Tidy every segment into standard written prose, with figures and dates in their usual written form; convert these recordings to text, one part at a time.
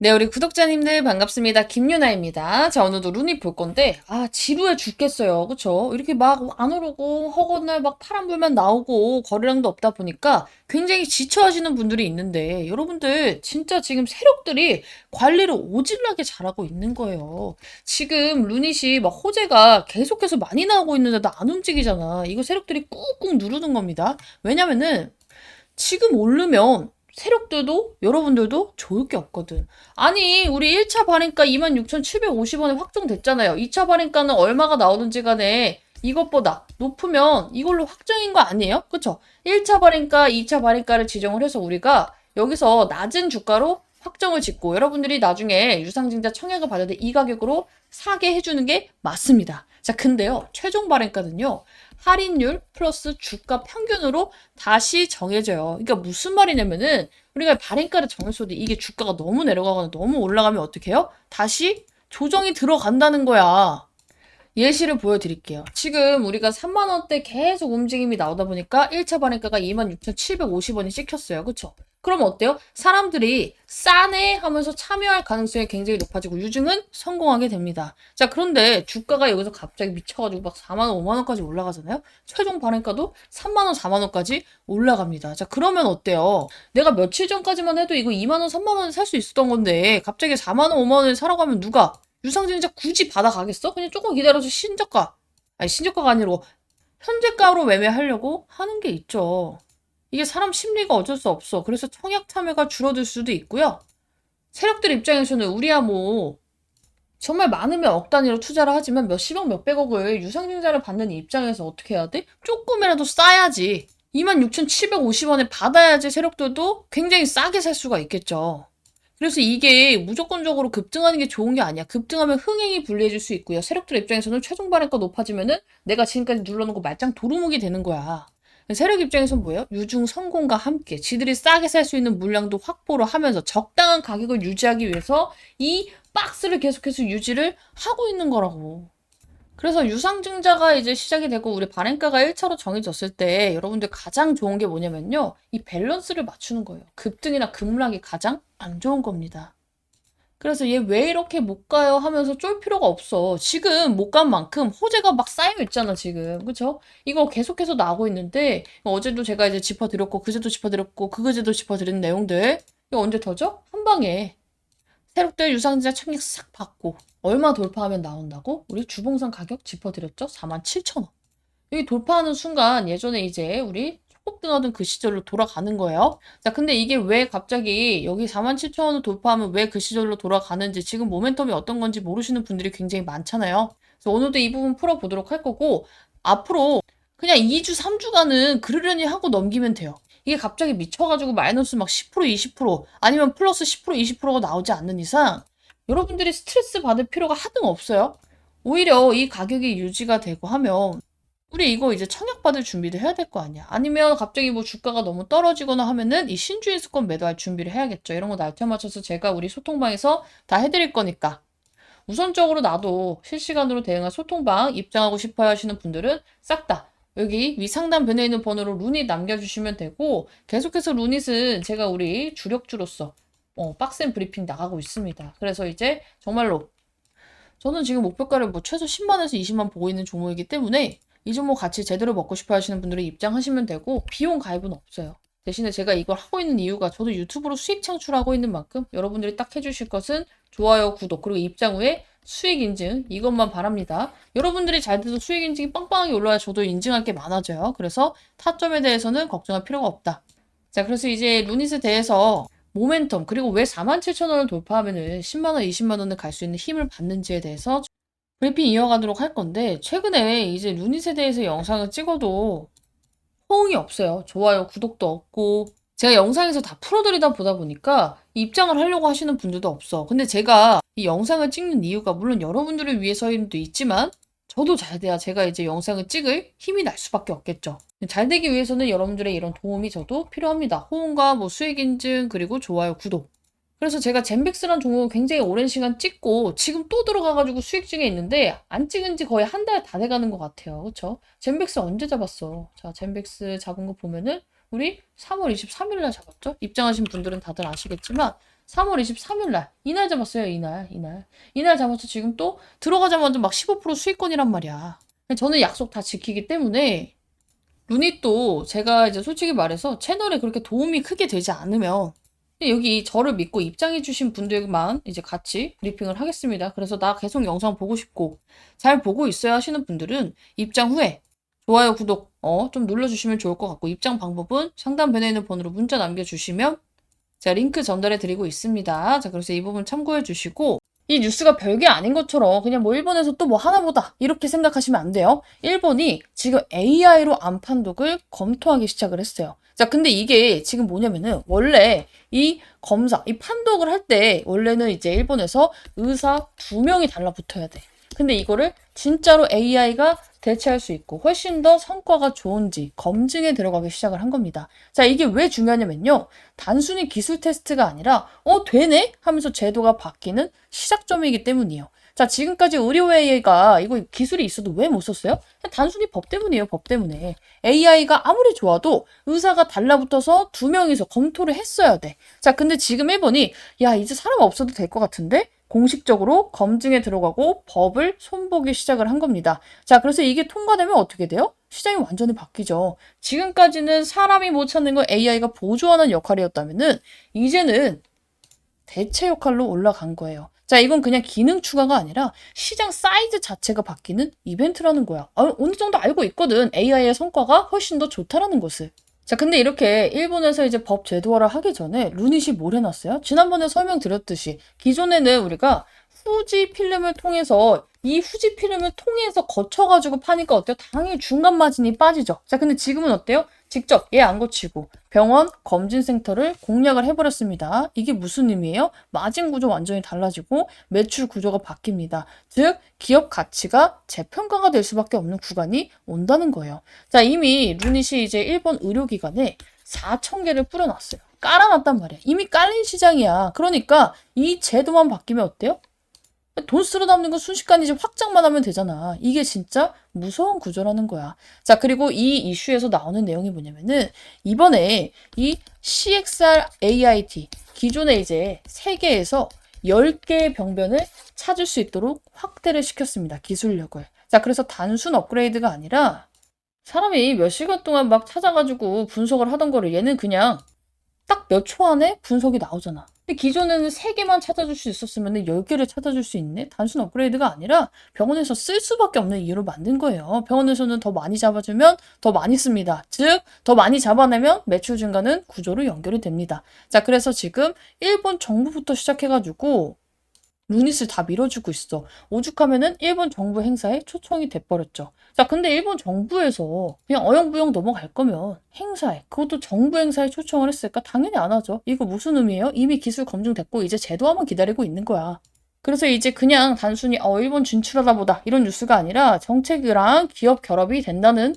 네, 우리 구독자님들 반갑습니다. 김유나입니다. 자, 오늘도 루니 볼 건데, 지루해 죽겠어요. 그쵸? 이렇게 막 안 오르고, 허구날 막 파란불만 나오고, 거래량도 없다 보니까 굉장히 지쳐하시는 분들이 있는데, 여러분들, 진짜 지금 세력들이 관리를 오질나게 잘하고 있는 거예요. 지금 루닛이 막 호재가 계속해서 많이 나오고 있는데도 안 움직이잖아. 이거 세력들이 꾹꾹 누르는 겁니다. 왜냐면은, 지금 오르면 세력들도 여러분들도 좋을 게 없거든. 아니, 우리 1차 발행가 26,750원에 확정됐잖아요. 2차 발행가는 얼마가 나오든지 간에 이것보다 높으면 이걸로 확정인 거 아니에요? 그쵸? 1차 발행가, 2차 발행가를 지정을 해서 우리가 여기서 낮은 주가로 확정을 짓고 여러분들이 나중에 유상증자 청약을 받을 때 이 가격으로 사게 해주는 게 맞습니다. 자, 근데요, 최종 발행가는요, 할인율 플러스 주가 평균으로 다시 정해져요. 그러니까 무슨 말이냐면은 우리가 발행가를 정했어도 이게 주가가 너무 내려가거나 너무 올라가면 어떻게 해요? 다시 조정이 들어간다는 거야. 예시를 보여드릴게요. 지금 우리가 3만 원대 계속 움직임이 나오다 보니까 1차 발행가가 26,750원이 찍혔어요. 그쵸? 그럼 어때요? 사람들이 싸네 하면서 참여할 가능성이 굉장히 높아지고 유증은 성공하게 됩니다. 자, 그런데 주가가 여기서 갑자기 미쳐가지고 막 4만 원, 5만 원까지 올라가잖아요? 최종 발행가도 3만 원, 4만 원까지 올라갑니다. 자, 그러면 어때요? 내가 며칠 전까지만 해도 이거 2만 원, 3만 원에 살 수 있었던 건데 갑자기 4만 원, 5만 원에 사라고 하면 누가 유상증자 굳이 받아가겠어? 그냥 조금 기다려서 신저가, 아니 신저가가 아니고 현재가로 매매하려고 하는 게 있죠. 이게 사람 심리가 어쩔 수 없어. 그래서 청약 참여가 줄어들 수도 있고요. 세력들 입장에서는 우리야 뭐 정말 많으면 억 단위로 투자를 하지만 몇십억, 몇백억을 유상증자를 받는 입장에서 어떻게 해야 돼? 조금이라도 싸야지. 26,750원에 받아야지 세력들도 굉장히 싸게 살 수가 있겠죠. 그래서 이게 무조건적으로 급등하는 게 좋은 게 아니야. 급등하면 흥행이 불리해질 수 있고요. 세력들 입장에서는 최종 발행가 높아지면은 내가 지금까지 눌러놓은 거 말짱 도루묵이 되는 거야. 세력 입장에서는 뭐예요? 유중 성공과 함께 지들이 싸게 살 수 있는 물량도 확보를 하면서 적당한 가격을 유지하기 위해서 이 박스를 계속해서 유지를 하고 있는 거라고. 그래서 유상증자가 이제 시작이 되고 우리 발행가가 1차로 정해졌을 때 여러분들 가장 좋은 게 뭐냐면요. 이 밸런스를 맞추는 거예요. 급등이나 급락이 가장 안 좋은 겁니다. 그래서 얘 왜 이렇게 못 가요 하면서 쫄 필요가 없어. 지금 못 간 만큼 호재가 막 쌓여 있잖아, 지금. 그쵸? 이거 계속해서 나오고 있는데, 어제도 제가 이제 짚어드렸고, 그제도 짚어드렸고, 그제도 짚어드린 내용들. 이거 언제 터져? 한 방에. 새롭게 유상증자 청약 싹 받고 얼마 돌파하면 나온다고? 우리 주봉상 가격 짚어드렸죠? 47,000원. 여기 돌파하는 순간 예전에 이제 우리 초급등하던 그 시절로 돌아가는 거예요. 자, 근데 이게 왜 갑자기 여기 47,000원을 돌파하면 왜 그 시절로 돌아가는지 지금 모멘텀이 어떤 건지 모르시는 분들이 굉장히 많잖아요. 그래서 오늘도 이 부분 풀어보도록 할 거고 앞으로 그냥 2주, 3주간은 그러려니 하고 넘기면 돼요. 이게 갑자기 미쳐가지고 마이너스 막 10%, 20% 아니면 플러스 10%, 20%가 나오지 않는 이상 여러분들이 스트레스 받을 필요가 하등 없어요. 오히려 이 가격이 유지가 되고 하면 우리 이거 이제 청약받을 준비도 해야 될 거 아니야. 아니면 갑자기 뭐 주가가 너무 떨어지거나 하면은 이 신주인수권 매도할 준비를 해야겠죠. 이런 거 날짜 맞춰서 제가 우리 소통방에서 다 해드릴 거니까. 우선적으로 나도 실시간으로 대응한 소통방 입장하고 싶어 하시는 분들은 싹 다 여기 위 상단 변에 있는 번호로 루닛 남겨주시면 되고 계속해서 루닛은 제가 우리 주력주로서 빡센 브리핑 나가고 있습니다. 그래서 이제 정말로 저는 지금 목표가를 뭐 최소 10만에서 20만 보고 있는 종목이기 때문에 이 종목 같이 제대로 먹고 싶어 하시는 분들은 입장하시면 되고 비용 가입은 없어요. 대신에 제가 이걸 하고 있는 이유가 저도 유튜브로 수익 창출하고 있는 만큼 여러분들이 딱 해주실 것은 좋아요, 구독, 그리고 입장 후에 수익 인증 이것만 바랍니다. 여러분들이 잘 돼도 수익 인증이 빵빵하게 올라야 저도 인증할 게 많아져요. 그래서 타점에 대해서는 걱정할 필요가 없다. 자, 그래서 이제 루닛에 대해서 모멘텀 그리고 왜 47,000원을 돌파하면은 10만 원, 20만 원을 갈 수 있는 힘을 받는지에 대해서 브리핑 이어가도록 할 건데 최근에 이제 루닛에 대해서 영상을 찍어도 호응이 없어요. 좋아요, 구독도 없고 제가 영상에서 다 풀어드리다 보다 보니까 입장을 하려고 하시는 분들도 없어. 근데 제가 이 영상을 찍는 이유가 물론 여러분들을 위해서인 것도 있지만 저도 잘 돼야 제가 이제 영상을 찍을 힘이 날 수밖에 없겠죠. 잘 되기 위해서는 여러분들의 이런 도움이 저도 필요합니다. 호응과 뭐 수익 인증 그리고 좋아요, 구독. 그래서 제가 젠백스란 종목을 굉장히 오랜 시간 찍고 지금 또 들어가가지고 수익 중에 있는데 안 찍은 지 거의 한 달 다 돼가는 것 같아요. 그쵸? 젠백스 언제 잡았어? 자, 젠백스 잡은 거 보면은 우리 3월 23일 날 잡았죠? 입장하신 분들은 다들 아시겠지만 3월 23일 날. 이날 잡았어요, 이날. 이날 잡아서 지금 또 들어가자마자 막 15% 수익권이란 말이야. 저는 약속 다 지키기 때문에 루닛 또 제가 이제 솔직히 말해서 채널에 그렇게 도움이 크게 되지 않으면 여기 저를 믿고 입장해주신 분들만 이제 같이 브리핑을 하겠습니다. 그래서 나 계속 영상 보고 싶고 잘 보고 있어야 하시는 분들은 입장 후에 좋아요, 구독 좀 눌러주시면 좋을 것 같고 입장 방법은 상단 밴에 있는 번호로 문자 남겨주시면 제가 링크 전달해 드리고 있습니다. 자, 그래서 이 부분 참고해 주시고 이 뉴스가 별게 아닌 것처럼 그냥 뭐 일본에서 또 뭐 하나보다 이렇게 생각하시면 안 돼요. 일본이 지금 AI로 암판독을 검토하기 시작을 했어요. 자, 근데 이게 지금 뭐냐면은 원래 이 검사, 이 판독을 할 때 원래는 이제 일본에서 의사 2명이 달라붙어야 돼. 근데 이거를 진짜로 AI가 대체할 수 있고 훨씬 더 성과가 좋은지 검증에 들어가기 시작을 한 겁니다. 자, 이게 왜 중요하냐면요. 단순히 기술 테스트가 아니라 되네? 하면서 제도가 바뀌는 시작점이기 때문이에요. 자, 지금까지 의료 AI가 이거 기술이 있어도 왜 못 썼어요? 그냥 단순히 법 때문이에요. 법 때문에. AI가 아무리 좋아도 의사가 달라붙어서 2명이서 검토를 했어야 돼. 자, 근데 지금 일본이 야, 이제 사람 없어도 될 것 같은데? 공식적으로 검증에 들어가고 법을 손보기 시작을 한 겁니다. 자, 그래서 이게 통과되면 어떻게 돼요? 시장이 완전히 바뀌죠. 지금까지는 사람이 못 찾는 걸 AI가 보조하는 역할이었다면은 이제는 대체 역할로 올라간 거예요. 자, 이건 그냥 기능 추가가 아니라 시장 사이즈 자체가 바뀌는 이벤트라는 거야. 어느 정도 알고 있거든. AI의 성과가 훨씬 더 좋다라는 것을. 자, 근데 이렇게 일본에서 이제 법 제도화를 하기 전에 루닛이 뭘 해놨어요? 지난번에 설명드렸듯이 기존에는 우리가 후지 필름을 통해서 이 후지 필름을 통해서 거쳐가지고 파니까 어때요? 당연히 중간 마진이 빠지죠. 자, 근데 지금은 어때요? 직접 얘 안 거치고 병원 검진센터를 공략을 해버렸습니다. 이게 무슨 의미예요? 마진 구조 완전히 달라지고 매출 구조가 바뀝니다. 즉 기업 가치가 재평가가 될 수밖에 없는 구간이 온다는 거예요. 자, 이미 루닛이 이제 일본 의료기관에 4,000개를 뿌려놨어요. 깔아놨단 말이야. 이미 깔린 시장이야. 그러니까 이 제도만 바뀌면 어때요? 돈 쓸어 담는 건 순식간에 이제 확장만 하면 되잖아. 이게 진짜 무서운 구조라는 거야. 자, 그리고 이 이슈에서 나오는 내용이 뭐냐면은 이번에 이 CXR AIT 기존에 이제 세계에서 10개의 병변을 찾을 수 있도록 확대를 시켰습니다. 기술력을. 자, 그래서 단순 업그레이드가 아니라 사람이 몇 시간 동안 막 찾아가지고 분석을 하던 거를 얘는 그냥 딱 몇 초 안에 분석이 나오잖아. 근데 기존에는 3개만 찾아줄 수 있었으면 10개를 찾아줄 수 있네? 단순 업그레이드가 아니라 병원에서 쓸 수밖에 없는 이유로 만든 거예요. 병원에서는 더 많이 잡아주면 더 많이 씁니다. 즉, 더 많이 잡아내면 매출 증가는 구조로 연결이 됩니다. 자, 그래서 지금 일본 정부부터 시작해가지고 루닛을 다 밀어주고 있어. 오죽하면은 일본 정부 행사에 초청이 돼버렸죠. 자, 근데 일본 정부에서 그냥 어영부영 넘어갈 거면 행사에, 그것도 정부 행사에 초청을 했을까? 당연히 안 하죠. 이거 무슨 의미예요? 이미 기술 검증됐고 이제 제도화만 기다리고 있는 거야. 그래서 이제 그냥 단순히 일본 진출하다 보다 이런 뉴스가 아니라 정책이랑 기업 결합이 된다는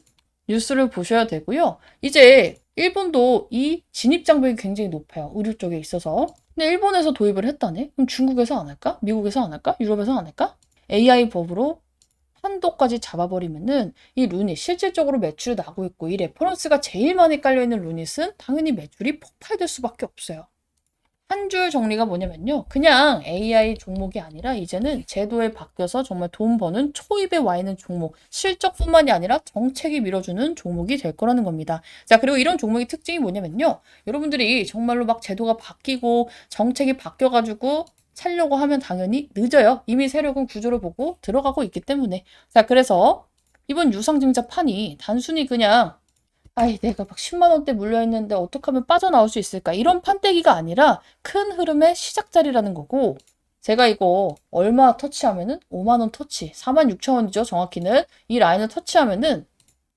뉴스를 보셔야 되고요. 이제 일본도 이 진입 장벽이 굉장히 높아요. 의료 쪽에 있어서. 근데 일본에서 도입을 했다네? 그럼 중국에서 안 할까? 미국에서 안 할까? 유럽에서 안 할까? AI 법으로 한도까지 잡아버리면은 이 루닛 실질적으로 매출이 나고 있고 이 레퍼런스가 제일 많이 깔려있는 루닛은 당연히 매출이 폭발될 수밖에 없어요. 한 줄 정리가 뭐냐면요. 그냥 AI 종목이 아니라 이제는 제도에 바뀌어서 정말 돈 버는 초입에 와 있는 종목, 실적뿐만이 아니라 정책이 밀어주는 종목이 될 거라는 겁니다. 자, 그리고 이런 종목의 특징이 뭐냐면요. 여러분들이 정말로 막 제도가 바뀌고 정책이 바뀌어가지고 살려고 하면 당연히 늦어요. 이미 세력은 구조를 보고 들어가고 있기 때문에. 자, 그래서 이번 유상증자 판이 단순히 그냥 내가 막 10만 원대 물려있는데 어떻게 하면 빠져나올 수 있을까? 이런 판때기가 아니라 큰 흐름의 시작자리라는 거고 제가 이거 얼마 터치하면은 5만 원 터치, 46,000원이죠. 정확히는 이 라인을 터치하면은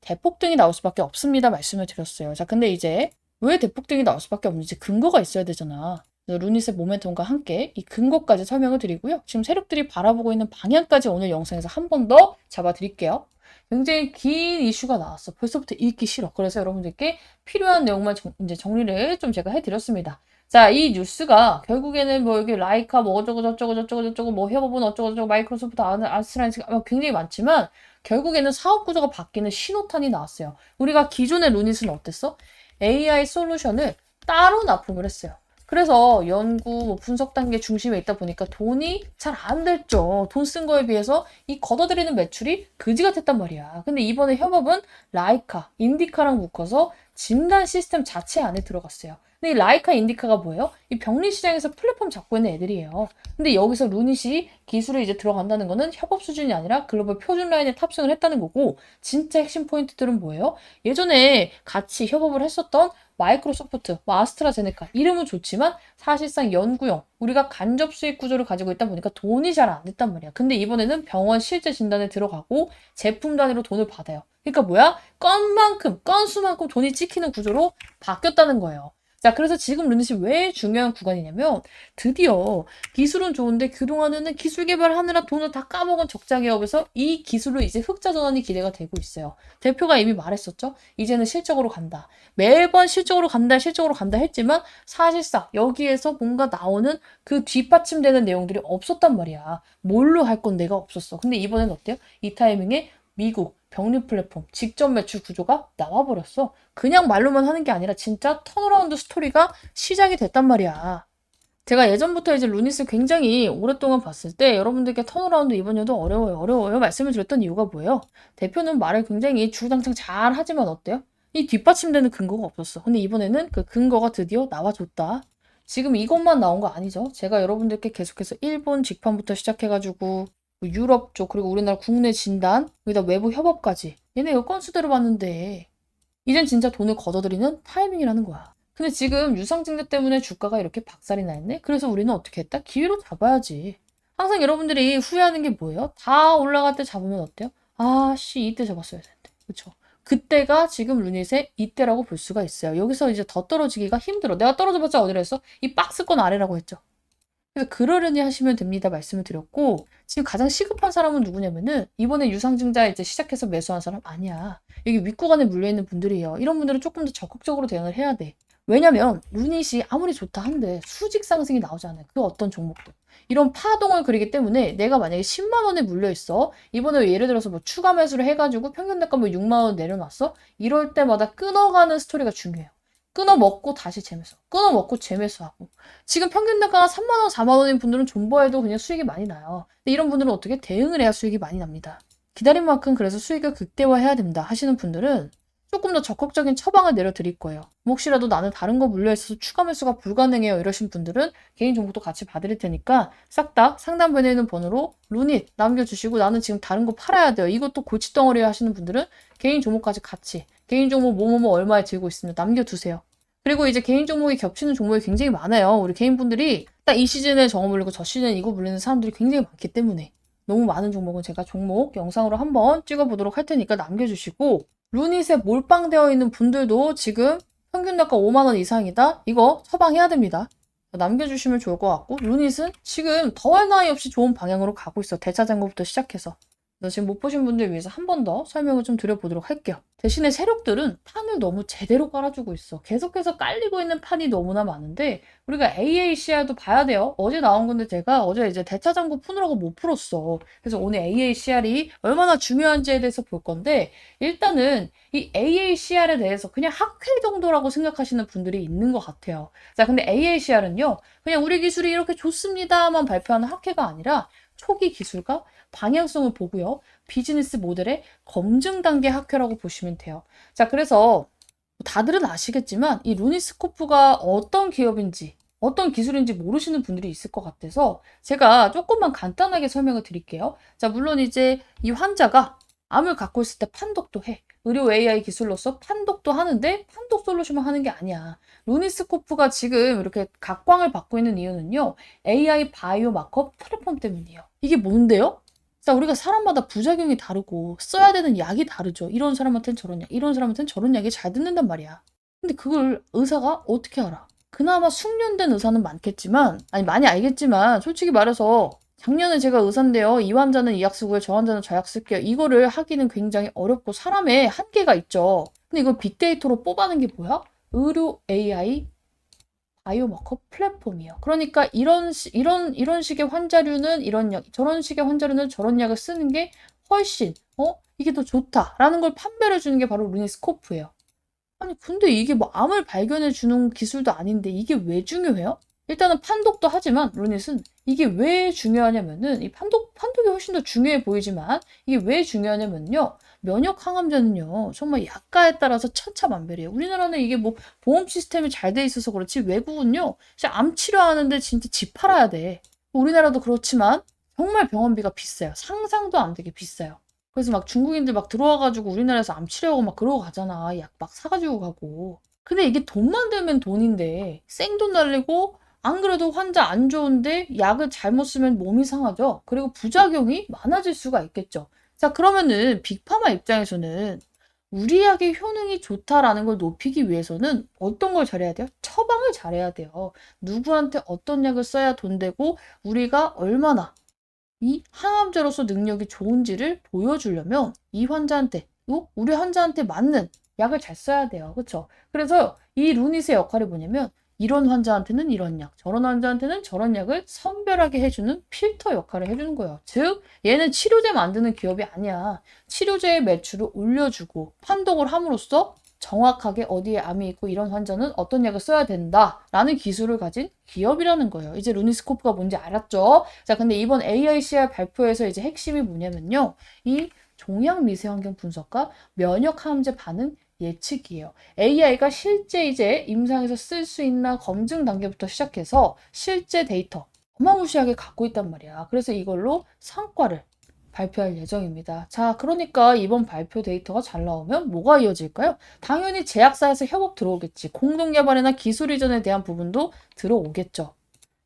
대폭등이 나올 수밖에 없습니다. 말씀을 드렸어요. 자, 근데 이제 왜 대폭등이 나올 수밖에 없는지 근거가 있어야 되잖아. 루닛의 모멘텀과 함께 이 근거까지 설명을 드리고요. 지금 세력들이 바라보고 있는 방향까지 오늘 영상에서 한 번 더 잡아드릴게요. 굉장히 긴 이슈가 나왔어. 벌써부터 읽기 싫어. 그래서 여러분들께 필요한 내용만 이제 정리를 좀 제가 해드렸습니다. 자, 이 뉴스가 결국에는 뭐 여기 라이카 뭐 어쩌고 저쩌고 뭐 협업은 어쩌고 저쩌고 마이크로소프트 아스트라제네카 굉장히 많지만 결국에는 사업 구조가 바뀌는 신호탄이 나왔어요. 우리가 기존의 루닛은 어땠어? AI 솔루션을 따로 납품을 했어요. 그래서 연구, 뭐 분석 단계 중심에 있다 보니까 돈이 잘 안 됐죠. 돈 쓴 거에 비해서 이 걷어들이는 매출이 그지 같았단 말이야. 근데 이번에 협업은 라이카, 인디카랑 묶어서 진단 시스템 자체 안에 들어갔어요. 근데 이 라이카, 인디카가 뭐예요? 이 병리 시장에서 플랫폼 잡고 있는 애들이에요. 근데 여기서 루닛이 기술이 이제 들어간다는 거는 협업 수준이 아니라 글로벌 표준 라인에 탑승을 했다는 거고, 진짜 핵심 포인트들은 뭐예요? 예전에 같이 협업을 했었던 마이크로소프트, 뭐 아스트라제네카 이름은 좋지만 사실상 연구용 우리가 간접 수익 구조를 가지고 있다 보니까 돈이 잘 안 됐단 말이야. 근데 이번에는 병원 실제 진단에 들어가고 제품 단위로 돈을 받아요. 그러니까 뭐야? 건만큼, 건수만큼 돈이 찍히는 구조로 바뀌었다는 거예요. 자, 그래서 지금 루닛이 왜 중요한 구간이냐면 드디어 기술은 좋은데 그동안에는 기술 개발하느라 돈을 다 까먹은 적자 기업에서 이 기술로 이제 흑자 전환이 기대가 되고 있어요. 대표가 이미 말했었죠. 이제는 실적으로 간다. 매번 실적으로 간다, 실적으로 간다 했지만 사실상 여기에서 뭔가 나오는 그 뒷받침되는 내용들이 없었단 말이야. 뭘로 할 건 내가 없었어. 근데 이번엔 어때요? 이 타이밍에 미국 병리 플랫폼 직접 매출 구조가 나와버렸어. 그냥 말로만 하는 게 아니라 진짜 턴어라운드 스토리가 시작이 됐단 말이야. 제가 예전부터 이제 루닛을 굉장히 오랫동안 봤을 때 여러분들께 턴어라운드 이번 연도 어려워요 말씀을 드렸던 이유가 뭐예요? 대표는 말을 굉장히 주구장창 잘 하지만 어때요? 이 뒷받침되는 근거가 없었어. 근데 이번에는 그 근거가 드디어 나와줬다. 지금 이것만 나온 거 아니죠? 제가 여러분들께 계속해서 일본 직판부터 시작해가지고 뭐 유럽 쪽 그리고 우리나라 국내 진단 여기다 외부 협업까지 얘네 이거 건수대로 봤는데 이젠 진짜 돈을 걷어들이는 타이밍이라는 거야. 근데 지금 유상증자 때문에 주가가 이렇게 박살이 나 있네? 그래서 우리는 어떻게 했다? 기회로 잡아야지. 항상 여러분들이 후회하는 게 뭐예요? 다 올라갈 때 잡으면 어때요? 아씨 이때 잡았어야 되는데. 그쵸? 그때가 지금 루닛의 이때라고 볼 수가 있어요. 여기서 이제 더 떨어지기가 힘들어. 내가 떨어져봤자 어디로 했어? 이 박스권 아래라고 했죠. 그래서 그러려니 하시면 됩니다 말씀을 드렸고, 지금 가장 시급한 사람은 누구냐면은 이번에 유상증자 이제 시작해서 매수한 사람 아니야. 여기 윗구간에 물려있는 분들이에요. 이런 분들은 조금 더 적극적으로 대응을 해야 돼. 왜냐면 루닛이 아무리 좋다 한데 수직 상승이 나오잖아요. 그 어떤 종목도. 이런 파동을 그리기 때문에 내가 만약에 10만 원에 물려있어. 이번에 예를 들어서 뭐 추가 매수를 해가지고 평균 단가 뭐 6만 원 내려놨어. 이럴 때마다 끊어가는 스토리가 중요해요. 끊어 먹고 다시 재매수. 끊어 먹고 재매수하고. 지금 평균 단가가 3만 원, 4만 원인 분들은 존버해도 그냥 수익이 많이 나요. 근데 이런 분들은 어떻게 대응을 해야 수익이 많이 납니다. 기다린 만큼 그래서 수익을 극대화해야 됩니다 하시는 분들은 조금 더 적극적인 처방을 내려드릴 거예요. 혹시라도 나는 다른 거 물려있어서 추가 매수가 불가능해요 이러신 분들은 개인 정보도 같이 봐드릴 테니까 싹 다 상담번에 있는 번호로 루닛 남겨주시고 나는 지금 다른 거 팔아야 돼요. 이것도 골칫덩어리 하시는 분들은 개인 종목까지 같이 개인 종목 뭐뭐뭐 얼마에 들고 있으면 남겨두세요. 그리고 이제 개인 종목이 겹치는 종목이 굉장히 많아요. 우리 개인분들이 딱 이 시즌에 저거 물리고 저 시즌에 이거 물리는 사람들이 굉장히 많기 때문에 너무 많은 종목은 제가 종목 영상으로 한번 찍어보도록 할 테니까 남겨주시고, 루닛에 몰빵되어 있는 분들도 지금 평균 단가 5만 원 이상이다. 이거 처방해야 됩니다. 남겨주시면 좋을 것 같고, 루닛은 지금 더할 나위 없이 좋은 방향으로 가고 있어. 대차장고부터 시작해서. 그래서 지금 못 보신 분들 위해서 한 번 더 설명을 좀 드려보도록 할게요. 대신에 세력들은 판을 너무 제대로 깔아주고 있어. 계속해서 깔리고 있는 판이 너무나 많은데 우리가 AACR도 봐야 돼요. 어제 나온 건데 제가 어제 이제 대차장고 푸느라고 못 풀었어. 그래서 오늘 AACR이 얼마나 중요한지에 대해서 볼 건데, 일단은 이 AACR에 대해서 그냥 학회 정도라고 생각하시는 분들이 있는 것 같아요. 자, 근데 AACR은요, 그냥 우리 기술이 이렇게 좋습니다만 발표하는 학회가 아니라 초기 기술과 방향성을 보고요. 비즈니스 모델의 검증 단계 학회라고 보시면 돼요. 자, 그래서 다들은 아시겠지만 이 루닛스코프가 어떤 기업인지 어떤 기술인지 모르시는 분들이 있을 것 같아서 제가 조금만 간단하게 설명을 드릴게요. 자, 물론 이제 이 환자가 암을 갖고 있을 때 판독도 해. 의료 AI 기술로서 판독도 하는데 판독 솔루션만 하는 게 아니야. 루닛스코프가 지금 이렇게 각광을 받고 있는 이유는요. AI 바이오 마커 플랫폼 때문이에요. 이게 뭔데요? 자, 우리가 사람마다 부작용이 다르고 써야 되는 약이 다르죠. 이런 사람한테는 저런 약, 이런 사람한테는 저런 약이 잘 듣는단 말이야. 근데 그걸 의사가 어떻게 알아? 그나마 숙련된 의사는 많겠지만, 아니 많이 알겠지만 솔직히 말해서 작년에 제가 의사인데요. 이 환자는 이 약 쓰고요. 저 환자는 저 약 쓸게요. 이거를 하기는 굉장히 어렵고 사람의 한계가 있죠. 근데 이걸 빅데이터로 뽑아낸 게 뭐야? 의료 AI 바이오마커 플랫폼이에요. 그러니까 이런 식의 환자류는 이런 약, 저런 식의 환자류는 저런 약을 쓰는 게 훨씬 이게 더 좋다라는 걸 판별해 주는 게 바로 루닛스코프예요. 아니, 근데 이게 뭐 암을 발견해 주는 기술도 아닌데 이게 왜 중요해요? 일단은 판독도 하지만 루닛은 이게 왜 중요하냐면은 이 판독이 훨씬 더 중요해 보이지만 이게 왜 중요하냐면요. 면역 항암제는요. 정말 약가에 따라서 천차만별이에요. 우리나라는 이게 뭐 보험 시스템이 잘 돼 있어서 그렇지 외국은요. 진짜 암 치료하는데 진짜 집 팔아야 돼. 우리나라도 그렇지만 정말 병원비가 비싸요. 상상도 안 되게 비싸요. 그래서 막 중국인들 막 들어와가지고 우리나라에서 암 치료하고 막 그러고 가잖아. 약 막 사가지고 가고. 근데 이게 돈만 들면 돈인데 생돈 날리고 안 그래도 환자 안 좋은데 약을 잘못 쓰면 몸이 상하죠. 그리고 부작용이 많아질 수가 있겠죠. 자, 그러면은 빅파마 입장에서는 우리 약의 효능이 좋다라는 걸 높이기 위해서는 어떤 걸 잘해야 돼요? 처방을 잘해야 돼요. 누구한테 어떤 약을 써야 돈 되고 우리가 얼마나 이 항암제로서 능력이 좋은지를 보여주려면 이 환자한테, 우리 환자한테 맞는 약을 잘 써야 돼요. 그렇죠? 그래서 이 루닛의 역할이 뭐냐면 이런 환자한테는 이런 약, 저런 환자한테는 저런 약을 선별하게 해주는 필터 역할을 해주는 거예요. 즉, 얘는 치료제 만드는 기업이 아니야. 치료제의 매출을 올려주고 판독을 함으로써 정확하게 어디에 암이 있고 이런 환자는 어떤 약을 써야 된다라는 기술을 가진 기업이라는 거예요. 이제 루니스코프가 뭔지 알았죠? 자, 근데 이번 AICR 발표에서 이제 핵심이 뭐냐면요. 이 종양 미세환경 분석과 면역 항암제 반응 예측이에요. AI가 실제 이제 임상에서 쓸 수 있나 검증 단계부터 시작해서 실제 데이터 어마무시하게 갖고 있단 말이야. 그래서 이걸로 성과를 발표할 예정입니다. 자, 그러니까 이번 발표 데이터가 잘 나오면 뭐가 이어질까요? 당연히 제약사에서 협업 들어오겠지. 공동개발이나 기술 이전에 대한 부분도 들어오겠죠.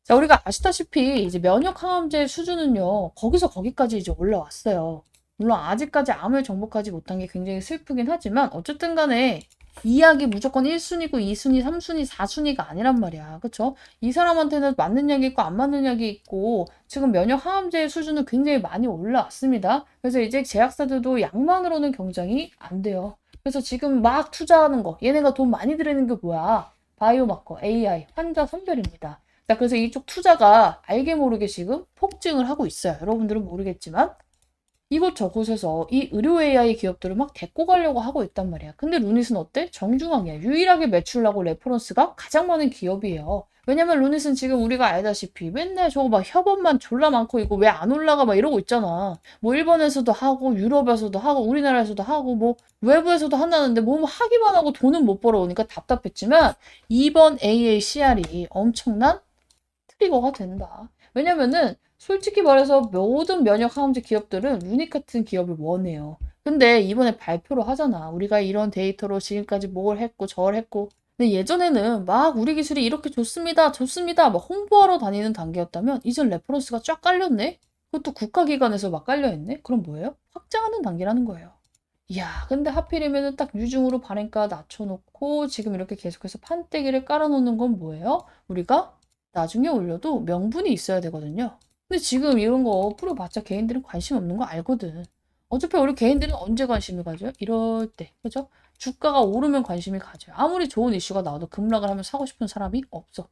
자, 우리가 아시다시피 이제 면역 항암제 수준은요, 거기서 거기까지 이제 올라왔어요. 물론 아직까지 암을 정복하지 못한 게 굉장히 슬프긴 하지만 어쨌든 간에 이 약이 무조건 1순위고 2순위, 3순위, 4순위가 아니란 말이야. 그쵸? 이 사람한테는 맞는 약이 있고 안 맞는 약이 있고 지금 면역 항암제의 수준은 굉장히 많이 올라왔습니다. 그래서 이제 제약사들도 약만으로는 경쟁이 안 돼요. 그래서 지금 막 투자하는 거, 얘네가 돈 많이 들이는 게 뭐야? 바이오마커, AI, 환자 선별입니다. 자, 그래서 이쪽 투자가 알게 모르게 지금 폭증을 하고 있어요. 여러분들은 모르겠지만. 이곳저곳에서 이 의료 AI 기업들을 막 데리고 가려고 하고 있단 말이야. 근데 루닛은 어때? 정중앙이야. 유일하게 매출 나고 레퍼런스가 가장 많은 기업이에요. 왜냐면 루닛은 지금 우리가 알다시피 맨날 저거 막 협업만 졸라 많고 이거 왜 안 올라가 막 이러고 있잖아. 뭐 일본에서도 하고 유럽에서도 하고 우리나라에서도 하고 뭐 외부에서도 한다는데 뭐 하기만 하고 돈은 못 벌어오니까 답답했지만 이번 AACR이 엄청난 트리거가 된다. 왜냐면은 솔직히 말해서 모든 면역 항암제 기업들은 루닉 같은 기업을 원해요. 근데 이번에 발표를 하잖아. 우리가 이런 데이터로 지금까지 뭘 했고 저걸 했고. 근데 예전에는 막 우리 기술이 이렇게 좋습니다. 좋습니다. 막 홍보하러 다니는 단계였다면 이젠 레퍼런스가 쫙 깔렸네? 그것도 국가기관에서 막 깔려있네? 그럼 뭐예요? 확장하는 단계라는 거예요. 이야, 근데 하필이면은 딱 유중으로 발행가 낮춰놓고 지금 이렇게 계속해서 판때기를 깔아놓는 건 뭐예요? 우리가 나중에 올려도 명분이 있어야 되거든요. 근데 지금 이런 거 풀어봤자 개인들은 관심 없는 거 알거든. 어차피 우리 개인들은 언제 관심을 가져요? 이럴 때, 그죠? 주가가 오르면 관심이 가져요. 아무리 좋은 이슈가 나와도 급락을 하면 사고 싶은 사람이 없어.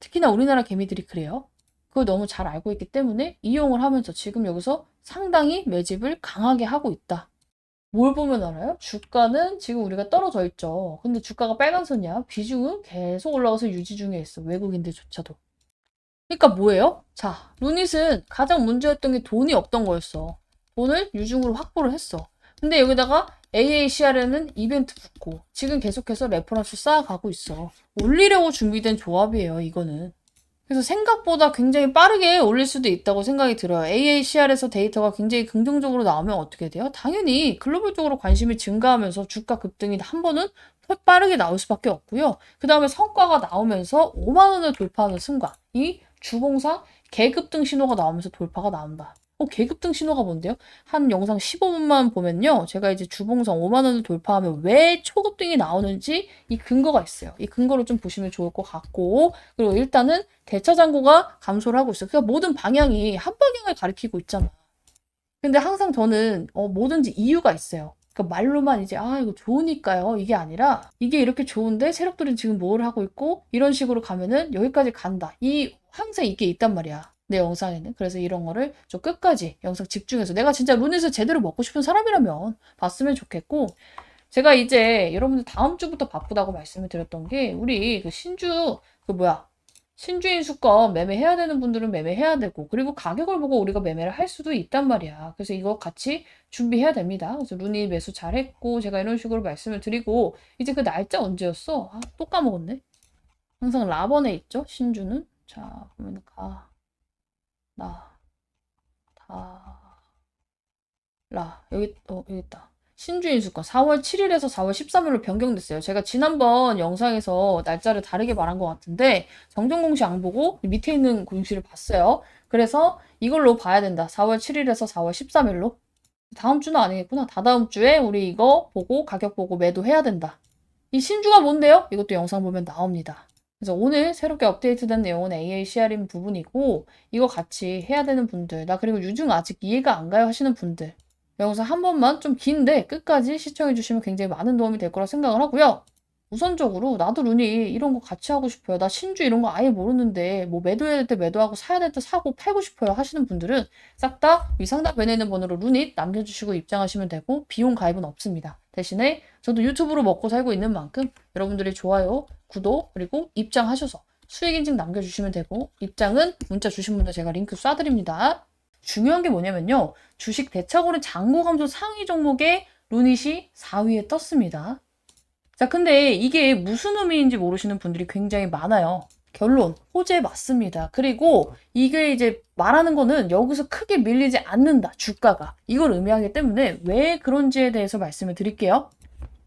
특히나 우리나라 개미들이 그래요. 그걸 너무 잘 알고 있기 때문에 이용을 하면서 지금 여기서 상당히 매집을 강하게 하고 있다. 뭘 보면 알아요? 주가는 지금 우리가 떨어져 있죠. 근데 주가가 빨간선이야. 비중은 계속 올라가서 유지 중에 있어. 외국인들조차도. 그러니까 뭐예요? 자, 루닛은 가장 문제였던 게 돈이 없던 거였어. 돈을 유중으로 확보를 했어. 근데 여기다가 AACR에는 이벤트 붙고 지금 계속해서 레퍼런스 쌓아가고 있어. 올리려고 준비된 조합이에요, 이거는. 그래서 생각보다 굉장히 빠르게 올릴 수도 있다고 생각이 들어요. AACR에서 데이터가 굉장히 긍정적으로 나오면 어떻게 돼요? 당연히 글로벌적으로 관심이 증가하면서 주가 급등이 한 번은 빠르게 나올 수밖에 없고요. 그 다음에 성과가 나오면서 5만 원을 돌파하는 순간 이 주봉상 계급등 신호가 나오면서 돌파가 나온다. 계급등 신호가 뭔데요? 한 영상 15분만 보면요. 제가 이제 주봉상 5만 원을 돌파하면 왜 초급등이 나오는지 이 근거가 있어요. 이 근거를 좀 보시면 좋을 것 같고 그리고 일단은 대차 잔고가 감소를 하고 있어요. 그러니까 모든 방향이 한 방향을 가리키고 있잖아. 근데 항상 저는 뭐든지 이유가 있어요. 그러니까 말로만 이제 이거 좋으니까요. 이게 아니라 이게 이렇게 좋은데 세력들은 지금 뭘 하고 있고 이런 식으로 가면은 여기까지 간다. 항상 이게 있단 말이야. 내 영상에는. 그래서 이런 거를 좀 끝까지 영상 집중해서 내가 진짜 루닛을 제대로 먹고 싶은 사람이라면 봤으면 좋겠고 제가 이제 여러분들 다음 주부터 바쁘다고 말씀을 드렸던 게 우리 그 신주인수권 매매해야 되는 분들은 매매해야 되고 그리고 가격을 보고 우리가 매매를 할 수도 있단 말이야. 그래서 이거 같이 준비해야 됩니다. 그래서 루니 매수 잘했고 제가 이런 식으로 말씀을 드리고 이제 그 날짜 언제였어? 아, 또 까먹었네. 항상 라번에 있죠? 신주는. 자, 보면 여기 있다. 신주인수권 4월 7일에서 4월 13일로 변경됐어요. 제가 지난번 영상에서 날짜를 다르게 말한 것 같은데 정정공시 안 보고 밑에 있는 공시를 봤어요. 그래서 이걸로 봐야 된다. 4월 7일에서 4월 13일로. 다음 주는 아니겠구나. 다다음 주에 우리 이거 보고 가격 보고 매도해야 된다. 이 신주가 뭔데요? 이것도 영상 보면 나옵니다. 그래서 오늘 새롭게 업데이트된 내용은 AACR인 부분이고 이거 같이 해야 되는 분들 나 그리고 유중 아직 이해가 안 가요 하시는 분들 영상 한 번만 좀 긴데 끝까지 시청해 주시면 굉장히 많은 도움이 될 거라 생각을 하고요. 우선적으로 나도 루니 이런 거 같이 하고 싶어요. 나 신주 이런 거 아예 모르는데 뭐 매도해야 될 때 매도하고 사야 될 때 사고 팔고 싶어요 하시는 분들은 싹 다 위상단 벤에 있는 번호로 루닛 남겨주시고 입장하시면 되고 비용 가입은 없습니다. 대신에 저도 유튜브로 먹고 살고 있는 만큼 여러분들이 좋아요, 구독 그리고 입장하셔서 수익 인증 남겨주시면 되고 입장은 문자 주신 분들 제가 링크 쏴드립니다. 중요한 게 뭐냐면요. 주식 대차거래 잔고 감소 상위 종목에 루닛이 4위에 떴습니다. 자, 근데 이게 무슨 의미인지 모르시는 분들이 굉장히 많아요. 결론, 호재 맞습니다. 그리고 이게 이제 말하는 거는 여기서 크게 밀리지 않는다, 주가가. 이걸 의미하기 때문에 왜 그런지에 대해서 말씀을 드릴게요.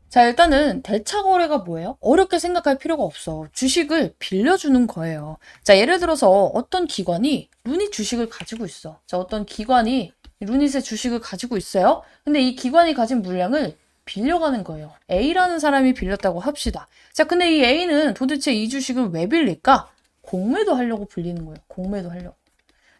자, 일단은 대차 거래가 뭐예요? 어렵게 생각할 필요가 없어. 주식을 빌려주는 거예요. 자, 예를 들어서 어떤 기관이 루닛 주식을 가지고 있어. 자, 어떤 기관이 루닛의 주식을 가지고 있어요. 근데 이 기관이 가진 물량을 빌려가는 거예요. A라는 사람이 빌렸다고 합시다. 자, 근데 이 A는 도대체 이 주식을 왜 빌릴까? 공매도 하려고 빌리는 거예요. 공매도 하려고.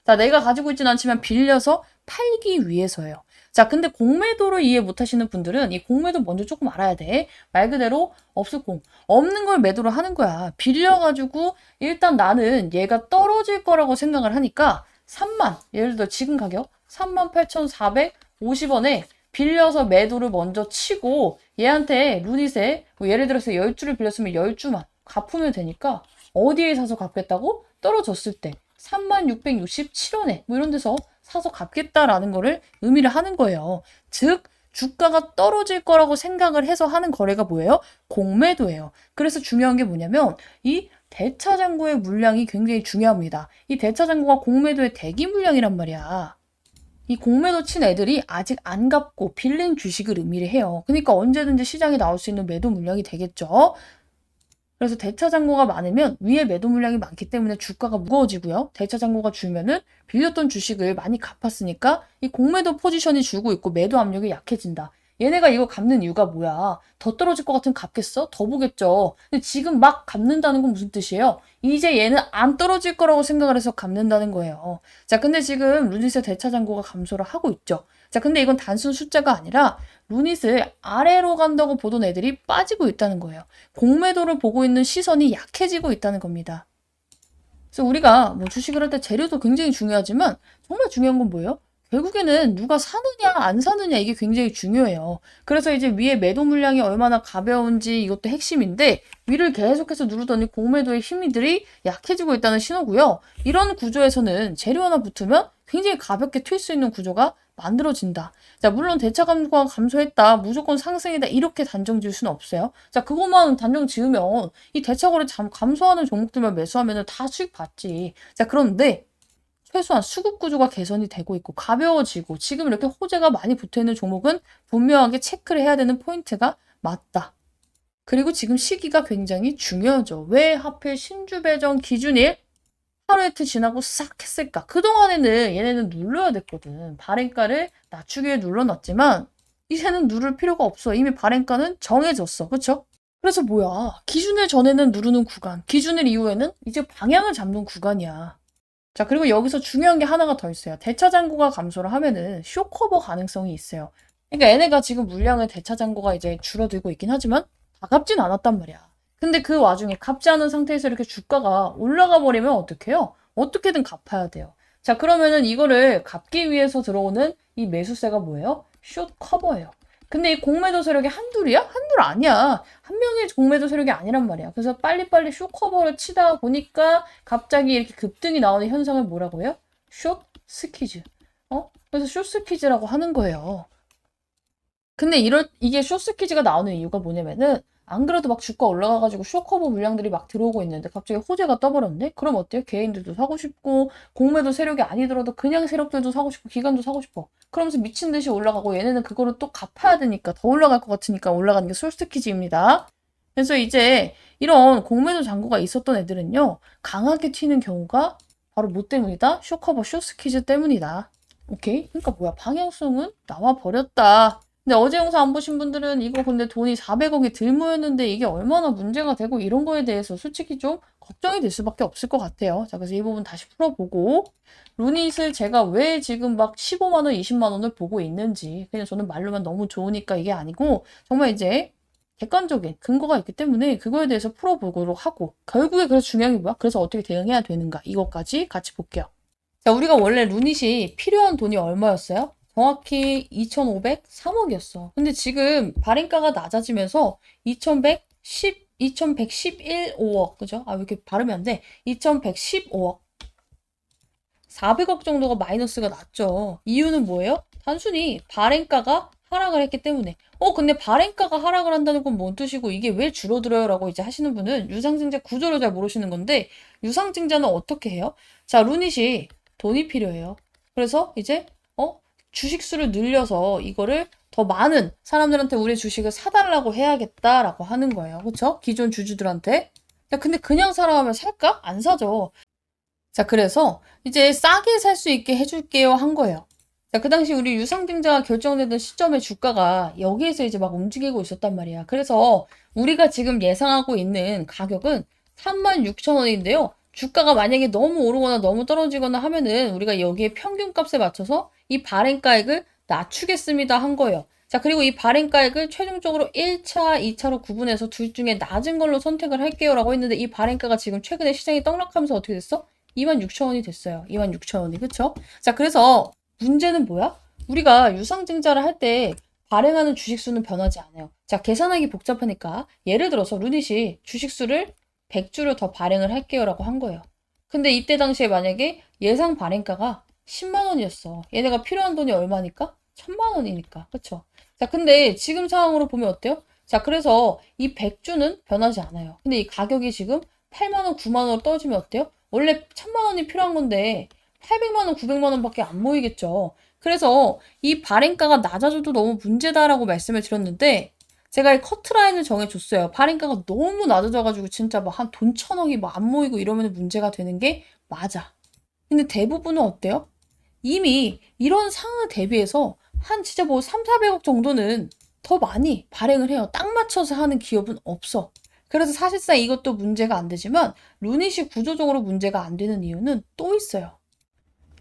자, 내가 가지고 있진 않지만 빌려서 팔기 위해서예요. 자, 근데 공매도를 이해 못 하시는 분들은 이 공매도 먼저 조금 알아야 돼. 말 그대로 없을 공. 없는 걸 매도를 하는 거야. 빌려가지고 일단 나는 얘가 떨어질 거라고 생각을 하니까 3만, 예를 들어 지금 가격 38,450원에 빌려서 매도를 먼저 치고 얘한테 루닛에 뭐 예를 들어서 10주를 빌렸으면 10주만 갚으면 되니까 어디에 사서 갚겠다고? 떨어졌을 때 36,667원에 뭐 이런 데서 사서 갚겠다라는 거를 의미를 하는 거예요. 즉 주가가 떨어질 거라고 생각을 해서 하는 거래가 뭐예요? 공매도예요. 그래서 중요한 게 뭐냐면 이 대차장고의 물량이 굉장히 중요합니다. 이 대차장고가 공매도의 대기 물량이란 말이야. 이 공매도 친 애들이 아직 안 갚고 빌린 주식을 의미를 해요. 그러니까 언제든지 시장에 나올 수 있는 매도 물량이 되겠죠. 그래서 대차 잔고가 많으면 위에 매도 물량이 많기 때문에 주가가 무거워지고요. 대차 잔고가 줄면은 빌렸던 주식을 많이 갚았으니까 이 공매도 포지션이 줄고 있고 매도 압력이 약해진다. 얘네가 이거 갚는 이유가 뭐야? 더 떨어질 것 같으면 갚겠어? 더 보겠죠. 근데 지금 막 갚는다는 건 무슨 뜻이에요? 이제 얘는 안 떨어질 거라고 생각을 해서 갚는다는 거예요. 자, 근데 지금 루닛의 대차 잔고가 감소를 하고 있죠. 자, 근데 이건 단순 숫자가 아니라 루닛을 아래로 간다고 보던 애들이 빠지고 있다는 거예요. 공매도를 보고 있는 시선이 약해지고 있다는 겁니다. 그래서 우리가 뭐 주식을 할 때 재료도 굉장히 중요하지만 정말 중요한 건 뭐예요? 결국에는 누가 사느냐 안 사느냐 이게 굉장히 중요해요. 그래서 이제 위에 매도 물량이 얼마나 가벼운지 이것도 핵심인데 위를 계속해서 누르더니 공매도의 힘들이 약해지고 있다는 신호고요. 이런 구조에서는 재료 하나 붙으면 굉장히 가볍게 튈 수 있는 구조가 만들어진다. 자, 물론 대차 감소가 감소했다, 무조건 상승이다 이렇게 단정 지을 수는 없어요. 자, 그것만 단정 지으면 이 대차 거래 감소하는 종목들만 매수하면 다 수익 받지. 자, 그런데 최소한 수급 구조가 개선이 되고 있고 가벼워지고 지금 이렇게 호재가 많이 붙어있는 종목은 분명하게 체크를 해야 되는 포인트가 맞다. 그리고 지금 시기가 굉장히 중요하죠. 왜 하필 신주 배정 기준일 하루 이틀 지나고 싹 했을까? 그동안에는 얘네는 눌러야 됐거든. 발행가를 낮추기 위해 눌러놨지만 이제는 누를 필요가 없어. 이미 발행가는 정해졌어. 그쵸? 그래서 뭐야? 기준일 전에는 누르는 구간, 기준일 이후에는 이제 방향을 잡는 구간이야. 자, 그리고 여기서 중요한 게 하나가 더 있어요. 대차 잔고가 감소를 하면은 쇼커버 가능성이 있어요. 그러니까 얘네가 지금 물량의 대차 잔고가 이제 줄어들고 있긴 하지만 다 갚진 않았단 말이야. 근데 그 와중에 갚지 않은 상태에서 이렇게 주가가 올라가 버리면 어떡해요? 어떻게든 갚아야 돼요. 자, 그러면은 이거를 갚기 위해서 들어오는 이 매수세가 뭐예요? 숏 커버예요. 근데 이 공매도 세력이 한둘이야? 한둘 아니야. 한 명의 공매도 세력이 아니란 말이야. 그래서 빨리빨리 쇼커버를 치다 보니까 갑자기 이렇게 급등이 나오는 현상을 뭐라고 해요? 숏 스퀴즈. 그래서 숏 스퀴즈라고 하는 거예요. 근데 이게 숏 스퀴즈가 나오는 이유가 뭐냐면은 안 그래도 막 주가 올라가가지고 쇼커버 물량들이 막 들어오고 있는데 갑자기 호재가 떠버렸네? 그럼 어때요? 개인들도 사고 싶고 공매도 세력이 아니더라도 그냥 세력들도 사고 싶고 기관도 사고 싶어. 그러면서 미친 듯이 올라가고 얘네는 그거를 또 갚아야 되니까 더 올라갈 것 같으니까 올라가는 게 숏 스퀴즈입니다. 그래서 이제 이런 공매도 잔고가 있었던 애들은요. 강하게 튀는 경우가 바로 뭐 때문이다? 쇼커버 숏 스퀴즈 때문이다. 오케이? 그러니까 뭐야? 방향성은 나와 버렸다. 근데 어제 영상 안 보신 분들은 이거 근데 돈이 400억이 들 모였는데 이게 얼마나 문제가 되고 이런 거에 대해서 솔직히 좀 걱정이 될 수밖에 없을 것 같아요. 자, 그래서 이 부분 다시 풀어보고 루닛을 제가 왜 지금 막 15만 원, 20만 원을 보고 있는지 그냥 저는 말로만 너무 좋으니까 이게 아니고 정말 이제 객관적인 근거가 있기 때문에 그거에 대해서 풀어보도록 하고 결국에 그래서 중요한 게 뭐야? 그래서 어떻게 대응해야 되는가 이것까지 같이 볼게요. 자, 우리가 원래 루닛이 필요한 돈이 얼마였어요? 정확히 2,503억이었어. 근데 지금 발행가가 낮아지면서 2,111억, 그죠? 왜 이렇게 발음이 안 돼? 2,115억. 400억 정도가 마이너스가 났죠. 이유는 뭐예요? 단순히 발행가가 하락을 했기 때문에. 근데 발행가가 하락을 한다는 건 뭔 뜻이고 이게 왜 줄어들어요? 라고 이제 하시는 분은 유상증자 구조를 잘 모르시는 건데 유상증자는 어떻게 해요? 자, 루닛이 돈이 필요해요. 그래서 이제 주식수를 늘려서 이거를 더 많은 사람들한테 우리 주식을 사달라고 해야겠다라고 하는 거예요. 그렇죠? 기존 주주들한테. 야, 근데 그냥 사라 하면 살까? 안 사죠. 자, 그래서 이제 싸게 살 수 있게 해줄게요 한 거예요. 자, 그 당시 우리 유상증자가 결정되던 시점에 주가가 여기에서 이제 막 움직이고 있었단 말이야. 그래서 우리가 지금 예상하고 있는 가격은 36,000원인데요. 주가가 만약에 너무 오르거나 너무 떨어지거나 하면은 우리가 여기에 평균값에 맞춰서 이 발행가액을 낮추겠습니다 한 거예요. 자, 그리고 이 발행가액을 최종적으로 1차, 2차로 구분해서 둘 중에 낮은 걸로 선택을 할게요 라고 했는데 이 발행가가 지금 최근에 시장이 떡락하면서 어떻게 됐어? 26,000원이 됐어요. 26,000원이. 그쵸? 자, 그래서 문제는 뭐야? 우리가 유상증자를 할 때 발행하는 주식수는 변하지 않아요. 자, 계산하기 복잡하니까 예를 들어서 루닛이 주식수를 100주를 더 발행을 할게요 라고 한 거예요. 근데 이때 당시에 만약에 예상 발행가가 10만 원이었어. 얘네가 필요한 돈이 얼마니까? 1000만 원이니까. 그쵸? 자, 근데 지금 상황으로 보면 어때요? 자, 그래서 이 100주는 변하지 않아요. 근데 이 가격이 지금 8만 원, 9만 원으로 떨어지면 어때요? 원래 1000만 원이 필요한 건데 800만 원, 900만 원밖에 안 모이겠죠. 그래서 이 발행가가 낮아져도 너무 문제다라고 말씀을 드렸는데 제가 이 커트라인을 정해줬어요. 발행가가 너무 낮아져가지고 진짜 막 한 돈 1,000억이 막 안 모이고 이러면 문제가 되는 게 맞아. 근데 대부분은 어때요? 이미 이런 상황을 대비해서 한 진짜 뭐 3, 400억 정도는 더 많이 발행을 해요. 딱 맞춰서 하는 기업은 없어. 그래서 사실상 이것도 문제가 안 되지만 루닛이 구조적으로 문제가 안 되는 이유는 또 있어요.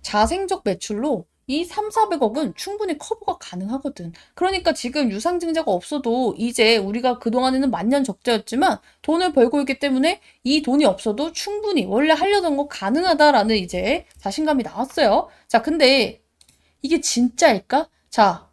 자생적 매출로 이 3, 400억은 충분히 커버가 가능하거든. 그러니까 지금 유상증자가 없어도 이제 우리가 그동안에는 만년 적자였지만 돈을 벌고 있기 때문에 이 돈이 없어도 충분히 원래 하려던 거 가능하다라는 이제 자신감이 나왔어요. 자, 근데 이게 진짜일까? 자,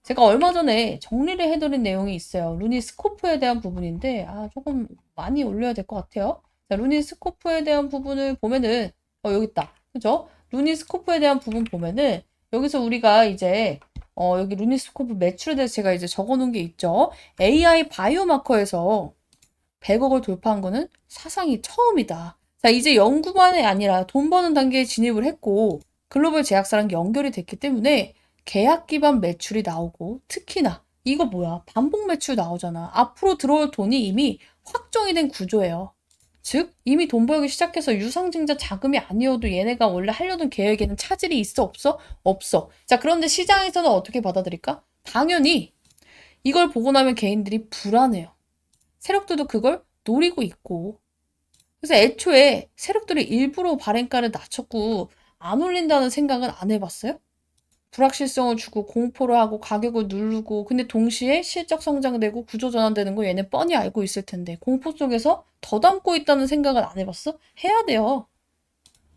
제가 얼마 전에 정리를 해드린 내용이 있어요. 루니 스코프에 대한 부분인데, 조금 많이 올려야 될 것 같아요. 자, 루니 스코프에 대한 부분을 보면은, 여기 있다. 그죠? 루니 스코프에 대한 부분 보면은, 여기서 우리가 이제, 여기 루니 스코프 매출에 대해서 제가 이제 적어 놓은 게 있죠. AI 바이오마커에서 100억을 돌파한 거는 사상이 처음이다. 자, 이제 연구만이 아니라 돈 버는 단계에 진입을 했고, 글로벌 제약사랑 연결이 됐기 때문에 계약 기반 매출이 나오고 특히나 이거 뭐야? 반복 매출 나오잖아. 앞으로 들어올 돈이 이미 확정이 된 구조예요. 즉 이미 돈 벌기 시작해서 유상증자 자금이 아니어도 얘네가 원래 하려던 계획에는 차질이 있어 없어? 없어. 자, 그런데 시장에서는 어떻게 받아들일까? 당연히 이걸 보고 나면 개인들이 불안해요. 세력들도 그걸 노리고 있고. 그래서 애초에 세력들이 일부러 발행가를 낮췄고 안 올린다는 생각은 안 해봤어요? 불확실성을 주고 공포를 하고 가격을 누르고 근데 동시에 실적 성장되고 구조 전환되는 거 얘네 뻔히 알고 있을 텐데 공포 속에서 더 담고 있다는 생각을 안 해봤어? 해야 돼요.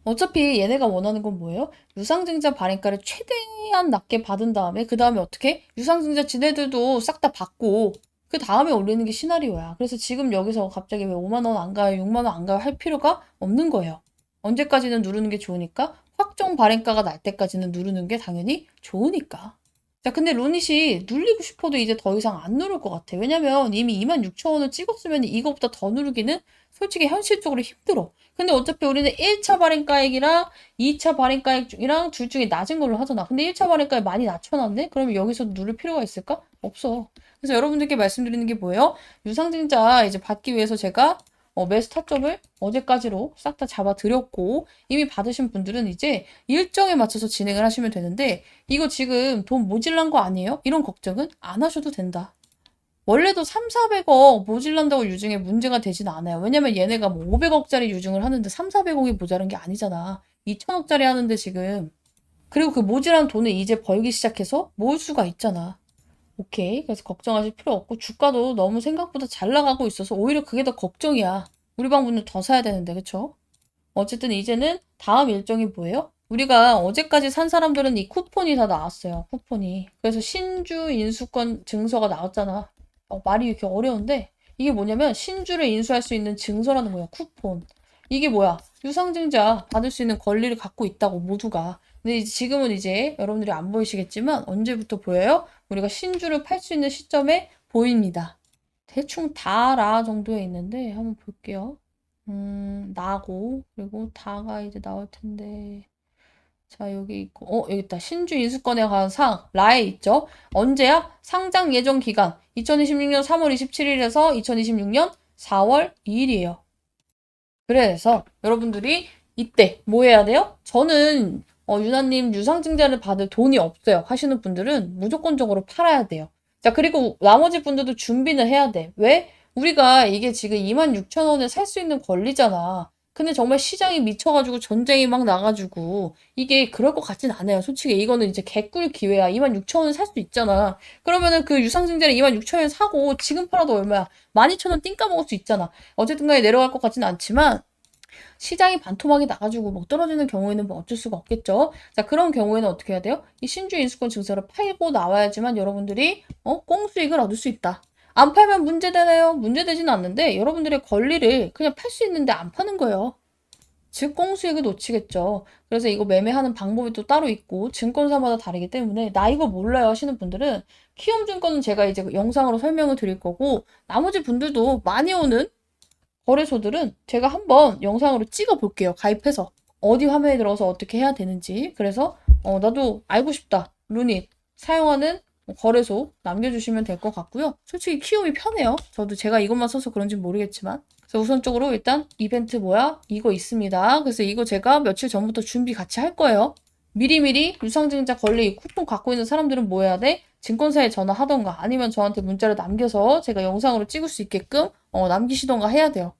어차피 얘네가 원하는 건 뭐예요? 유상증자 발행가를 최대한 낮게 받은 다음에 그 다음에 어떻게? 유상증자 지네들도 싹 다 받고 그 다음에 올리는 게 시나리오야. 그래서 지금 여기서 갑자기 왜 5만 원 안 가요? 6만 원 안 가요? 할 필요가 없는 거예요. 언제까지는 누르는 게 좋으니까 확정 발행가가 날 때까지는 누르는 게 당연히 좋으니까. 자, 근데 루닛이 눌리고 싶어도 이제 더 이상 안 누를 것 같아. 왜냐면 이미 26,000원을 찍었으면 이거보다 더 누르기는 솔직히 현실적으로 힘들어. 근데 어차피 우리는 1차 발행가액이랑 2차 발행가액이랑 둘 중에 낮은 걸로 하잖아. 근데 1차 발행가액 많이 낮춰놨네? 그러면 여기서 누를 필요가 있을까? 없어. 그래서 여러분들께 말씀드리는 게 뭐예요? 유상증자 이제 받기 위해서 제가 매수 타점을 어제까지로 싹 다 잡아드렸고 이미 받으신 분들은 이제 일정에 맞춰서 진행을 하시면 되는데 이거 지금 돈 모질란 거 아니에요? 이런 걱정은 안 하셔도 된다. 원래도 3, 400억 모질란다고 유증에 문제가 되진 않아요. 왜냐면 얘네가 뭐 500억짜리 유증을 하는데 3, 400억이 모자란 게 아니잖아. 2천억짜리 하는데 지금. 그리고 그 모질한 돈을 이제 벌기 시작해서 모을 수가 있잖아. 오케이. 그래서 걱정하실 필요 없고 주가도 너무 생각보다 잘 나가고 있어서 오히려 그게 더 걱정이야. 우리 방문을 더 사야 되는데, 그쵸? 어쨌든 이제는 다음 일정이 뭐예요? 우리가 어제까지 산 사람들은 이 쿠폰이 다 나왔어요. 쿠폰이. 그래서 신주 인수권 증서가 나왔잖아. 말이 이렇게 어려운데 이게 뭐냐면 신주를 인수할 수 있는 증서라는 거야. 쿠폰. 이게 뭐야? 유상증자 받을 수 있는 권리를 갖고 있다고 모두가. 근데 지금은 이제 여러분들이 안 보이시겠지만 언제부터 보여요? 우리가 신주를 팔 수 있는 시점에 보입니다. 대충 다라 정도에 있는데 한번 볼게요. 나고 그리고 다가 이제 나올 텐데 자 여기 있고 여기 있다. 신주 인수권에 관한 사항 라에 있죠. 언제야? 상장 예정 기간 2026년 3월 27일에서 2026년 4월 2일이에요. 그래서 여러분들이 이때 뭐 해야 돼요? 저는 유나님 유상증자를 받을 돈이 없어요 하시는 분들은 무조건적으로 팔아야 돼요. 자 그리고 나머지 분들도 준비는 해야 돼. 왜? 우리가 이게 지금 26,000원에 살 수 있는 권리잖아. 근데 정말 시장이 미쳐가지고 전쟁이 막 나가지고 이게 그럴 것 같진 않아요. 솔직히 이거는 이제 개꿀 기회야. 26,000원에 살 수 있잖아. 그러면은 그 유상증자를 26,000원에 사고 지금 팔아도 얼마야? 12,000원 띵까 먹을 수 있잖아. 어쨌든 간에 내려갈 것 같지는 않지만 시장이 반토막이 나가지고 뭐 떨어지는 경우에는 뭐 어쩔 수가 없겠죠. 자, 그런 경우에는 어떻게 해야 돼요? 이 신주 인수권 증서를 팔고 나와야지만 여러분들이 꽁수익을 얻을 수 있다. 안 팔면 문제되나요? 문제되지는 않는데 여러분들의 권리를 그냥 팔 수 있는데 안 파는 거예요. 즉 꽁수익을 놓치겠죠. 그래서 이거 매매하는 방법이 또 따로 있고 증권사마다 다르기 때문에 나 이거 몰라요 하시는 분들은 키움증권은 제가 이제 영상으로 설명을 드릴 거고 나머지 분들도 많이 오는 거래소들은 제가 한번 영상으로 찍어 볼게요. 가입해서. 어디 화면에 들어서 어떻게 해야 되는지. 그래서 나도 알고 싶다. 루닛 사용하는 거래소 남겨주시면 될 것 같고요. 솔직히 키움이 편해요. 저도 제가 이것만 써서 그런지 모르겠지만. 그래서 우선적으로 일단 이벤트 뭐야? 이거 있습니다. 그래서 이거 제가 며칠 전부터 준비 같이 할 거예요. 미리미리 유상증자 권리 쿠폰 갖고 있는 사람들은 뭐 해야 돼? 증권사에 전화하던가 아니면 저한테 문자를 남겨서 제가 영상으로 찍을 수 있게끔 남기시던가 해야 돼요.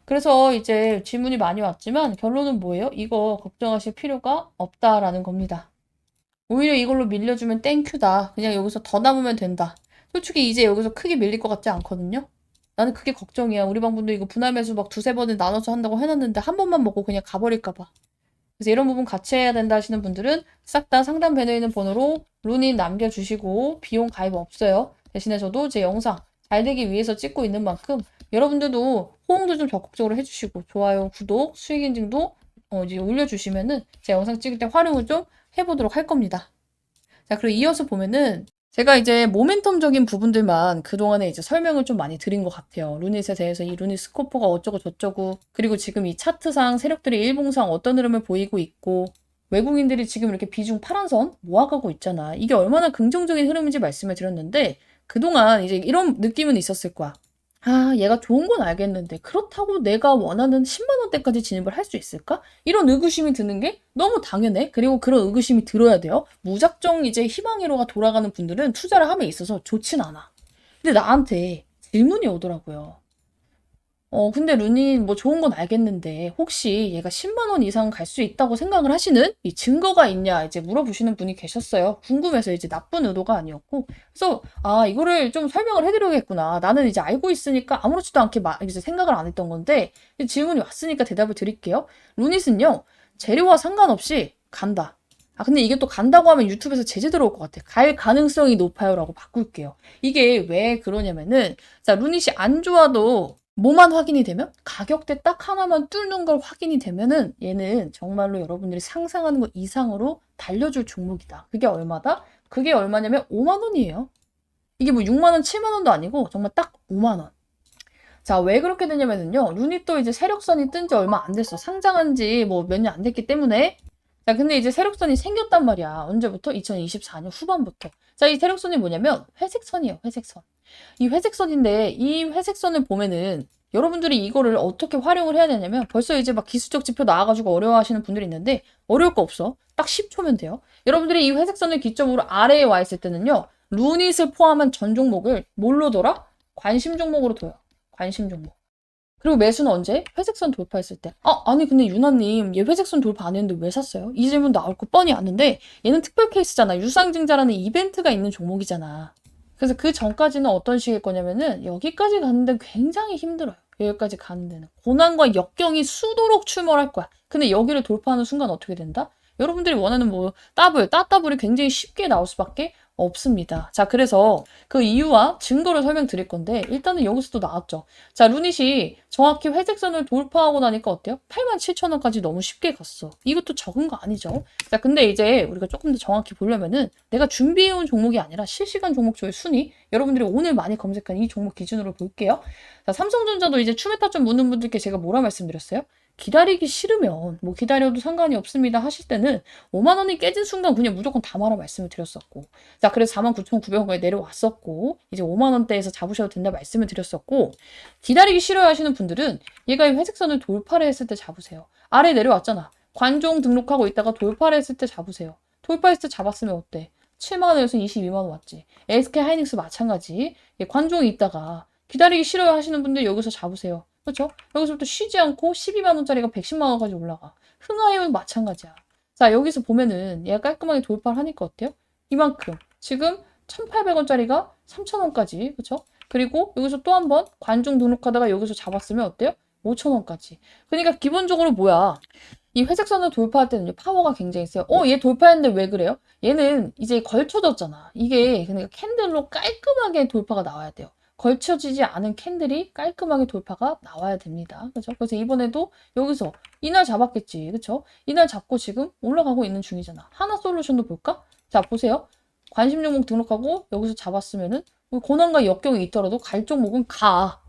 그래서 이제 질문이 많이 왔지만 결론은 뭐예요? 이거 걱정하실 필요가 없다라는 겁니다. 오히려 이걸로 밀려주면 땡큐다. 그냥 여기서 더 남으면 된다. 솔직히 이제 여기서 크게 밀릴 것 같지 않거든요? 나는 그게 걱정이야. 우리 방분도 이거 분할 매수 막 두세 번을 나눠서 한다고 해놨는데 한 번만 먹고 그냥 가버릴까봐. 그래서 이런 부분 같이 해야 된다 하시는 분들은 싹 다 상단 배너에 있는 번호로 룬인 남겨주시고 비용 가입 없어요. 대신에 저도 제 영상 잘 되기 위해서 찍고 있는 만큼 여러분들도 호응도 좀 적극적으로 해주시고 좋아요, 구독, 수익 인증도 이제 올려주시면은 제 영상 찍을 때 활용을 좀 해보도록 할 겁니다. 자, 그리고 이어서 보면은 제가 이제 모멘텀적인 부분들만 그동안에 이제 설명을 좀 많이 드린 것 같아요. 루닛에 대해서 이 루닛 스코퍼가 어쩌고 저쩌고 그리고 지금 이 차트상 세력들이 일봉상 어떤 흐름을 보이고 있고 외국인들이 지금 이렇게 비중 파란선 모아가고 있잖아. 이게 얼마나 긍정적인 흐름인지 말씀을 드렸는데 그동안 이제 이런 느낌은 있었을 거야. 아, 얘가 좋은 건 알겠는데 그렇다고 내가 원하는 10만 원대까지 진입을 할 수 있을까? 이런 의구심이 드는 게 너무 당연해. 그리고 그런 의구심이 들어야 돼요. 무작정 이제 희망회로가 돌아가는 분들은 투자를 함에 있어서 좋진 않아. 근데 나한테 질문이 오더라고요. 근데 루닌 뭐 좋은 건 알겠는데 혹시 얘가 10만 원 이상 갈 수 있다고 생각을 하시는 이 증거가 있냐 이제 물어보시는 분이 계셨어요. 궁금해서 이제 나쁜 의도가 아니었고. 그래서 이거를 좀 설명을 해드려야겠구나. 나는 이제 알고 있으니까 아무렇지도 않게 이제 생각을 안 했던 건데 질문이 왔으니까 대답을 드릴게요. 루닛은요. 재료와 상관없이 간다. 아, 근데 이게 또 간다고 하면 유튜브에서 제재 들어올 것 같아. 갈 가능성이 높아요 라고 바꿀게요. 이게 왜 그러냐면은, 자, 루닛이 안 좋아도 뭐만 확인이 되면? 가격대 딱 하나만 뚫는 걸 확인이 되면은 얘는 정말로 여러분들이 상상하는 것 이상으로 달려줄 종목이다. 그게 얼마다? 그게 얼마냐면 5만 원이에요. 이게 뭐 6만 원, 7만 원도 아니고 정말 딱 5만 원. 자, 왜 그렇게 되냐면요. 루닛도 이제 세력선이 뜬 지 얼마 안 됐어. 상장한 지 뭐 몇 년 안 됐기 때문에. 자, 근데 이제 세력선이 생겼단 말이야. 언제부터? 2024년 후반부터. 자, 이 세력선이 뭐냐면 회색선이에요. 회색선. 이 회색선인데 이 회색선을 보면은 여러분들이 이거를 어떻게 활용을 해야 되냐면 벌써 이제 막 기술적 지표 나와가지고 어려워하시는 분들이 있는데 어려울 거 없어. 딱 10초면 돼요. 여러분들이 이 회색선을 기점으로 아래에 와 있을 때는요. 루닛을 포함한 전 종목을 뭘로 둬라? 관심 종목으로 둬요. 관심 종목. 그리고 매수는 언제? 회색선 돌파했을 때. 아니 근데 유나님 얘 회색선 돌파 안 했는데 왜 샀어요? 이 질문 나올 거 뻔히 아는데 얘는 특별 케이스잖아. 유상증자라는 이벤트가 있는 종목이잖아. 그래서 그 전까지는 어떤 식일 거냐면은 여기까지 가는데 굉장히 힘들어요. 여기까지 가는 데는. 고난과 역경이 수도록 출몰할 거야. 근데 여기를 돌파하는 순간 어떻게 된다? 여러분들이 원하는 뭐 따따블이 굉장히 쉽게 나올 수밖에 없습니다. 자, 그래서 그 이유와 증거를 설명드릴 건데 일단은 여기서도 나왔죠. 자, 루닛이 정확히 회색선을 돌파하고 나니까 어때요? 87,000원까지 너무 쉽게 갔어. 이것도 적은 거 아니죠? 자, 근데 이제 우리가 조금 더 정확히 보려면은 내가 준비해온 종목이 아니라 실시간 종목조의 순위, 여러분들이 오늘 많이 검색한 이 종목 기준으로 볼게요. 자, 삼성전자도 이제 추메타점 묻는 분들께 제가 뭐라 말씀드렸어요? 기다리기 싫으면 뭐 기다려도 상관이 없습니다 하실 때는 5만 원이 깨진 순간 그냥 무조건 다 말아 말씀을 드렸었고, 자, 그래서 49,900원까지 내려왔었고 이제 5만 원대에서 잡으셔도 된다 말씀을 드렸었고, 기다리기 싫어야 하시는 분들은 얘가 이 회색선을 돌파를 했을 때 잡으세요. 아래 내려왔잖아. 관종 등록하고 있다가 돌파를 했을 때 잡으세요. 돌파했을 때 잡았으면 어때? 7만 원에서 22만 원 왔지. SK 하이닉스 마찬가지. 관종이 있다가 기다리기 싫어요 하시는 분들 여기서 잡으세요. 그렇죠? 여기서부터 쉬지 않고 12만 원짜리가 110만 원까지 올라가. 흥하이온 마찬가지야. 자, 여기서 보면은 얘가 깔끔하게 돌파를 하니까 어때요? 이만큼. 지금 1,800원짜리가 3,000원까지. 그렇죠? 그리고 여기서 또 한 번 관중 등록하다가 여기서 잡았으면 어때요? 5,000원까지. 그러니까 기본적으로 뭐야? 이 회색선을 돌파할 때는 파워가 굉장히 세요. 얘 돌파했는데 왜 그래요? 얘는 이제 걸쳐졌잖아. 이게 그러니까 캔들로 깔끔하게 돌파가 나와야 돼요. 걸쳐지지 않은 캔들이 깔끔하게 돌파가 나와야 됩니다. 그죠? 그래서 이번에도 여기서 이날 잡았겠지. 그쵸? 이날 잡고 지금 올라가고 있는 중이잖아. 하나솔루션도 볼까? 자, 보세요. 관심 종목 등록하고 여기서 잡았으면은 고난과 역경이 있더라도 갈 종목은 가.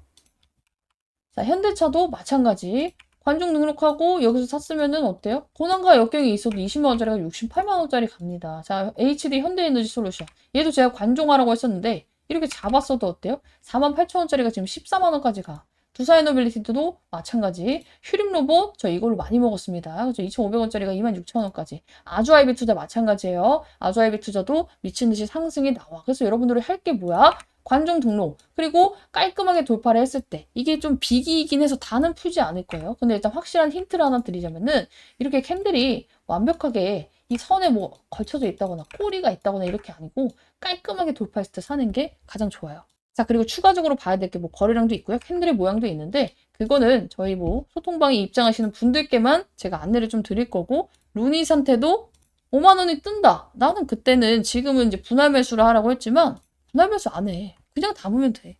자, 현대차도 마찬가지. 관중 등록하고 여기서 샀으면은 어때요? 고난과 역경이 있어도 20만 원짜리가 68만 원짜리 갑니다. 자, HD 현대에너지 솔루션. 얘도 제가 관종하라고 했었는데 이렇게 잡았어도 어때요? 48,000원짜리가 지금 14만 원까지 가. 두사에너빌리티도 마찬가지. 휴림로봇 저 이걸로 많이 먹었습니다. 그죠? 2,500원짜리가 26,000원까지. 아주아이비 투자 마찬가지예요. 아주아이비 투자도 미친 듯이 상승이 나와. 그래서 여러분들이 할 게 뭐야? 관종 등록, 그리고 깔끔하게 돌파를 했을 때 이게 좀 비기이긴 해서 다는 풀지 않을 거예요. 근데 일단 확실한 힌트를 하나 드리자면은 이렇게 캔들이 완벽하게 이 선에 뭐 걸쳐져 있다거나 꼬리가 있다거나 이렇게 아니고 깔끔하게 돌파했을 때 사는 게 가장 좋아요. 자, 그리고 추가적으로 봐야 될 게 뭐 거래량도 있고요. 캔들의 모양도 있는데 그거는 저희 뭐 소통방에 입장하시는 분들께만 제가 안내를 좀 드릴 거고, 루닛한테도 5만 원이 뜬다. 나는 그때는 지금은 이제 분할 매수를 하라고 했지만 분할 매수 안 해. 그냥 담으면 돼.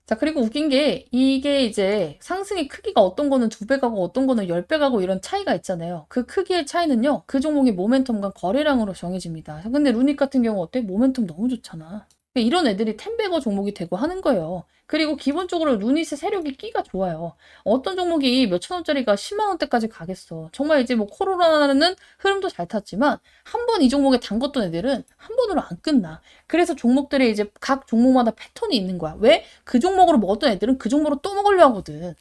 자, 그리고 웃긴 게 이게 이제 상승의 크기가 어떤 거는 2배 가고 어떤 거는 10배 가고 이런 차이가 있잖아요. 그 크기의 차이는요. 그 종목의 모멘텀과 거래량으로 정해집니다. 근데 루닛 같은 경우 어때? 모멘텀 너무 좋잖아. 이런 애들이 텐베거 종목이 되고 하는 거예요. 그리고 기본적으로 루닛의 세력이 끼가 좋아요. 어떤 종목이 몇천 원짜리가 10만 원대까지 가겠어. 정말 이제 뭐 코로나는 흐름도 잘 탔지만 한 번 이 종목에 담궜던 애들은 한 번으로 안 끝나. 그래서 종목들이 이제 각 종목마다 패턴이 있는 거야. 왜? 그 종목으로 먹었던 애들은 그 종목으로 또 먹으려 하거든.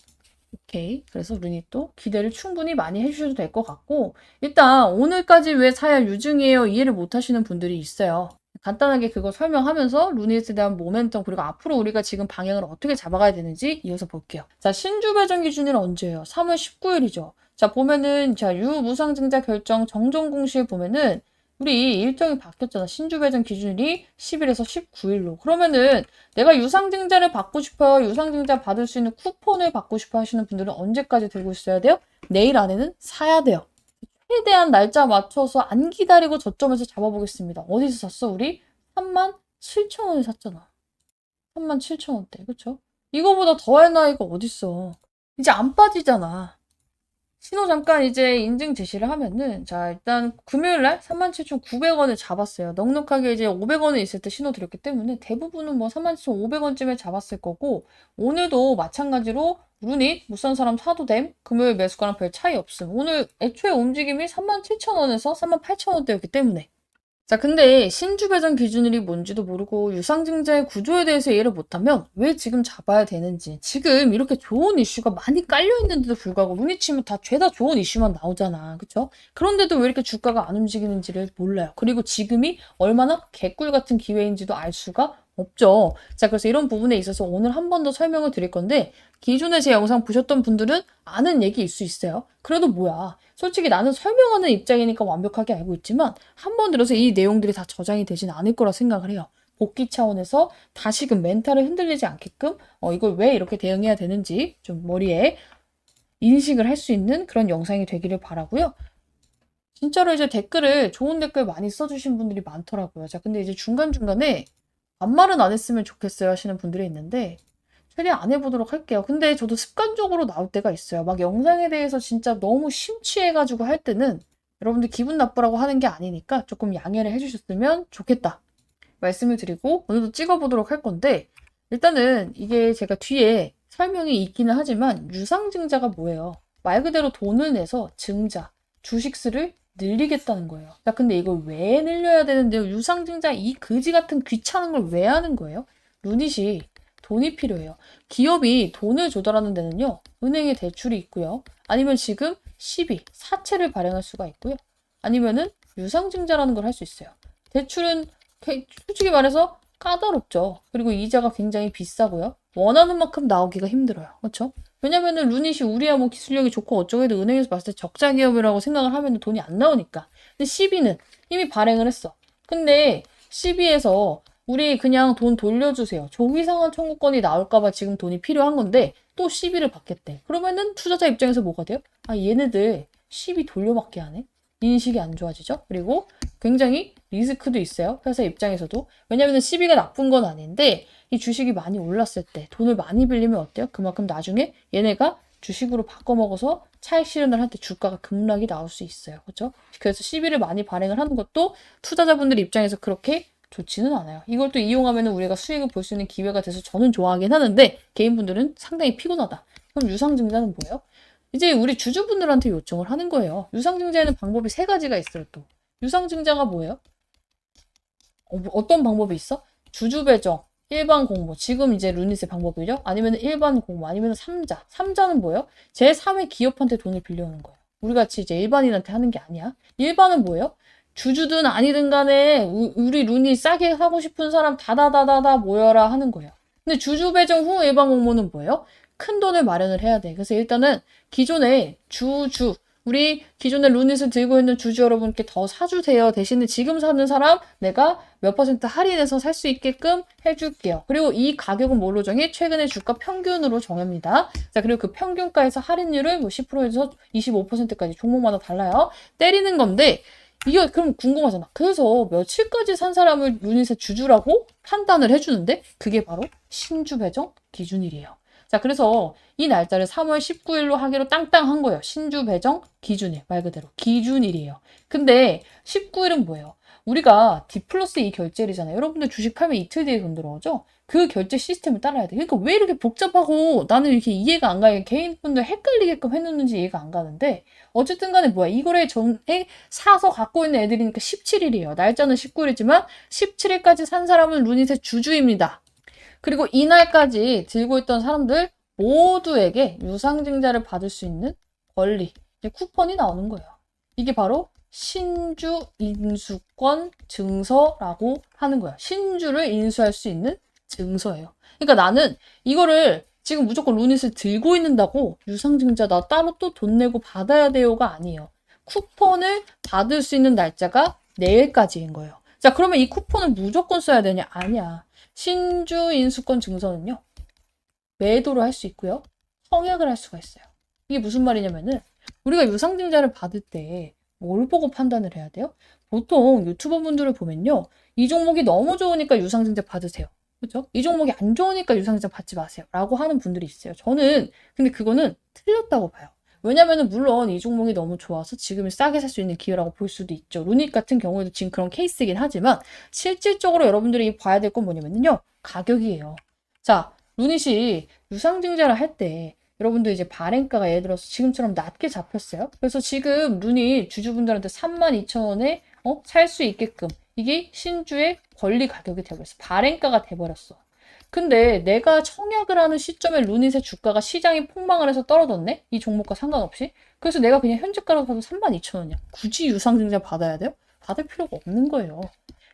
오케이. 그래서 루닛도 기대를 충분히 많이 해주셔도 될 것 같고, 일단 오늘까지 왜 사야 유증이에요 이해를 못 하시는 분들이 있어요. 간단하게 그거 설명하면서 루닛에 대한 모멘텀, 그리고 앞으로 우리가 지금 방향을 어떻게 잡아가야 되는지 이어서 볼게요. 자, 신주 배정 기준일은 언제예요? 3월 19일이죠. 자, 보면은 자, 유무상증자 결정 정정 공시에 보면은 우리 일정이 바뀌었잖아. 신주 배정 기준일이 10일에서 19일로. 그러면은 내가 유상증자를 받고 싶어요. 유상증자 받을 수 있는 쿠폰을 받고 싶어 하시는 분들은 언제까지 들고 있어야 돼요? 내일 안에는 사야 돼요. 최대한 날짜 맞춰서 안 기다리고 저점에서 잡아보겠습니다. 어디서 샀어, 우리? 37,000원에 샀잖아. 37,000원대, 그쵸? 이거보다 더할 나이가 어딨어. 이제 안 빠지잖아. 신호 잠깐 이제 인증 제시를 하면은, 자, 일단 금요일날 37,900원을 잡았어요. 넉넉하게 이제 500원에 있을 때 신호 드렸기 때문에 대부분은 뭐 37,500원쯤에 잡았을 거고, 오늘도 마찬가지로 루닛, 못 산 사람 사도 됨, 금요일 매수가랑 별 차이 없음. 오늘 애초에 움직임이 37,000원에서 38,000원대였기 때문에. 자, 근데 신주 배정 기준일이 뭔지도 모르고 유상증자의 구조에 대해서 이해를 못하면 왜 지금 잡아야 되는지, 지금 이렇게 좋은 이슈가 많이 깔려있는데도 불구하고 눈이 치면 다 죄다 좋은 이슈만 나오잖아. 그쵸? 그런데도 왜 이렇게 주가가 안 움직이는지를 몰라요. 그리고 지금이 얼마나 개꿀 같은 기회인지도 알 수가 없죠. 자, 그래서 이런 부분에 있어서 오늘 한 번 더 설명을 드릴 건데, 기존에 제 영상 보셨던 분들은 아는 얘기일 수 있어요. 그래도 뭐야. 솔직히 나는 설명하는 입장이니까 완벽하게 알고 있지만 한 번 들어서 이 내용들이 다 저장이 되진 않을 거라 생각을 해요. 복귀 차원에서 다시금 멘탈을 흔들리지 않게끔 이걸 왜 이렇게 대응해야 되는지 좀 머리에 인식을 할 수 있는 그런 영상이 되기를 바라고요. 진짜로 이제 댓글을 좋은 댓글 많이 써주신 분들이 많더라고요. 자, 근데 이제 중간중간에 반말은 안 했으면 좋겠어요 하시는 분들이 있는데 최대한 안 해보도록 할게요. 근데 저도 습관적으로 나올 때가 있어요. 막 영상에 대해서 진짜 너무 심취해가지고 할 때는 여러분들 기분 나쁘라고 하는 게 아니니까 조금 양해를 해주셨으면 좋겠다 말씀을 드리고 오늘도 찍어보도록 할 건데, 일단은 이게 제가 뒤에 설명이 있기는 하지만 유상증자가 뭐예요? 말 그대로 돈을 내서 증자, 주식수를 늘리겠다는 거예요. 야, 근데 이걸 왜 늘려야 되는데요? 유상증자 이 그지 같은 귀찮은 걸 왜 하는 거예요? 루닛이 돈이 필요해요. 기업이 돈을 조달하는 데는요, 은행에 대출이 있고요. 아니면 지금 시비, 사채를 발행할 수가 있고요. 아니면은 유상증자라는 걸 할 수 있어요. 대출은 솔직히 말해서 까다롭죠. 그리고 이자가 굉장히 비싸고요. 원하는 만큼 나오기가 힘들어요. 그렇죠? 왜냐면은 루닛이 우리야 뭐 기술력이 좋고 어쩌고 해도 은행에서 봤을 때 적자 기업이라고 생각을 하면 돈이 안 나오니까. 근데 CB는 이미 발행을 했어. 근데 CB에서 우리 그냥 돈 돌려주세요. 조기상환 청구권이 나올까봐 지금 돈이 필요한 건데 또 CB를 받겠대. 그러면은 투자자 입장에서 뭐가 돼요? 아, 얘네들 CB 돌려받게 하네? 인식이 안 좋아지죠? 그리고 굉장히 리스크도 있어요. 회사 입장에서도. 왜냐면 CB가 나쁜 건 아닌데 이 주식이 많이 올랐을 때 돈을 많이 빌리면 어때요? 그만큼 나중에 얘네가 주식으로 바꿔먹어서 차익 실현을 할 때 주가가 급락이 나올 수 있어요. 그렇죠? 그래서 CB를 많이 발행을 하는 것도 투자자분들 입장에서 그렇게 좋지는 않아요. 이걸 또 이용하면 우리가 수익을 볼 수 있는 기회가 돼서 저는 좋아하긴 하는데 개인분들은 상당히 피곤하다. 그럼 유상증자는 뭐예요? 이제 우리 주주분들한테 요청을 하는 거예요. 유상증자에는 방법이 3가지가 있어요. 또 유상증자가 뭐예요? 어떤 방법이 있어? 주주배정, 일반 공모. 지금 이제 루닛의 방법이죠. 아니면 일반 공모, 아니면 3자. 3자는 뭐예요? 제3의 기업한테 돈을 빌려오는 거예요. 우리 같이 이제 일반인한테 하는 게 아니야. 일반은 뭐예요? 주주든 아니든 간에 우리 루닛 싸게 사고 싶은 사람 다다다다다 모여라 하는 거예요. 근데 주주 배정 후 일반 공모는 뭐예요? 큰 돈을 마련을 해야 돼. 그래서 일단은 기존에 우리 기존에 루닛을 들고 있는 주주 여러분께 더 사주세요. 대신에 지금 사는 사람 내가 몇 % 할인해서 살 수 있게끔 해줄게요. 그리고 이 가격은 뭘로 정해? 최근에 주가 평균으로 정합니다. 자, 그리고 그 평균가에서 할인율을 뭐 10%에서 25%까지 종목마다 달라요. 때리는 건데 이게 그럼 궁금하잖아. 그래서 며칠까지 산 사람을 유닛의 주주라고 판단을 해주는데 그게 바로 신주 배정 기준일이에요. 자, 그래서 이 날짜를 3월 19일로 하기로 땅땅한 거예요. 신주 배정 기준일, 말 그대로 기준일이에요. 근데 19일은 뭐예요? 우리가 D+2 결제일이잖아요. 여러분들 주식하면 이틀 뒤에 돈 들어오죠? 그 결제 시스템을 따라야 돼. 그러니까 왜 이렇게 복잡하고 나는 이렇게 이해가 안 가요. 개인분들 헷갈리게끔 해놓는지 이해가 안 가는데 어쨌든 간에 뭐야. 이거래 전에 사서 갖고 있는 애들이니까 17일이에요. 날짜는 19일이지만 17일까지 산 사람은 루닛의 주주입니다. 그리고 이날까지 들고 있던 사람들 모두에게 유상증자를 받을 수 있는 권리, 쿠폰이 나오는 거예요. 이게 바로 신주 인수권 증서라고 하는 거야. 신주를 인수할 수 있는 증서예요. 그러니까 나는 이거를 지금 무조건 루닛을 들고 있는다고 유상증자 나 따로 또 돈 내고 받아야 돼요가 아니에요. 쿠폰을 받을 수 있는 날짜가 내일까지인 거예요. 자, 그러면 이 쿠폰을 무조건 써야 되냐? 아니야. 신주 인수권 증서는요, 매도를 할 수 있고요, 청약을 할 수가 있어요. 이게 무슨 말이냐면은, 우리가 유상증자를 받을 때, 뭘 보고 판단을 해야 돼요? 보통 유튜버 분들을 보면요. 이 종목이 너무 좋으니까 유상증자 받으세요. 그죠? 이 종목이 안 좋으니까 유상증자 받지 마세요. 라고 하는 분들이 있어요. 저는 근데 그거는 틀렸다고 봐요. 왜냐면은 물론 이 종목이 너무 좋아서 지금은 싸게 살 수 있는 기회라고 볼 수도 있죠. 루닛 같은 경우에도 지금 그런 케이스이긴 하지만 실질적으로 여러분들이 봐야 될 건 뭐냐면요. 가격이에요. 자, 루닛이 유상증자를 할 때 여러분들 이제 발행가가 예를 들어서 지금처럼 낮게 잡혔어요. 그래서 지금 루닛 주주분들한테 32,000원에 살 수 있게끔 이게 신주의 권리 가격이 되어버렸어. 발행가가 돼버렸어. 근데 내가 청약을 하는 시점에 루닛의 주가가 시장이 폭망을 해서 떨어졌네? 이 종목과 상관없이. 그래서 내가 그냥 현재가로 사도 32,000원이야. 굳이 유상증자 받아야 돼요? 받을 필요가 없는 거예요.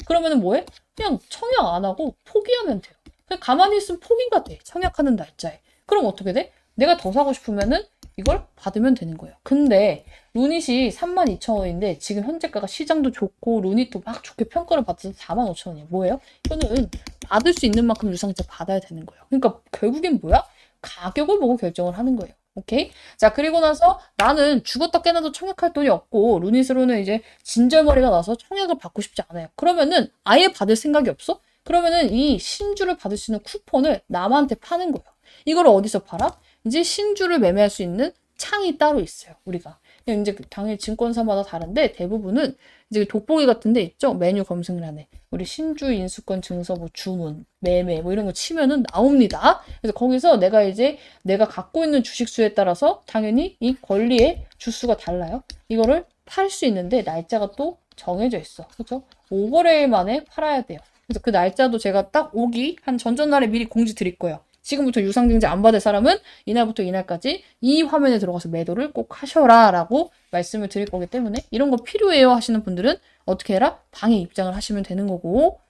그러면은 뭐해? 그냥 청약 안 하고 포기하면 돼요. 그냥 가만히 있으면 포기가 돼. 청약하는 날짜에. 그럼 어떻게 돼? 내가 더 사고 싶으면은 이걸 받으면 되는 거예요. 근데 루닛이 32,000원인데 지금 현재가가 시장도 좋고 루닛도 막 좋게 평가를 받아서 45,000원이야. 뭐예요? 이거는 받을 수 있는 만큼 유상증자 받아야 되는 거예요. 그러니까 결국엔 뭐야? 가격을 보고 결정을 하는 거예요. 오케이? 자, 그리고 나서 나는 죽었다 깨나도 청약할 돈이 없고 루닛으로는 이제 진절머리가 나서 청약을 받고 싶지 않아요. 그러면은 아예 받을 생각이 없어? 그러면은 이 신주를 받을 수 있는 쿠폰을 남한테 파는 거예요. 이걸 어디서 팔아? 이제 신주를 매매할 수 있는 창이 따로 있어요. 우리가. 이제 당연히 증권사마다 다른데 대부분은 이제 돋보기 같은 데 있죠? 메뉴 검색란에. 우리 신주 인수권 증서 뭐 주문, 매매 뭐 이런 거 치면은 나옵니다. 그래서 거기서 내가 갖고 있는 주식수에 따라서 당연히 이 권리의 주수가 달라요. 이거를 팔 수 있는데 날짜가 또 정해져 있어. 그렇죠? 5거래일 만에 팔아야 돼요. 그래서 그 날짜도 제가 딱 오기 한 전전날에 미리 공지 드릴 거예요. 지금부터 유상증자 안 받을 사람은 이날부터 이날까지 이 화면에 들어가서 매도를 꼭 하셔라 라고 말씀을 드릴 거기 때문에 이런 거 필요해요 하시는 분들은 어떻게 해라? 방에 입장을 하시면 되는 거고,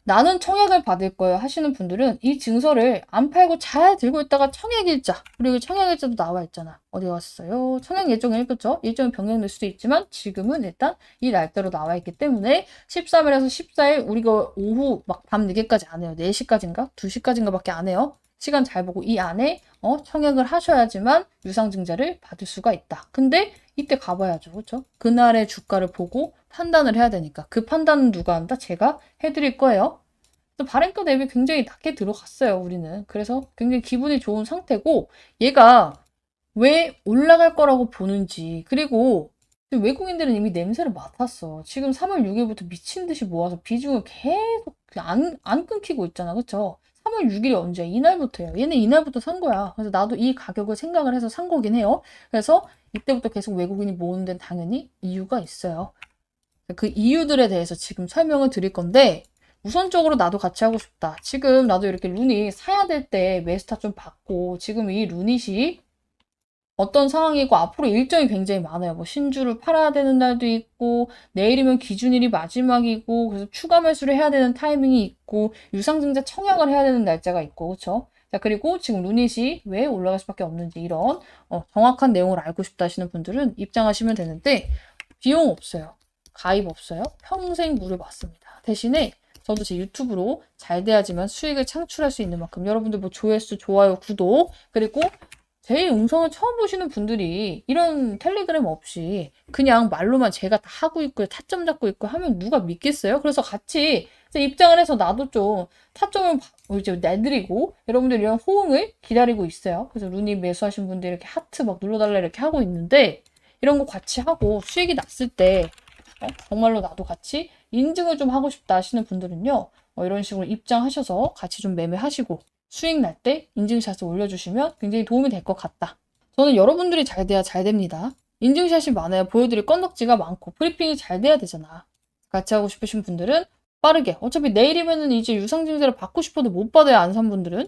나는 청약을 받을 거예요 하시는 분들은 이 증서를 안 팔고 잘 들고 있다가 청약일자, 그리고 청약일자도 나와 있잖아. 어디 갔어요? 청약 예정일, 그죠? 일정이 변경될 수도 있지만 지금은 일단 이 날짜로 나와 있기 때문에 13일에서 14일 우리가 오후 막 밤 늦게까지 안 해요. 4시까지인가? 2시까지인가 밖에 안 해요. 시간 잘 보고 이 안에 청약을 하셔야지만 유상증자를 받을 수가 있다. 근데 이때 가봐야죠. 그렇죠? 그날의 주가를 보고 판단을 해야 되니까. 그 판단은 누가 한다? 제가 해드릴 거예요. 또 발행가 대비 굉장히 낮게 들어갔어요, 우리는. 그래서 굉장히 기분이 좋은 상태고, 얘가 왜 올라갈 거라고 보는지, 그리고 외국인들은 이미 냄새를 맡았어. 지금 3월 6일부터 미친 듯이 모아서 비중을 계속 안 끊기고 있잖아. 그쵸? 3월 6일이 언제야? 이날부터예요. 얘는 이날부터 산 거야. 그래서 나도 이 가격을 생각을 해서 산 거긴 해요. 그래서 이때부터 계속 외국인이 모으는 데는 당연히 이유가 있어요. 그 이유들에 대해서 지금 설명을 드릴 건데, 우선적으로 나도 같이 하고 싶다. 지금 나도 이렇게 루닛 사야 될 때 매수타 좀 받고, 지금 이 루닛이 어떤 상황이고 앞으로 일정이 굉장히 많아요. 뭐 신주를 팔아야 되는 날도 있고 내일이면 기준일이 마지막이고 그래서 추가 매수를 해야 되는 타이밍이 있고 유상증자 청약을 해야 되는 날짜가 있고 그렇죠? 자, 그리고 지금 루닛이 왜 올라갈 수밖에 없는지 이런 정확한 내용을 알고 싶다 하시는 분들은 입장하시면 되는데 비용 없어요. 가입 없어요. 평생 무료 받습니다. 대신에 저도 제 유튜브로 잘 돼야지만 수익을 창출할 수 있는 만큼 여러분들 뭐 조회수, 좋아요, 구독 그리고 제 영상을 처음 보시는 분들이 이런 텔레그램 없이 그냥 말로만 제가 다 하고 있고 타점 잡고 있고 하면 누가 믿겠어요? 그래서 같이 입장을 해서 나도 좀 타점을 이제 내드리고 여러분들 이런 호응을 기다리고 있어요. 그래서 루닛 매수하신 분들 이렇게 하트 막 눌러달라 이렇게 하고 있는데 이런 거 같이 하고 수익이 났을 때 정말로 나도 같이 인증을 좀 하고 싶다 하시는 분들은요. 이런 식으로 입장하셔서 같이 좀 매매하시고 수익 날 때 인증샷을 올려주시면 굉장히 도움이 될 것 같다. 저는 여러분들이 잘 돼야 잘 됩니다. 인증샷이 많아야 보여드릴 건덕지가 많고 브리핑이 잘 돼야 되잖아. 같이 하고 싶으신 분들은 빠르게 어차피 내일이면은 이제 유상증자를 받고 싶어도 못 받아야 안 산 분들은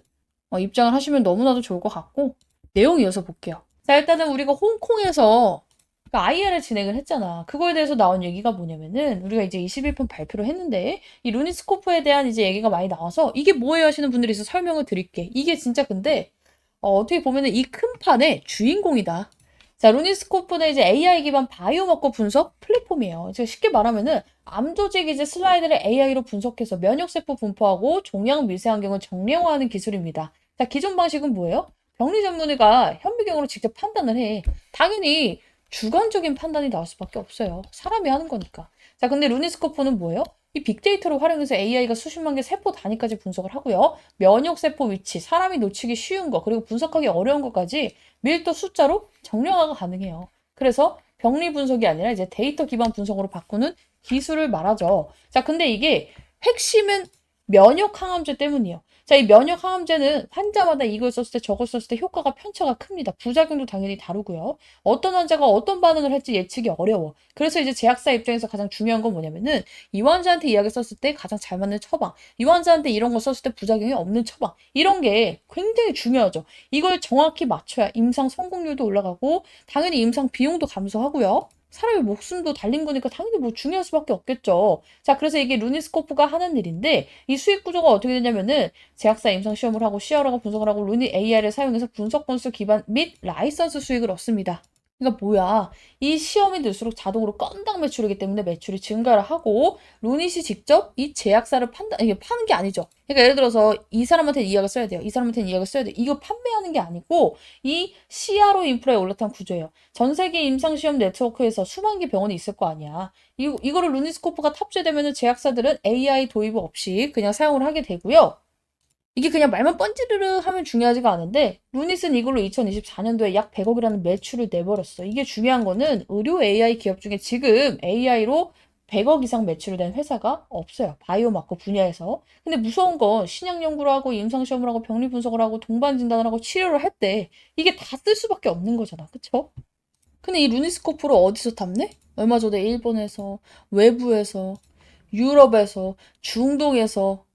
입장을 하시면 너무나도 좋을 것 같고 내용 이어서 볼게요. 자, 일단은 우리가 홍콩에서 IR을 진행을 했잖아. 그거에 대해서 나온 얘기가 뭐냐면은 우리가 이제 21편 발표를 했는데 이 루닛스코프에 대한 이제 얘기가 많이 나와서 이게 뭐예요 하시는 분들이 있어서 설명을 드릴게. 이게 진짜 근데 어떻게 보면은 이 큰 판의 주인공이다. 자, 루닛스코프는 이제 AI 기반 바이오마커 분석 플랫폼이에요. 제가 쉽게 말하면은 암 조직 이제 슬라이드를 AI로 분석해서 면역세포 분포하고 종양 미세환경을 정량화하는 기술입니다. 자, 기존 방식은 뭐예요? 병리 전문의가 현미경으로 직접 판단을 해. 당연히 주관적인 판단이 나올 수밖에 없어요. 사람이 하는 거니까. 자, 근데 루니스코프는 뭐예요? 이 빅데이터를 활용해서 AI가 수십만 개 세포 단위까지 분석을 하고요. 면역세포 위치, 사람이 놓치기 쉬운 거, 그리고 분석하기 어려운 것까지 밀도 숫자로 정량화가 가능해요. 그래서 병리 분석이 아니라 이제 데이터 기반 분석으로 바꾸는 기술을 말하죠. 자, 근데 이게 핵심은 면역 항암제 때문이에요. 자, 이 면역 항암제는 환자마다 이걸 썼을 때 저걸 썼을 때 효과가 편차가 큽니다. 부작용도 당연히 다르고요. 어떤 환자가 어떤 반응을 할지 예측이 어려워. 그래서 이제 제약사 입장에서 가장 중요한 건 뭐냐면은 이 환자한테 이 약을 썼을 때 가장 잘 맞는 처방, 이 환자한테 이런 거 썼을 때 부작용이 없는 처방, 이런 게 굉장히 중요하죠. 이걸 정확히 맞춰야 임상 성공률도 올라가고 당연히 임상 비용도 감소하고요. 사람의 목숨도 달린 거니까 당연히 뭐 중요할 수밖에 없겠죠. 자, 그래서 이게 루니스코프가 하는 일인데 이 수익 구조가 어떻게 되냐면은 제약사 임상 시험을 하고 CRO가 분석을 하고 루니 AI를 사용해서 분석 건수 기반 및 라이선스 수익을 얻습니다. 그러니까 뭐야? 이 시험이 늘수록 자동으로 건당 매출이기 때문에 매출이 증가를 하고 루닛이 직접 이 제약사를 이게 파는 게 아니죠. 그러니까 예를 들어서 이 사람한테 이 약을 써야 돼요. 이 사람한테는 이 약을 써야 돼요. 이거 판매하는 게 아니고 이 CRO 인프라에 올라탄 구조예요. 전 세계 임상시험 네트워크에서 수만 개 병원이 있을 거 아니야. 이거를 루니스코프가 탑재되면은 제약사들은 AI 도입 없이 그냥 사용을 하게 되고요. 이게 그냥 말만 뻔지르르 하면 중요하지가 않은데 루닛은 이걸로 2024년도에 약 100억이라는 매출을 내버렸어. 이게 중요한 거는 의료 AI 기업 중에 지금 AI로 100억 이상 매출을 낸 회사가 없어요. 바이오마커 분야에서. 근데 무서운 건 신약 연구를 하고 임상시험을 하고 병리 분석을 하고 동반 진단을 하고 치료를 할 때 이게 다 쓸 수밖에 없는 거잖아. 그쵸? 근데 이 루니스코프를 어디서 탐내? 얼마 전에 일본에서, 외부에서, 유럽에서, 중동에서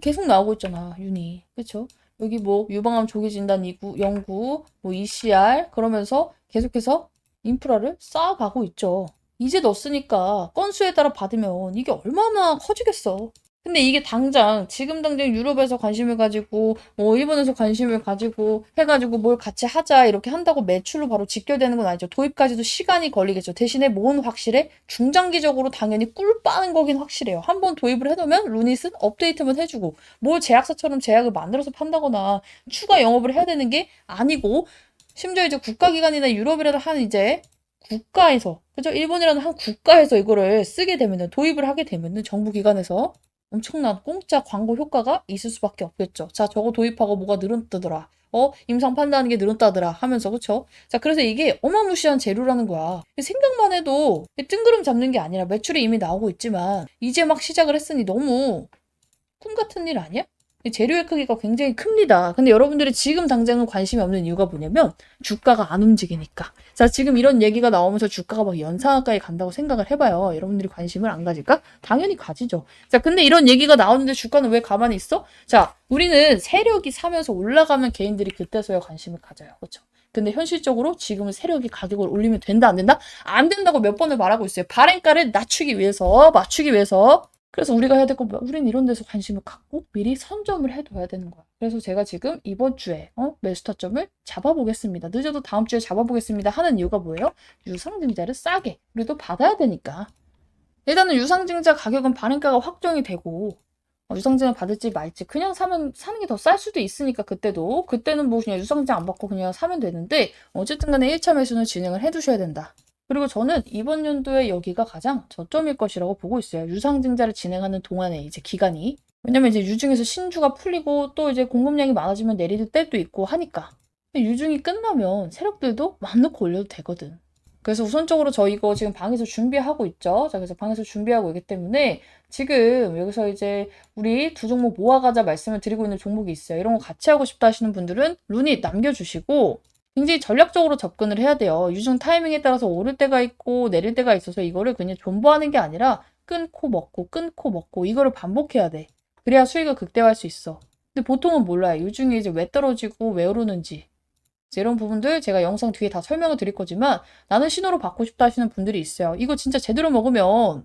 계속 나오고 있잖아, 윤희. 그쵸? 여기 뭐 유방암 조기 진단 연구, 뭐 ECR 그러면서 계속해서 인프라를 쌓아가고 있죠. 이제 넣었으니까 건수에 따라 받으면 이게 얼마나 커지겠어. 근데 이게 지금 당장 유럽에서 관심을 가지고, 뭐, 일본에서 관심을 가지고, 해가지고 뭘 같이 하자, 이렇게 한다고 매출로 바로 직결되는 건 아니죠. 도입까지도 시간이 걸리겠죠. 대신에 뭐는 확실해? 중장기적으로 당연히 꿀 빠는 거긴 확실해요. 한번 도입을 해놓으면 루닛은 업데이트만 해주고, 뭘 제약사처럼 제약을 만들어서 판다거나, 추가 영업을 해야 되는 게 아니고, 심지어 이제 국가기관이나 유럽이라도 한 이제, 국가에서, 그죠? 일본이라는 한 국가에서 이거를 쓰게 되면은, 도입을 하게 되면은, 정부 기관에서, 엄청난 공짜 광고 효과가 있을 수밖에 없겠죠. 자, 저거 도입하고 뭐가 늘었다더라. 임상 판단하는 게 늘었다더라 하면서, 그쵸? 자, 그래서 이게 어마무시한 재료라는 거야. 생각만 해도 뜬구름 잡는 게 아니라 매출이 이미 나오고 있지만 이제 막 시작을 했으니 너무 꿈 같은 일 아니야? 재료의 크기가 굉장히 큽니다. 근데 여러분들이 지금 당장은 관심이 없는 이유가 뭐냐면 주가가 안 움직이니까. 자, 지금 이런 얘기가 나오면서 주가가 막 연상가까이 간다고 생각을 해봐요. 여러분들이 관심을 안 가질까? 당연히 가지죠. 자, 근데 이런 얘기가 나오는데 주가는 왜 가만히 있어? 자, 우리는 세력이 사면서 올라가면 개인들이 그때서야 관심을 가져요. 그렇죠? 근데 현실적으로 지금은 세력이 가격을 올리면 된다, 안 된다? 안 된다고 몇 번을 말하고 있어요. 발행가를 맞추기 위해서. 그래서 우리가 해야 될 건 뭐야? 우린 이런 데서 관심을 갖고 미리 선점을 해둬야 되는 거야. 그래서 제가 지금 이번 주에 매수 타점을 잡아보겠습니다. 늦어도 다음 주에 잡아보겠습니다 하는 이유가 뭐예요? 유상증자를 싸게 우리도 받아야 되니까. 일단은 유상증자 가격은 발행가가 확정이 되고 유상증자 받을지 말지 그냥 사는 게 더 쌀 수도 있으니까 그때는 뭐 그냥 유상증자 안 받고 그냥 사면 되는데 어쨌든 간에 1차 매수는 진행을 해두셔야 된다. 그리고 저는 이번 연도에 여기가 가장 저점일 것이라고 보고 있어요. 유상증자를 진행하는 동안에 이제 기간이. 왜냐면 이제 유증에서 신주가 풀리고 또 이제 공급량이 많아지면 내릴 때도 있고 하니까. 유증이 끝나면 세력들도 맘 놓고 올려도 되거든. 그래서 우선적으로 저 이거 지금 방에서 준비하고 있죠. 자, 그래서 방에서 준비하고 있기 때문에 지금 여기서 이제 우리 두 종목 모아가자 말씀을 드리고 있는 종목이 있어요. 이런 거 같이 하고 싶다 하시는 분들은 루닛 남겨주시고 굉장히 전략적으로 접근을 해야 돼요. 유증 타이밍에 따라서 오를 때가 있고 내릴 때가 있어서 이거를 그냥 존버하는 게 아니라 끊고 먹고 이거를 반복해야 돼. 그래야 수익을 극대화할 수 있어. 근데 보통은 몰라요. 유증이 이제 왜 떨어지고 왜 오르는지. 이런 부분들 제가 영상 뒤에 다 설명을 드릴 거지만 나는 신호로 받고 싶다 하시는 분들이 있어요. 이거 진짜 제대로 먹으면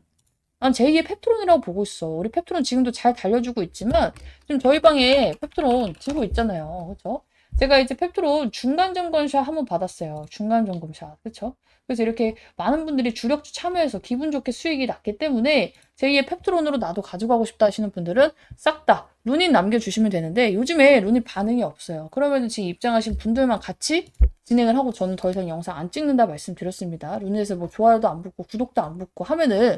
난 제2의 펩트론이라고 보고 있어. 우리 펩트론 지금도 잘 달려주고 있지만 지금 저희 방에 펩트론 들고 있잖아요. 그렇죠? 제가 이제 펩트론 중간점검샷 한번 받았어요. 중간점검샷. 그렇죠? 그래서 이렇게 많은 분들이 주력주 참여해서 기분 좋게 수익이 났기 때문에 제2의 펩트론으로 나도 가져가고 싶다 하시는 분들은 싹 다 룬인 남겨주시면 되는데 요즘에 룬인 반응이 없어요. 그러면 지금 입장하신 분들만 같이 진행을 하고 저는 더 이상 영상 안 찍는다 말씀드렸습니다. 룬에서 뭐 좋아요도 안 붙고 구독도 안 붙고 하면은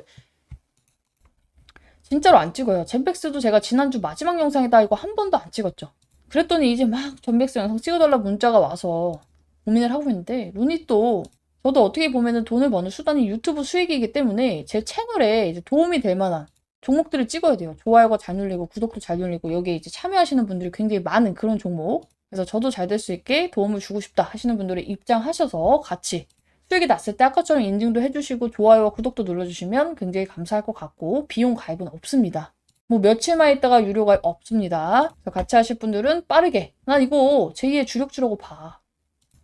진짜로 안 찍어요. 젠백스도 제가 지난주 마지막 영상에다 이거 한 번도 안 찍었죠. 그랬더니 이제 막 젠백스 영상 찍어달라 문자가 와서 고민을 하고 있는데 룬이 또 저도 어떻게 보면은 돈을 버는 수단이 유튜브 수익이기 때문에 제 채널에 이제 도움이 될 만한 종목들을 찍어야 돼요. 좋아요가 잘 눌리고 구독도 잘 눌리고 여기에 이제 참여하시는 분들이 굉장히 많은 그런 종목. 그래서 저도 잘 될 수 있게 도움을 주고 싶다 하시는 분들이 입장하셔서 같이 수익이 났을 때 아까처럼 인증도 해주시고 좋아요와 구독도 눌러주시면 굉장히 감사할 것 같고 비용 가입은 없습니다. 뭐 며칠만 있다가 유료 가입 없습니다. 그래서 같이 하실 분들은 빠르게 난 이거 제2의 주력주라고 봐.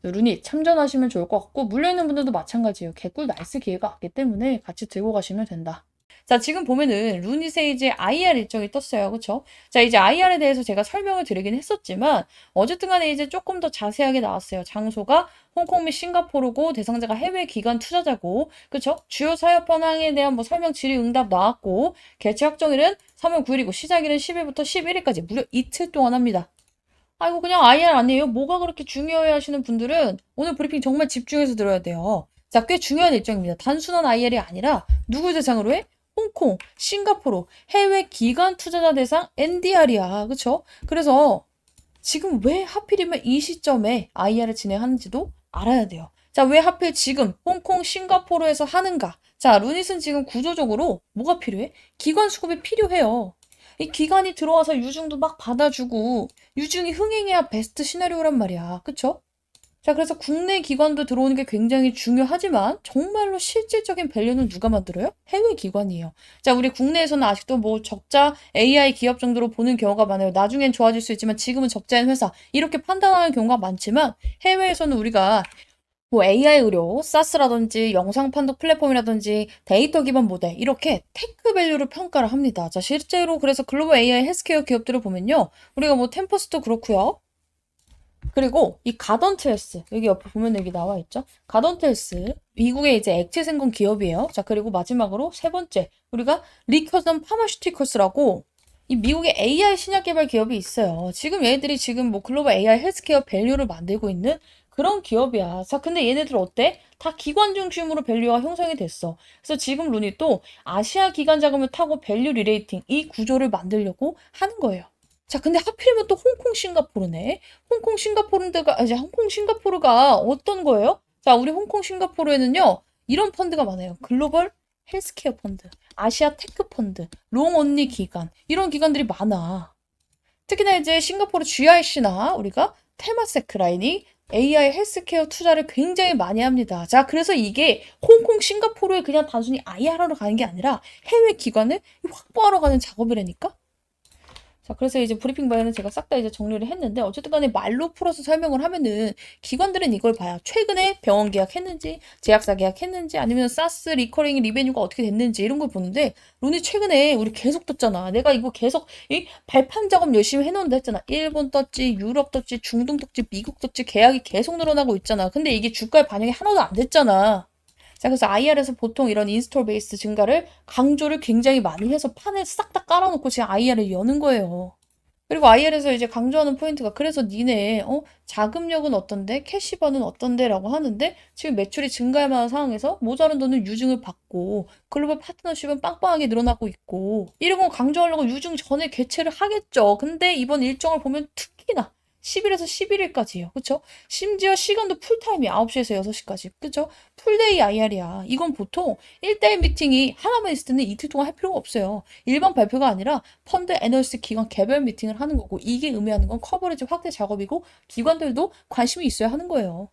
루닛 참전하시면 좋을 것 같고 물려있는 분들도 마찬가지예요. 개꿀 나이스 기회가 왔기 때문에 같이 들고 가시면 된다. 자, 지금 보면은 루닛에 이제 IR 일정이 떴어요. 그쵸? 자, 이제 IR에 대해서 제가 설명을 드리긴 했었지만 어쨌든 간에 이제 조금 더 자세하게 나왔어요. 장소가 홍콩 및 싱가포르고 대상자가 해외 기관 투자자고 그쵸? 주요 사업 현황에 대한 뭐 설명 질의 응답 나왔고 개최 확정일은 3월 9일이고 시작일은 10일부터 11일까지 무려 이틀 동안 합니다. 아이고 그냥 IR 아니에요? 뭐가 그렇게 중요해 하시는 분들은 오늘 브리핑 정말 집중해서 들어야 돼요. 자, 꽤 중요한 일정입니다. 단순한 IR이 아니라 누구 대상으로 해? 홍콩, 싱가포르, 해외 기관 투자자 대상 NDR이야. 그쵸? 그래서 지금 왜 하필이면 이 시점에 IR을 진행하는지도 알아야 돼요. 자, 왜 하필 지금 홍콩, 싱가포르에서 하는가? 자, 루닛은 지금 구조적으로 뭐가 필요해? 기관 수급이 필요해요. 이 기관이 들어와서 유증도 막 받아주고 유증이 흥행해야 베스트 시나리오란 말이야. 그쵸? 자, 그래서 국내 기관도 들어오는 게 굉장히 중요하지만 정말로 실질적인 밸류는 누가 만들어요? 해외 기관이에요. 자, 우리 국내에서는 아직도 뭐 적자 AI 기업 정도로 보는 경우가 많아요. 나중엔 좋아질 수 있지만 지금은 적자인 회사 이렇게 판단하는 경우가 많지만 해외에서는 우리가 뭐 AI 의료, SaaS라든지 영상 판독 플랫폼이라든지 데이터 기반 모델 이렇게 테크 밸류를 평가를 합니다. 자, 실제로 그래서 글로벌 AI 헬스케어 기업들을 보면요. 우리가 뭐 템퍼스도 그렇고요. 그리고 이 가던트 헬스 여기 옆에 보면 여기 나와 있죠. 가던트 헬스 미국의 이제 액체 생건 기업이에요. 자, 그리고 마지막으로 세 번째 우리가 리커전 파마슈티컬스라고 이 미국의 AI 신약 개발 기업이 있어요. 지금 얘네들이 지금 뭐 글로벌 AI 헬스케어 밸류를 만들고 있는 그런 기업이야. 자, 근데 얘네들 어때? 다 기관 중심으로 밸류가 형성이 됐어. 그래서 지금 룬이 또 아시아 기관 자금을 타고 밸류 리레이팅 이 구조를 만들려고 하는 거예요. 자, 근데 하필이면 또 홍콩 싱가포르네. 홍콩 싱가포르가 어떤 거예요? 자, 우리 홍콩 싱가포르에는요. 이런 펀드가 많아요. 글로벌 헬스케어 펀드, 아시아 테크 펀드, 롱 언니 기관. 이런 기관들이 많아. 특히나 이제 싱가포르 GIC나 우리가 테마세크 라인이 AI 헬스케어 투자를 굉장히 많이 합니다. 자, 그래서 이게 홍콩, 싱가포르에 그냥 단순히 IR하러 가는 게 아니라 해외 기관을 확보하러 가는 작업이라니까? 자, 그래서 이제 브리핑 바에는 제가 싹 다 이제 정리를 했는데, 어쨌든 간에 말로 풀어서 설명을 하면은, 기관들은 이걸 봐요. 최근에 병원 계약했는지, 제약사 계약했는지, 아니면 사스 리커링 리베뉴가 어떻게 됐는지, 이런 걸 보는데, 론이 최근에 우리 계속 떴잖아. 내가 이거 계속, 이 발판 작업 열심히 해놓는다 했잖아. 일본 떴지, 유럽 떴지, 중동 떴지, 미국 떴지, 계약이 계속 늘어나고 있잖아. 근데 이게 주가에 반영이 하나도 안 됐잖아. 자, 그래서 IR에서 보통 이런 인스톨 베이스 증가를 강조를 굉장히 많이 해서 판을 싹 다 깔아놓고 지금 IR을 여는 거예요. 그리고 IR에서 이제 강조하는 포인트가 그래서 니네 자금력은 어떤데 캐시버는 어떤데 라고 하는데 지금 매출이 증가할 만한 상황에서 모자란 돈은 유증을 받고 글로벌 파트너십은 빵빵하게 늘어나고 있고 이런 거 강조하려고 유증 전에 개최를 하겠죠. 근데 이번 일정을 보면 특히나 10일에서 11일까지예요. 그쵸? 심지어 시간도 풀타임이야. 9시에서 6시까지. 그쵸? 풀데이 IR이야. 이건 보통 1대1 미팅이 하나만 있을 때는 이틀 동안 할 필요가 없어요. 일반 발표가 아니라 펀드 애널리스트 기관 개별 미팅을 하는 거고 이게 의미하는 건 커버리지 확대 작업이고 기관들도 관심이 있어야 하는 거예요.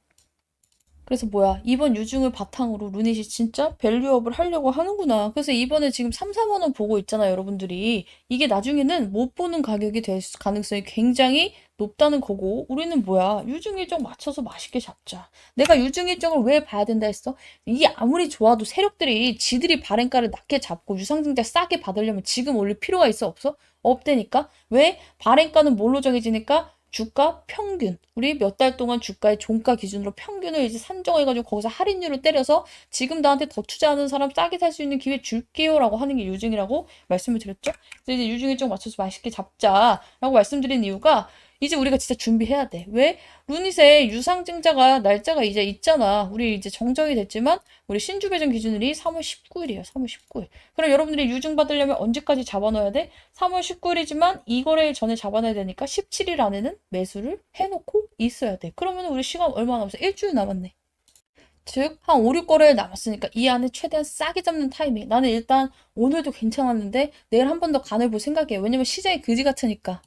그래서 뭐야 이번 유증을 바탕으로 루닛이 진짜 밸류업을 하려고 하는구나. 그래서 이번에 지금 3, 4만 원 보고 있잖아요, 여러분들이. 이게 나중에는 못 보는 가격이 될 가능성이 굉장히 높다는 거고 우리는 뭐야 유증 일정 맞춰서 맛있게 잡자. 내가 유증 일정을 왜 봐야 된다 했어? 이게 아무리 좋아도 세력들이 지들이 발행가를 낮게 잡고 유상증자 싸게 받으려면 지금 올릴 필요가 있어 없어? 없대니까. 왜? 발행가는 뭘로 정해지니까? 주가 평균. 우리 몇 달 동안 주가의 종가 기준으로 평균을 이제 산정해가지고 거기서 할인율을 때려서 지금 나한테 더 투자하는 사람 싸게 살 수 있는 기회 줄게요라고 하는 게 유증이라고 말씀을 드렸죠. 그래서 이제 유증 일정 맞춰서 맛있게 잡자라고 말씀드린 이유가 이제 우리가 진짜 준비해야 돼. 왜? 루닛에 유상증자가 날짜가 이제 있잖아. 우리 이제 정정이 됐지만 우리 신주 배정 기준일이 3월 19일이에요. 3월 19일. 그럼 여러분들이 유증 받으려면 언제까지 잡아놔야 돼? 3월 19일이지만 이 거래일 전에 잡아놔야 되니까 17일 안에는 매수를 해놓고 있어야 돼. 그러면 우리 시간 얼마 남았어? 일주일 남았네. 즉, 한 5, 6거래일 남았으니까 이 안에 최대한 싸게 잡는 타이밍. 나는 일단 오늘도 괜찮았는데 내일 한 번 더 간을 볼 생각이에요. 왜냐면 시장이 그지 같으니까.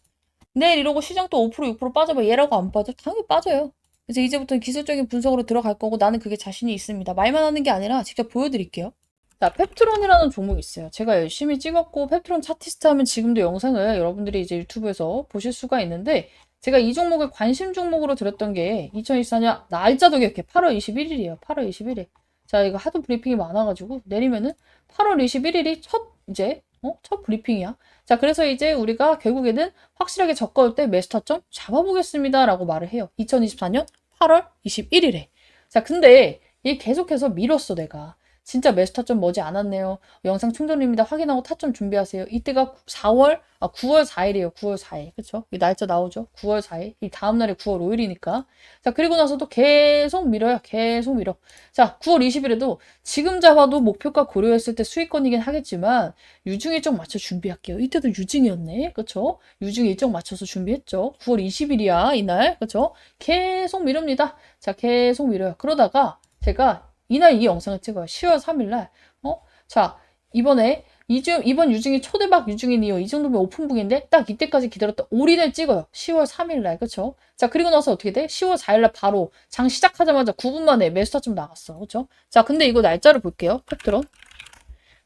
내일 이러고 시장 또 5%, 6% 빠져봐. 얘라고 안 빠져? 당연히 빠져요. 그래서 이제부터는 기술적인 분석으로 들어갈 거고 나는 그게 자신이 있습니다. 말만 하는 게 아니라 직접 보여드릴게요. 자, 펩트론이라는 종목이 있어요. 제가 열심히 찍었고 펩트론 차티스트 하면 지금도 영상을 여러분들이 이제 유튜브에서 보실 수가 있는데 제가 이 종목을 관심 종목으로 들었던 게 2024년 날짜도 기억해. 8월 21일이에요. 8월 21일. 자, 이거 하도 브리핑이 많아가지고 내리면은 8월 21일이 첫 브리핑이야. 자, 그래서 이제 우리가 결국에는 확실하게 저가올 때 매수 타점 잡아보겠습니다. 라고 말을 해요. 2024년 8월 21일에. 자, 근데 얘 계속해서 밀었어, 내가. 진짜 매수 타점 머지 않았네요. 영상 충전입니다. 확인하고 타점 준비하세요. 이때가 9월 4일이에요. 9월 4일. 그쵸? 이 날짜 나오죠? 9월 4일. 이 다음날이 9월 5일이니까. 자, 그리고 나서도 계속 밀어요. 계속 밀어. 자, 9월 20일에도 지금 잡아도 목표가 고려했을 때 수익권이긴 하겠지만 유증 일정 맞춰 준비할게요. 이때도 유증이었네. 그쵸? 유증 일정 맞춰서 준비했죠. 9월 20일이야. 이날. 그쵸? 계속 미릅니다. 자, 계속 밀어요. 그러다가 제가 이날 이 영상을 찍어요. 10월 3일날. 자, 이번 유증이 초대박 유증이니요. 이 정도면 오픈북인데 딱 이때까지 기다렸다 올인을 찍어요. 10월 3일날. 그쵸? 자, 그리고 나서 어떻게 돼? 10월 4일날 바로 장 시작하자마자 9분 만에 매수타점 나갔어. 그쵸? 자, 근데 이거 날짜를 볼게요. 펩트론.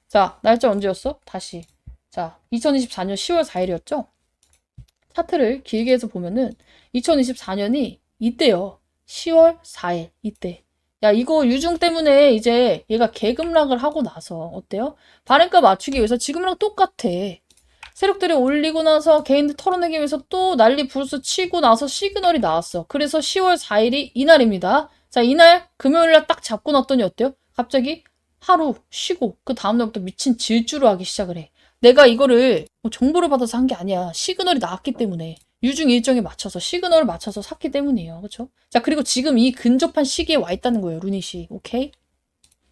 자, 날짜 언제였어? 다시. 자, 2024년 10월 4일이었죠? 차트를 길게 해서 보면은 2024년이 이때요. 10월 4일. 이때. 야, 이거 유중 때문에 이제 얘가 계급락을 하고 나서 어때요? 발행가 맞추기 위해서 지금이랑 똑같아. 세력들이 올리고 나서 개인들 털어내기 위해서 또 난리 부르스 치고 나서 시그널이 나왔어. 그래서 10월 4일이 이날입니다. 자, 이날 금요일날 딱 잡고 났더니 어때요? 갑자기 하루 쉬고 그 다음날부터 미친 질주를 하기 시작을 해. 내가 이거를 뭐 정보를 받아서 한 게 아니야. 시그널이 나왔기 때문에. 유중 일정에 맞춰서 시그널을 맞춰서 샀기 때문이에요. 그렇죠? 자, 그리고 지금 이 근접한 시기에 와 있다는 거예요. 루닛이. 오케이?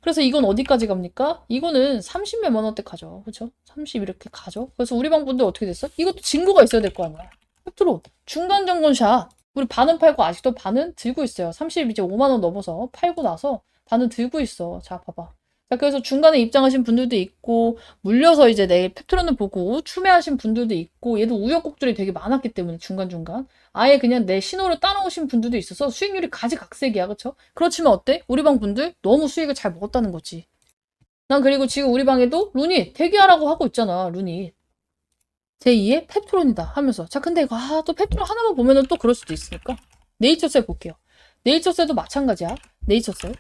그래서 이건 어디까지 갑니까? 이거는 30몇만 원대 가죠. 그렇죠? 30 이렇게 가죠. 그래서 우리 방 분들 어떻게 됐어? 이것도 증거가 있어야 될 거 아니야. 팩트로 중간 정권샷. 우리 반은 팔고 아직도 반은 들고 있어요. 30 이제 5만 원 넘어서 팔고 나서 반은 들고 있어. 자, 봐봐. 자, 그래서 중간에 입장하신 분들도 있고 물려서 이제 내일 펩트론을 보고 추매하신 분들도 있고 얘도 우여곡절이 되게 많았기 때문에 중간중간 아예 그냥 내 신호를 따라오신 분들도 있어서 수익률이 가지각색이야. 그쵸? 그렇지만 어때? 우리 방 분들 너무 수익을 잘 먹었다는 거지. 난 그리고 지금 우리 방에도 루닛 대기하라고 하고 있잖아. 루닛. 제2의 펩트론이다 하면서 자, 근데 이거 또 펩트론 하나만 보면은 또 그럴 수도 있으니까 네이처셀 볼게요. 네이처셀도 마찬가지야. 네이처셀.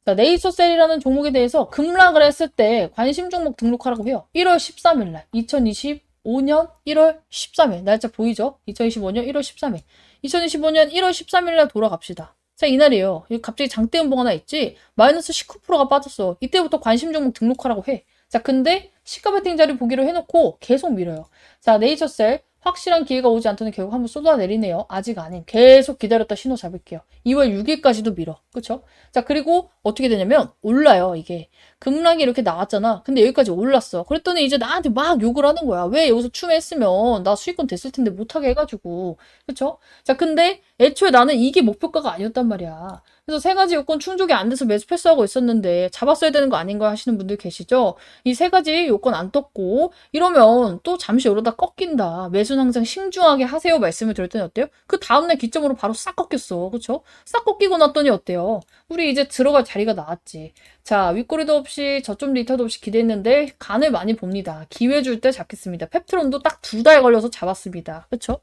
자, 네이처셀이라는 종목에 대해서 급락을 했을 때 관심 종목 등록하라고 해요. 1월 13일날 2025년 1월 13일 날짜 보이죠? 2025년 1월 13일 2025년 1월 13일날 돌아갑시다. 자, 이날이에요. 갑자기 장대음봉 하나 있지? 마이너스 19%가 빠졌어. 이때부터 관심 종목 등록하라고 해. 자, 근데 시가 베팅 자리 보기로 해놓고 계속 밀어요. 자, 네이처셀 확실한 기회가 오지 않더니 결국 한번 쏟아내리네요. 아직 아님. 계속 기다렸다 신호 잡을게요. 2월 6일까지도 밀어. 그쵸? 자, 그리고 어떻게 되냐면 올라요, 이게. 급락이 이렇게 나왔잖아. 근데 여기까지 올랐어. 그랬더니 이제 나한테 막 욕을 하는 거야. 왜 여기서 추매했으면 나 수익권 됐을 텐데 못하게 해가지고. 그쵸? 자, 근데 애초에 나는 이게 목표가가 아니었단 말이야. 그래서 세 가지 요건 충족이 안 돼서 매수 패스하고 있었는데 잡았어야 되는 거 아닌가 하시는 분들 계시죠? 이 세 가지 요건 안 떴고 이러면 또 잠시 오르다 꺾인다. 매수는 항상 신중하게 하세요 말씀을 드렸더니 어때요? 그 다음날 기점으로 바로 싹 꺾였어. 그쵸? 싹 꺾이고 났더니 어때요? 우리 이제 들어갈 자리가 나왔지. 자, 윗꼬리도 없이 저점 리터도 없이 기대했는데 간을 많이 봅니다. 기회 줄 때 잡겠습니다. 펩트론도 딱 2달 걸려서 잡았습니다. 그쵸?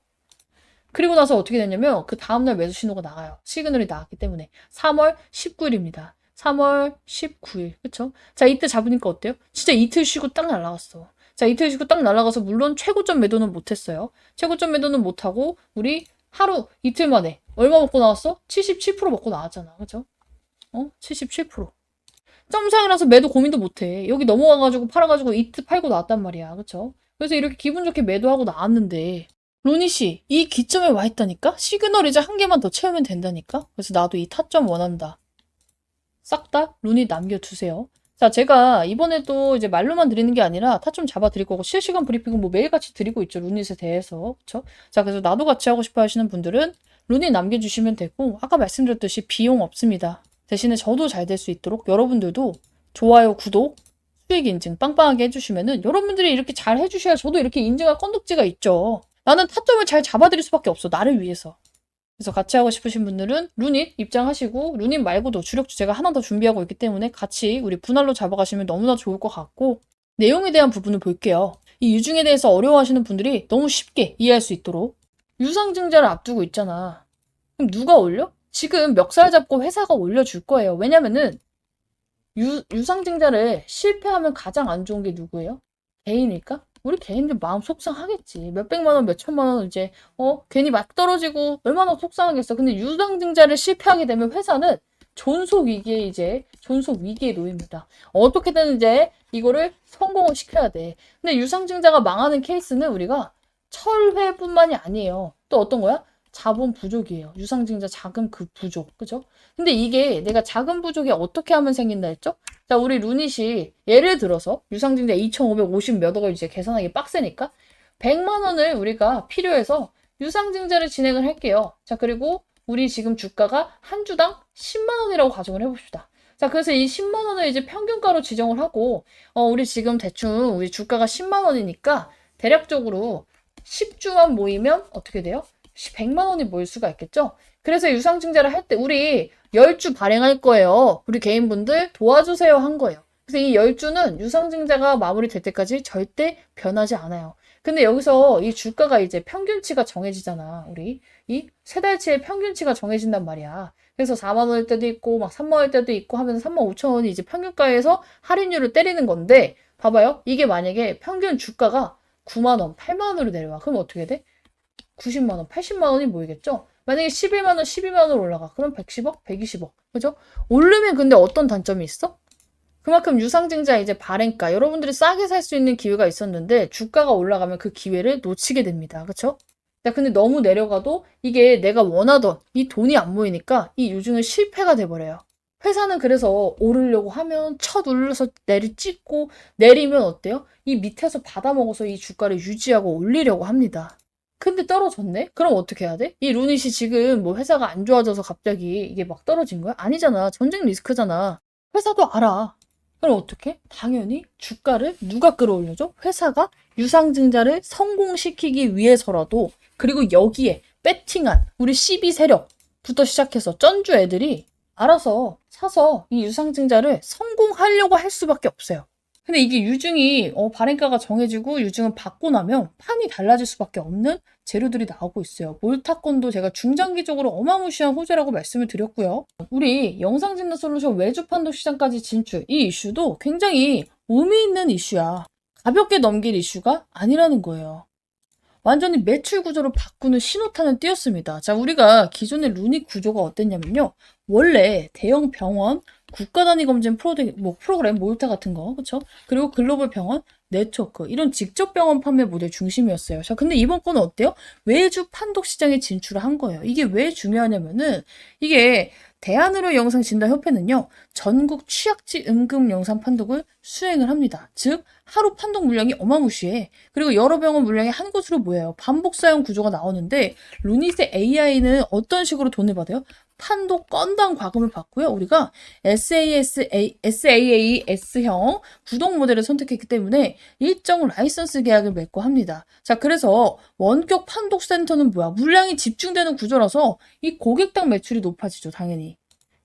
그리고 나서 어떻게 됐냐면 그 다음날 매수 신호가 나가요. 시그널이 나왔기 때문에 3월 19일입니다. 3월 19일. 그쵸? 자, 이때 잡으니까 어때요? 진짜 이틀 쉬고 딱 날아갔어. 자, 이틀 쉬고 딱 날아가서 물론 최고점 매도는 못했어요. 최고점 매도는 못하고 우리 하루 이틀 만에 얼마 먹고 나왔어? 77% 먹고 나왔잖아. 그쵸? 77%. 점상이라서 매도 고민도 못해. 여기 넘어가가지고 팔아가지고 이트 팔고 나왔단 말이야. 그쵸? 그래서 이렇게 기분 좋게 매도하고 나왔는데 루니씨 이 기점에 와 있다니까? 시그널 이제 한 개만 더 채우면 된다니까? 그래서 나도 이 타점 원한다. 싹 다 루니 남겨두세요. 자, 제가 이번에도 이제 말로만 드리는 게 아니라 타점 잡아 드릴 거고 실시간 브리핑은 뭐 매일같이 드리고 있죠. 루닛에 대해서. 그쵸? 자, 그래서 나도 같이 하고 싶어 하시는 분들은 루닛 남겨주시면 되고 아까 말씀드렸듯이 비용 없습니다. 대신에 저도 잘 될 수 있도록 여러분들도 좋아요, 구독, 수익 인증 빵빵하게 해주시면은 여러분들이 이렇게 잘 해주셔야 저도 이렇게 인증할 건덕지가 있죠. 나는 타점을 잘 잡아드릴 수밖에 없어. 나를 위해서. 그래서 같이 하고 싶으신 분들은 루닛 입장하시고 루닛 말고도 주력주 제가 하나 더 준비하고 있기 때문에 같이 우리 분할로 잡아가시면 너무나 좋을 것 같고 내용에 대한 부분을 볼게요. 이 유증에 대해서 어려워하시는 분들이 너무 쉽게 이해할 수 있도록 유상증자를 앞두고 있잖아. 그럼 누가 올려? 지금 멱살 잡고 회사가 올려줄 거예요. 왜냐면은 유상증자를 실패하면 가장 안 좋은 게 누구예요? 개인일까? 우리 개인들 마음 속상하겠지. 몇백만 원, 몇천만 원 이제 괜히 막 떨어지고 얼마나 속상하겠어. 근데 유상증자를 실패하게 되면 회사는 존속 위기에 놓입니다. 어떻게든 이제 이거를 성공을 시켜야 돼. 근데 유상증자가 망하는 케이스는 우리가 철회뿐만이 아니에요. 또 어떤 거야? 자본 부족이에요. 유상증자 자금 그 부족. 그죠? 근데 이게 내가 자금 부족이 어떻게 하면 생긴다 했죠? 자, 우리 루닛이 예를 들어서 유상증자 2,550 몇 억을 이제 계산하기 빡세니까 100만 원을 우리가 필요해서 유상증자를 진행을 할게요. 자, 그리고 우리 지금 주가가 한 주당 10만 원이라고 가정을 해봅시다. 자, 그래서 이 10만 원을 이제 평균가로 지정을 하고 우리 지금 대충 우리 주가가 10만 원이니까 대략적으로 10주만 모이면 어떻게 돼요? 100만 원이 모일 수가 있겠죠? 그래서 유상증자를 할 때 우리 10주 발행할 거예요. 우리 개인분들 도와주세요 한 거예요. 그래서 이 10주는 유상증자가 마무리될 때까지 절대 변하지 않아요. 근데 여기서 이 주가가 이제 평균치가 정해지잖아. 우리 이 세 달치의 평균치가 정해진단 말이야. 그래서 4만 원일 때도 있고 막 3만 원일 때도 있고 하면서 3만 5천 원이 이제 평균가에서 할인율을 때리는 건데 봐봐요. 이게 만약에 평균 주가가 9만 원, 8만 원으로 내려와. 그럼 어떻게 돼? 90만 원, 80만 원이 모이겠죠? 만약에 11만 원, 12만 원 올라가. 그럼 110억, 120억. 그죠? 오르면 근데 어떤 단점이 있어? 그만큼 유상증자 이제 발행가, 여러분들이 싸게 살 수 있는 기회가 있었는데 주가가 올라가면 그 기회를 놓치게 됩니다. 그쵸? 자, 근데 너무 내려가도 이게 내가 원하던 이 돈이 안 모이니까 이 유증은 실패가 돼버려요. 회사는 그래서 오르려고 하면 눌러서 찍고 내리면 어때요? 이 밑에서 받아먹어서 이 주가를 유지하고 올리려고 합니다. 근데 떨어졌네? 그럼 어떻게 해야 돼? 이 루닛이 지금 뭐 회사가 안 좋아져서 갑자기 이게 막 떨어진 거야? 아니잖아. 전쟁 리스크잖아. 회사도 알아. 그럼 어떻게? 당연히 주가를 누가 끌어올려줘? 회사가 유상증자를 성공시키기 위해서라도 그리고 여기에 배팅한 우리 CB 세력부터 시작해서 쩐주 애들이 알아서 사서 이 유상증자를 성공하려고 할 수밖에 없어요. 근데 이게 유증이 발행가가 정해지고 유증은 받고 나면 판이 달라질 수밖에 없는 재료들이 나오고 있어요. 몰타건도 제가 중장기적으로 어마무시한 호재라고 말씀을 드렸고요. 우리 영상진단 솔루션 외주 판독 시장까지 진출 이 이슈도 굉장히 의미 있는 이슈야. 가볍게 넘길 이슈가 아니라는 거예요. 완전히 매출 구조를 바꾸는 신호탄을 띄웠습니다. 자, 우리가 기존의 루닛 구조가 어땠냐면요. 원래 대형 병원, 국가 단위 검진 프로그램, 몰타 같은 거, 그쵸? 그리고 글로벌 병원, 네트워크, 이런 직접 병원 판매 모델 중심이었어요. 자, 근데 이번 거는 어때요? 외주 판독 시장에 진출을 한 거예요. 이게 왜 중요하냐면은, 이게 대한의료영상진단협회는요, 전국 취약지 응급 영상 판독을 수행을 합니다. 즉, 하루 판독 물량이 어마무시해. 그리고 여러 병원 물량이 한 곳으로 모여요. 반복 사용 구조가 나오는데, 루닛의 AI는 어떤 식으로 돈을 받아요? 판독 건당 과금을 받고요. 우리가 SaaS형 구독 모델을 선택했기 때문에 일정 라이선스 계약을 맺고 합니다. 자, 그래서 원격 판독 센터는 뭐야? 물량이 집중되는 구조라서 이 고객당 매출이 높아지죠, 당연히.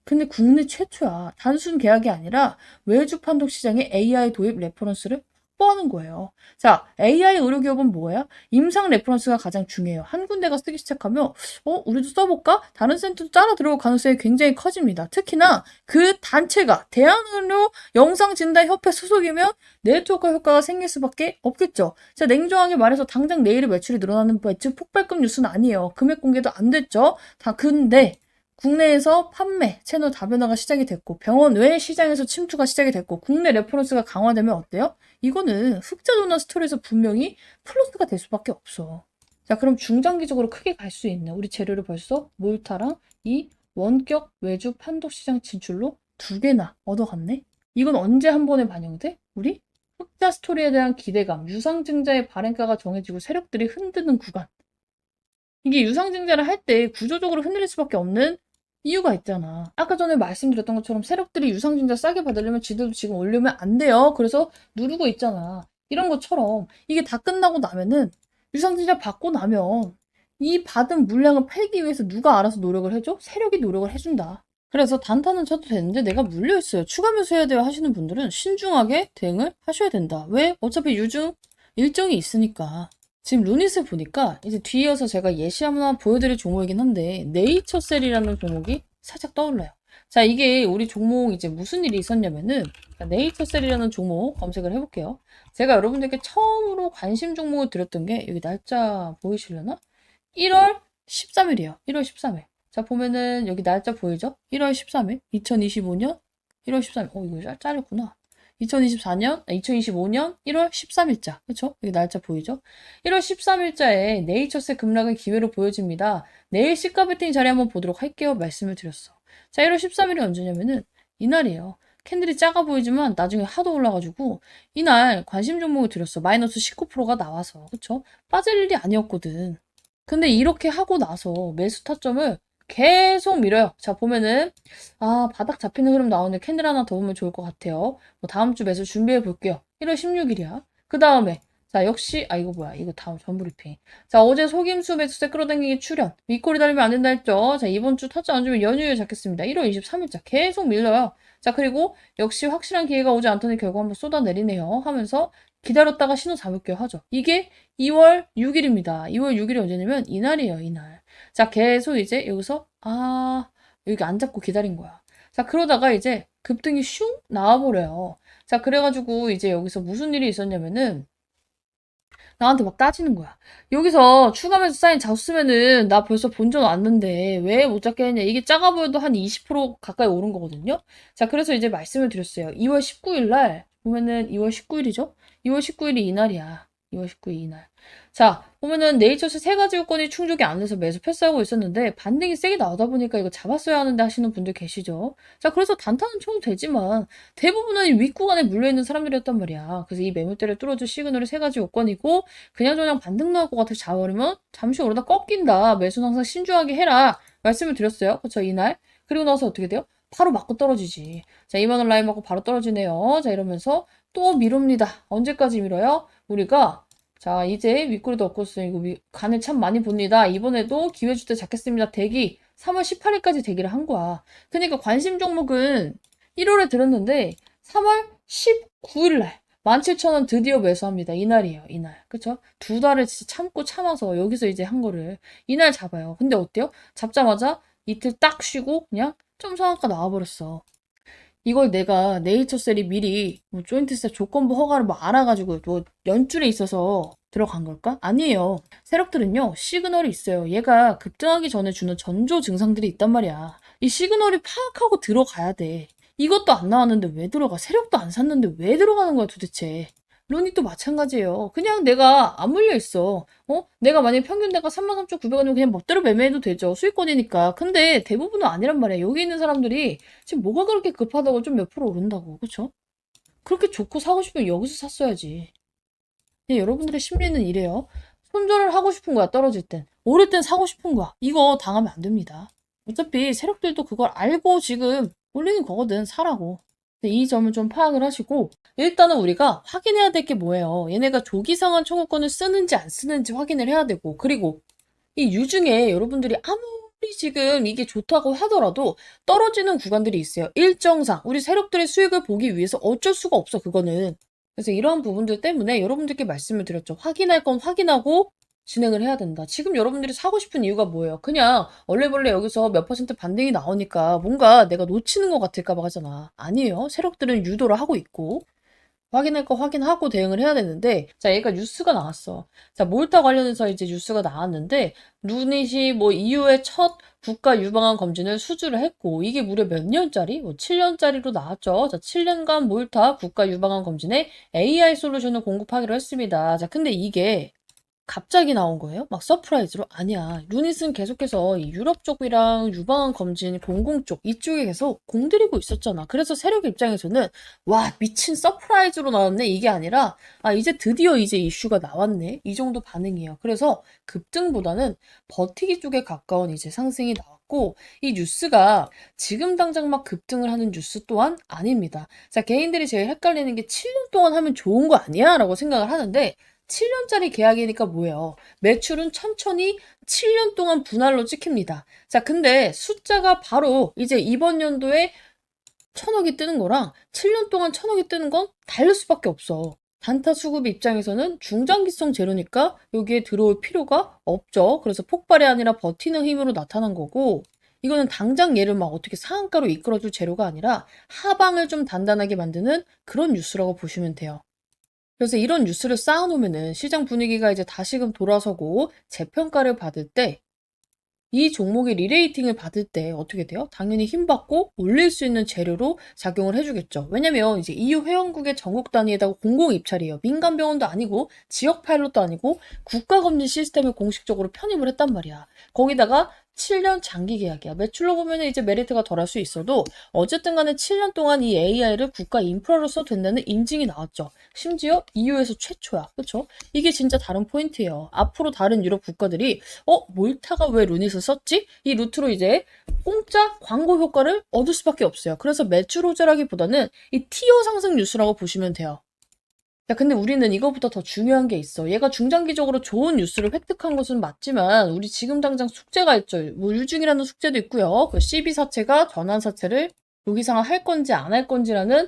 근데 국내 최초야. 단순 계약이 아니라 외주 판독 시장에 AI 도입 레퍼런스를 확보하는 거예요. 자, AI 의료기업은 뭐예요? 임상 레퍼런스가 가장 중요해요. 한 군데가 쓰기 시작하면 우리도 써볼까? 다른 센터도 따라 들어올 가능성이 굉장히 커집니다. 특히나 그 단체가 대한의료 영상진단협회 소속이면 네트워크 효과가 생길 수밖에 없겠죠. 자, 냉정하게 말해서 당장 내일의 매출이 늘어나는 매출 폭발급 뉴스는 아니에요. 금액 공개도 안 됐죠. 근데 국내에서 판매, 채널 다변화가 시작이 됐고 병원 외 시장에서 침투가 시작이 됐고 국내 레퍼런스가 강화되면 어때요? 이거는 흑자도나 스토리에서 분명히 플러스가 될 수밖에 없어. 자, 그럼 중장기적으로 크게 갈 수 있는 우리 재료를 벌써 몰타랑 이 원격 외주 판독 시장 진출로 2개나 얻어갔네? 이건 언제 한 번에 반영돼? 우리 흑자 스토리에 대한 기대감, 유상증자의 발행가가 정해지고 세력들이 흔드는 구간. 이게 유상증자를 할 때 구조적으로 흔들릴 수밖에 없는 이유가 있잖아. 아까 전에 말씀드렸던 것처럼 세력들이 유상증자 싸게 받으려면 지들도 지금 올리면 안 돼요. 그래서 누르고 있잖아. 이런 것처럼 이게 다 끝나고 나면은 유상증자 받고 나면 이 받은 물량을 팔기 위해서 누가 알아서 노력을 해줘? 세력이 노력을 해준다. 그래서 단타는 쳐도 되는데 내가 물려있어요. 추가 매수해야 돼요 하시는 분들은 신중하게 대응을 하셔야 된다. 왜? 어차피 유증 일정이 있으니까. 지금 루닛을 보니까 이제 뒤이어서 제가 예시 한번 보여드릴 종목이긴 한데 네이처셀이라는 종목이 살짝 떠올라요. 자, 이게 우리 종목 이제 무슨 일이 있었냐면은 네이처셀이라는 종목 검색을 해볼게요. 제가 여러분들께 처음으로 관심 종목을 드렸던 게 여기 날짜 보이시려나? 1월 13일이에요. 1월 13일. 자, 보면은 여기 날짜 보이죠? 1월 13일. 2025년 1월 13일. 이거 짧았구나. 2025년 1월 13일자. 그쵸? 여기 날짜 보이죠? 1월 13일자에 네이처셀 급락은 기회로 보여집니다. 내일 시가 베팅 자리 한번 보도록 할게요. 말씀을 드렸어. 자, 1월 13일이 언제냐면은 이날이에요. 캔들이 작아 보이지만 나중에 하도 올라가지고 이날 관심 종목을 드렸어. 마이너스 19%가 나와서. 그쵸? 빠질 일이 아니었거든. 근데 이렇게 하고 나서 매수 타점을 계속 밀어요. 자, 보면은 바닥 잡히는 흐름 나오는데 캔들 하나 더 보면 좋을 것 같아요. 다음 주 매수 준비해 볼게요. 1월 16일이야. 그 다음에 자, 역시 이거 뭐야? 이거 다음 전브리핑. 자, 어제 속임수 매수세 끌어당기기 출현. 윗꼬리 달리면 안 된다 했죠. 자, 이번 주 타점 안 주면 연휴에 잡겠습니다. 1월 23일자 계속 밀려요. 자, 그리고 역시 확실한 기회가 오지 않더니 결국 한번 쏟아내리네요. 하면서 기다렸다가 신호 잡을게요 하죠. 이게 2월 6일입니다. 2월 6일이 언제냐면 이날이에요, 이날. 자, 계속 이제 여기서 여기 안 잡고 기다린 거야. 자, 그러다가 이제 급등이 슝 나와버려요. 자, 그래가지고 이제 여기서 무슨 일이 있었냐면은 나한테 막 따지는 거야. 여기서 추가매수 사인 잡으면은 나 벌써 본전 왔는데 왜 못 잡겠냐. 이게 작아 보여도 한 20% 가까이 오른 거거든요. 자, 그래서 이제 말씀을 드렸어요. 2월 19일 날 보면은 2월 19일이죠? 2월 19일이 이날이야. 2월 19일 이날. 자, 보면은 네이처스 3가지 요건이 충족이 안 돼서 매수 패스하고 있었는데 반등이 세게 나오다 보니까 이거 잡았어야 하는데 하시는 분들 계시죠. 자, 그래서 단타는 쳐도 되지만 대부분은 윗구간에 물려있는 사람들이었단 말이야. 그래서 이 매물대를 뚫어줄 시그널이 3가지 요건이고 그냥저냥 반등 나올 것 같아서 잡아버리면 잠시 오르다 꺾인다. 매수는 항상 신중하게 해라. 말씀을 드렸어요. 그쵸, 이날. 그리고 나서 어떻게 돼요? 바로 맞고 떨어지지. 자, 2만원 라인 맞고 바로 떨어지네요. 자, 이러면서 또 미룹니다. 언제까지 밀어요? 우리가 자, 이제 윗꼬리도 없고서 이거 간을 참 많이 봅니다. 이번에도 기회 줄 때 잡겠습니다. 대기 3월 18일까지 대기를 한 거야. 그러니까 관심 종목은 1월에 들었는데 3월 19일 날 17,000원 드디어 매수합니다. 이날이에요. 이날. 그쵸? 2달을 진짜 참고 참아서 여기서 이제 한 거를 이날 잡아요. 근데 어때요? 잡자마자 이틀 딱 쉬고 그냥 좀 상한가 나와버렸어. 이걸 내가 네이처셀이 미리 조인트셋 조건부 허가를 알아가지고 연줄에 있어서 들어간 걸까? 아니에요. 세력들은요 시그널이 있어요. 얘가 급등하기 전에 주는 전조 증상들이 있단 말이야. 이 시그널이 파악하고 들어가야 돼. 이것도 안 나왔는데 왜 들어가? 세력도 안 샀는데 왜 들어가는 거야 도대체? 론이 또 마찬가지예요. 그냥 내가 안 물려 있어. 내가 만약에 평균대가 33,900원이면 그냥 멋대로 매매해도 되죠. 수익권이니까. 근데 대부분은 아니란 말이야. 여기 있는 사람들이 지금 뭐가 그렇게 급하다고 좀 몇 프로 오른다고. 그쵸? 그렇게 좋고 사고 싶으면 여기서 샀어야지. 여러분들의 심리는 이래요. 손절을 하고 싶은 거야, 떨어질 땐. 오를 땐 사고 싶은 거야. 이거 당하면 안 됩니다. 어차피 세력들도 그걸 알고 지금 올리는 거거든, 사라고. 이 점을 좀 파악을 하시고 일단은 우리가 확인해야 될 게 뭐예요. 얘네가 조기상환 청구권을 쓰는지 안 쓰는지 확인을 해야 되고 그리고 이 유중에 여러분들이 아무리 지금 이게 좋다고 하더라도 떨어지는 구간들이 있어요. 일정상 우리 세력들의 수익을 보기 위해서 어쩔 수가 없어 그거는. 그래서 이러한 부분들 때문에 여러분들께 말씀을 드렸죠. 확인할 건 확인하고 진행을 해야 된다. 지금 여러분들이 사고 싶은 이유가 뭐예요? 그냥 얼레벌레 여기서 몇 퍼센트 반등이 나오니까 뭔가 내가 놓치는 것 같을까 봐 하잖아. 아니에요. 세력들은 유도를 하고 있고 확인할 거 확인하고 대응을 해야 되는데, 자, 얘가 뉴스가 나왔어. 자, 몰타 관련해서 이제 뉴스가 나왔는데, 루닛이 뭐 이후에 첫 국가 유방암 검진을 수주를 했고, 이게 무려 몇 년짜리? 뭐 7년짜리로 나왔죠. 자, 7년간 몰타 국가 유방암 검진에 AI 솔루션을 공급하기로 했습니다. 자, 근데 이게 갑자기 나온 거예요? 막 서프라이즈로? 아니야. 루닛은 계속해서 이 유럽 쪽이랑 유방암 검진 공공 쪽 이쪽에 계속 공들이고 있었잖아. 그래서 세력 입장에서는 와 미친 서프라이즈로 나왔네 이게 아니라 아 이제 드디어 이제 이슈가 나왔네 이 정도 반응이에요. 그래서 급등보다는 버티기 쪽에 가까운 이제 상승이 나왔고 이 뉴스가 지금 당장 막 급등을 하는 뉴스 또한 아닙니다. 자 개인들이 제일 헷갈리는 게 7년 동안 하면 좋은 거 아니야? 라고 생각을 하는데 7년짜리 계약이니까 뭐예요? 매출은 천천히 7년 동안 분할로 찍힙니다. 자, 근데 숫자가 바로 이제 이번 연도에 1,000억이 뜨는 거랑 7년 동안 1,000억이 뜨는 건 다를 수밖에 없어. 단타 수급 입장에서는 중장기성 재료니까 여기에 들어올 필요가 없죠. 그래서 폭발이 아니라 버티는 힘으로 나타난 거고 이거는 당장 얘를 막 어떻게 상한가로 이끌어줄 재료가 아니라 하방을 좀 단단하게 만드는 그런 뉴스라고 보시면 돼요. 그래서 이런 뉴스를 쌓아놓으면은 시장 분위기가 이제 다시금 돌아서고 재평가를 받을 때 이 종목의 리레이팅을 받을 때 어떻게 돼요? 당연히 힘받고 올릴 수 있는 재료로 작용을 해주겠죠. 왜냐면 이제 EU 회원국의 전국 단위에다가 공공 입찰이에요. 민간 병원도 아니고 지역 파일럿도 아니고 국가검진 시스템을 공식적으로 편입을 했단 말이야. 거기다가 7년 장기 계약이야. 매출로 보면 이제 메리트가 덜할 수 있어도 어쨌든 간에 7년 동안 이 AI를 국가 인프라로 써도 된다는 인증이 나왔죠. 심지어 EU에서 최초야. 그쵸? 이게 진짜 다른 포인트예요. 앞으로 다른 유럽 국가들이 몰타가 왜 루닛을 썼지? 이 루트로 이제 공짜 광고 효과를 얻을 수밖에 없어요. 그래서 매출 호재라기보다는 이 티어 상승 뉴스라고 보시면 돼요. 야, 근데 우리는 이거보다 더 중요한 게 있어. 얘가 중장기적으로 좋은 뉴스를 획득한 것은 맞지만 우리 지금 당장 숙제가 있죠. 뭐 유중이라는 숙제도 있고요. 그 CB 사채가 전환 사채를 조기상환 할 건지 안 할 건지라는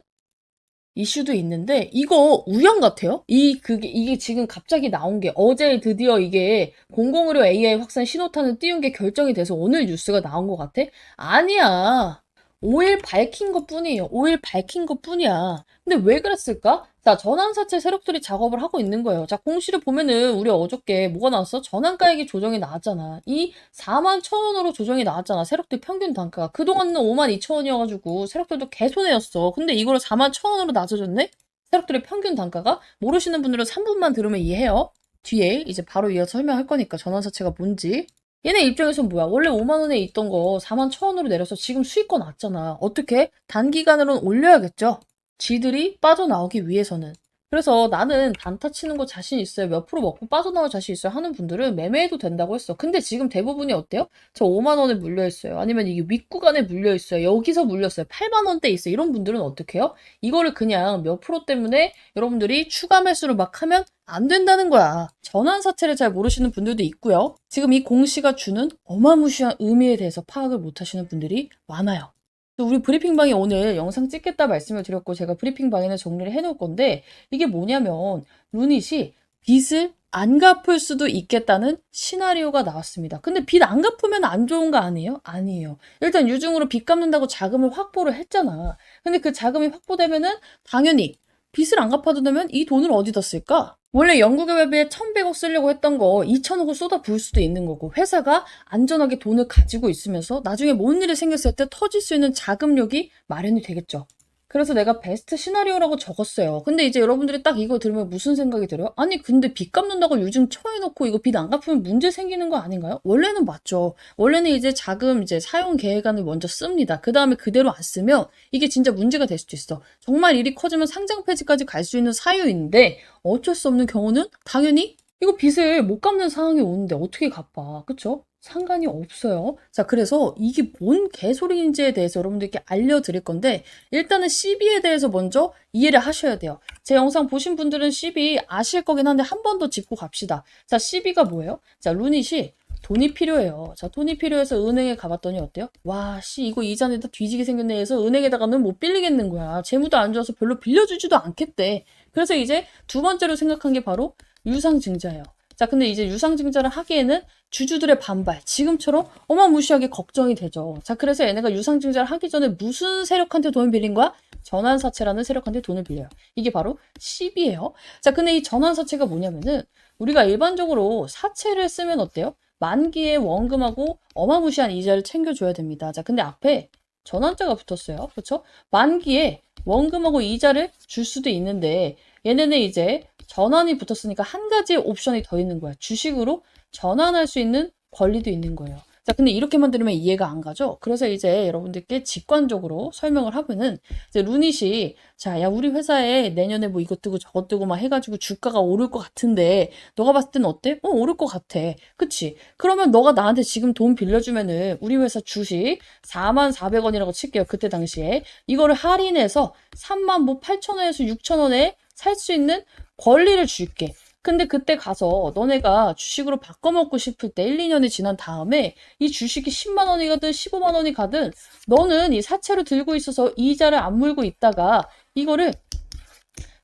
이슈도 있는데 이거 우연 같아요. 이게 지금 갑자기 나온 게 어제 드디어 이게 공공의료 AI 확산 신호탄을 띄운 게 결정이 돼서 오늘 뉴스가 나온 것 같아? 아니야. 5일 밝힌 것 뿐이에요. 5일 밝힌 것 뿐이야. 근데 왜 그랬을까? 자, 전환사채 세력들이 작업을 하고 있는 거예요. 자, 공시를 보면은 우리 어저께 뭐가 나왔어? 전환가액이 조정이 나왔잖아. 이 41,000원으로 조정이 나왔잖아. 세력들 평균 단가가. 그동안은 52,000원이어가지고 세력들도 개손해였어. 근데 이거를 41,000원으로 낮아졌네? 세력들의 평균 단가가? 모르시는 분들은 3분만 들으면 이해해요. 뒤에 이제 바로 이어서 설명할 거니까 전환사채가 뭔지. 얘네 입장에선 뭐야? 원래 5만 원에 있던 거 4만 1,000원으로 내려서 지금 수익권 났잖아. 어떻게? 단기간으로는 올려야겠죠? 쥐들이 빠져나오기 위해서는. 그래서 나는 단타 치는 거 자신 있어요. 몇 프로 먹고 빠져나올 자신 있어요. 하는 분들은 매매해도 된다고 했어. 근데 지금 대부분이 어때요? 저 5만 원에 물려있어요. 아니면 이게 윗구간에 물려있어요. 여기서 물렸어요. 8만 원대 있어요. 이런 분들은 어떻게 해요? 이거를 그냥 몇 프로 때문에 여러분들이 추가 매수를 막 하면 안 된다는 거야. 전환사채를 잘 모르시는 분들도 있고요. 지금 이 공시가 주는 어마무시한 의미에 대해서 파악을 못 하시는 분들이 많아요. 우리 브리핑방에 오늘 영상 찍겠다 말씀을 드렸고 제가 브리핑방에는 정리를 해놓을 건데 이게 뭐냐면 루닛이 빚을 안 갚을 수도 있겠다는 시나리오가 나왔습니다. 근데 빚 안 갚으면 안 좋은 거 아니에요? 아니에요. 일단 유증으로 빚 갚는다고 자금을 확보를 했잖아. 근데 그 자금이 확보되면은 당연히 빚을 안 갚아도 되면 이 돈을 어디다 쓸까? 원래 연구개발비에 1,100억 쓰려고 했던 거 2,000억을 쏟아 부을 수도 있는 거고 회사가 안전하게 돈을 가지고 있으면서 나중에 뭔 일이 생겼을 때 터질 수 있는 자금력이 마련이 되겠죠. 그래서 내가 베스트 시나리오라고 적었어요. 근데 이제 여러분들이 딱 이거 들으면 무슨 생각이 들어요? 아니 근데 빚 갚는다고 요즘 쳐해놓고 이거 빚 안 갚으면 문제 생기는 거 아닌가요? 원래는 맞죠. 원래는 이제 자금 이제 사용 계획안을 먼저 씁니다. 그 다음에 그대로 안 쓰면 이게 진짜 문제가 될 수도 있어. 정말 일이 커지면 상장 폐지까지 갈 수 있는 사유인데 어쩔 수 없는 경우는 당연히 이거 빚을 못 갚는 상황이 오는데 어떻게 갚아. 그쵸? 상관이 없어요. 자, 그래서 이게 뭔 개소리인지에 대해서 여러분들께 알려드릴 건데 일단은 CB에 대해서 먼저 이해를 하셔야 돼요. 제 영상 보신 분들은 CB 아실 거긴 한데 한 번 더 짚고 갑시다. 자, CB가 뭐예요? 자, 루닛이 돈이 필요해요. 자, 돈이 필요해서 은행에 가봤더니 어때요? 와, 이거 이자내다 뒤지게 생겼네 해서 은행에다가는 못 빌리겠는 거야. 재무도 안 좋아서 별로 빌려주지도 않겠대. 그래서 이제 두 번째로 생각한 게 바로 유상증자예요. 자, 근데 이제 유상증자를 하기에는 주주들의 반발, 지금처럼 어마무시하게 걱정이 되죠. 자, 그래서 얘네가 유상증자를 하기 전에 무슨 세력한테 돈을 빌린 거야? 전환사채라는 세력한테 돈을 빌려요. 이게 바로 CB예요. 자, 근데 이 전환사채가 뭐냐면은 우리가 일반적으로 사채를 쓰면 어때요? 만기에 원금하고 어마무시한 이자를 챙겨줘야 됩니다. 자, 근데 앞에 전환자가 붙었어요. 그렇죠? 만기에 원금하고 이자를 줄 수도 있는데 얘네는 이제 전환이 붙었으니까 한 가지의 옵션이 더 있는 거야. 주식으로 전환할 수 있는 권리도 있는 거예요. 자, 근데 이렇게만 들으면 이해가 안 가죠? 그래서 이제 여러분들께 직관적으로 설명을 하면은 이제 루닛이 자, 야, 우리 회사에 내년에 뭐 이것 뜨고 저것 뜨고 막 해가지고 주가가 오를 것 같은데 너가 봤을 때는 어때? 오를 것 같아. 그치? 그러면 너가 나한테 지금 돈 빌려주면은 우리 회사 주식 44,000원이라고 칠게요. 그때 당시에. 이거를 할인해서 38,000원에서 6,000원에 살 수 있는 권리를 줄게. 근데 그때 가서 너네가 주식으로 바꿔먹고 싶을 때 1, 2년이 지난 다음에 이 주식이 10만 원이 가든 15만 원이 가든 너는 이 사채로 들고 있어서 이자를 안 물고 있다가 이거를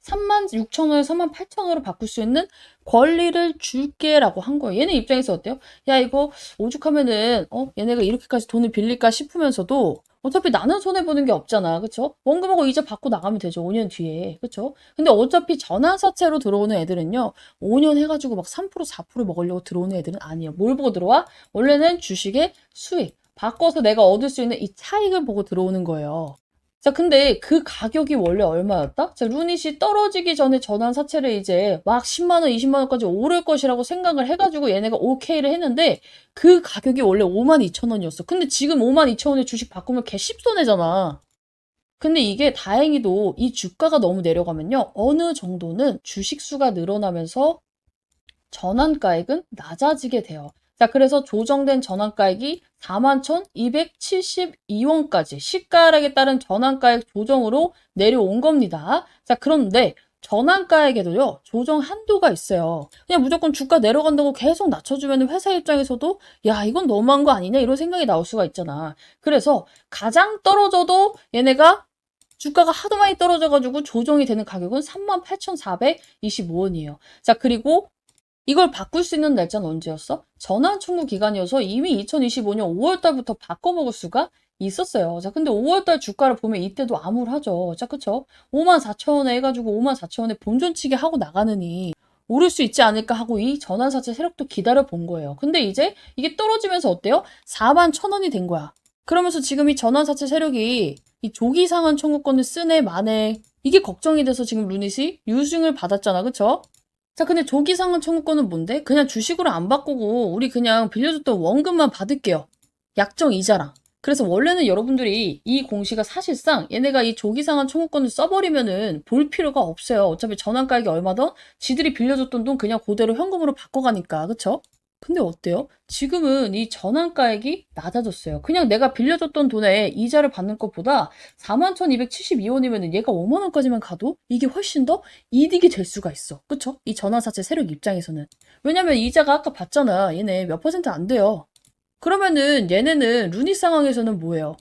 36,000원에 38,000원으로 바꿀 수 있는 권리를 줄게라고 한 거예요. 얘네 입장에서 어때요? 야, 이거 오죽하면은 얘네가 이렇게까지 돈을 빌릴까 싶으면서도 어차피 나는 손해보는 게 없잖아. 그쵸? 원금하고 이자 받고 나가면 되죠. 5년 뒤에. 그쵸? 근데 어차피 전환사채로 들어오는 애들은요. 5년 해가지고 막 3%, 4% 먹으려고 들어오는 애들은 아니에요. 뭘 보고 들어와? 원래는 주식의 수익. 바꿔서 내가 얻을 수 있는 이 차익을 보고 들어오는 거예요. 자, 근데 그 가격이 원래 얼마였다? 자, 루닛이 떨어지기 전에 전환사채를 이제 막 10만 원, 20만 원까지 오를 것이라고 생각을 해가지고 얘네가 오케이를 했는데 그 가격이 원래 52,000원이었어. 근데 지금 52,000원에 주식 바꾸면 개 씹손해잖아. 근데 이게 다행히도 이 주가가 너무 내려가면요. 어느 정도는 주식 수가 늘어나면서 전환가액은 낮아지게 돼요. 자, 그래서 조정된 전환가액이 41,272원까지 시가락에 따른 전환가액 조정으로 내려온 겁니다. 자, 그런데 전환가액에도요, 조정 한도가 있어요. 그냥 무조건 주가 내려간다고 계속 낮춰주면 회사 입장에서도 야, 이건 너무한 거 아니냐? 이런 생각이 나올 수가 있잖아. 그래서 가장 떨어져도 얘네가 주가가 하도 많이 떨어져가지고 조정이 되는 가격은 38,425원이에요. 자, 그리고 이걸 바꿀 수 있는 날짜는 언제였어? 전환 청구 기간이어서 이미 2025년 5월달부터 바꿔먹을 수가 있었어요. 자, 근데 5월달 주가를 보면 이때도 암울하죠. 자, 그쵸? 54,000원에 해가지고 54,000원에 본전치기 하고 나가느니 오를 수 있지 않을까 하고 이 전환사채 세력도 기다려 본 거예요. 근데 이제 이게 떨어지면서 어때요? 41,000원이 된 거야. 그러면서 지금 이 전환사채 세력이 이 조기 상환 청구권을 쓰네 마네 이게 걱정이 돼서 지금 루닛이 유증을 받았잖아. 그쵸? 자, 근데 조기 상환 청구권은 뭔데? 그냥 주식으로 안 바꾸고 우리 그냥 빌려줬던 원금만 받을게요. 약정 이자랑. 그래서 원래는 여러분들이 이 공시가 사실상 얘네가 이 조기 상환 청구권을 써버리면은 볼 필요가 없어요. 어차피 전환가액이 얼마든 지들이 빌려줬던 돈 그냥 그대로 현금으로 바꿔가니까. 그쵸? 근데 어때요? 지금은 이 전환가액이 낮아졌어요. 그냥 내가 빌려줬던 돈에 이자를 받는 것보다 41,272원이면 얘가 5만 원까지만 가도 이게 훨씬 더 이득이 될 수가 있어. 그쵸? 이 전환사채 세력 입장에서는. 왜냐면 이자가 아까 봤잖아. 얘네 몇 퍼센트 안 돼요. 그러면은 얘네는 루닛 상황에서는 뭐예요?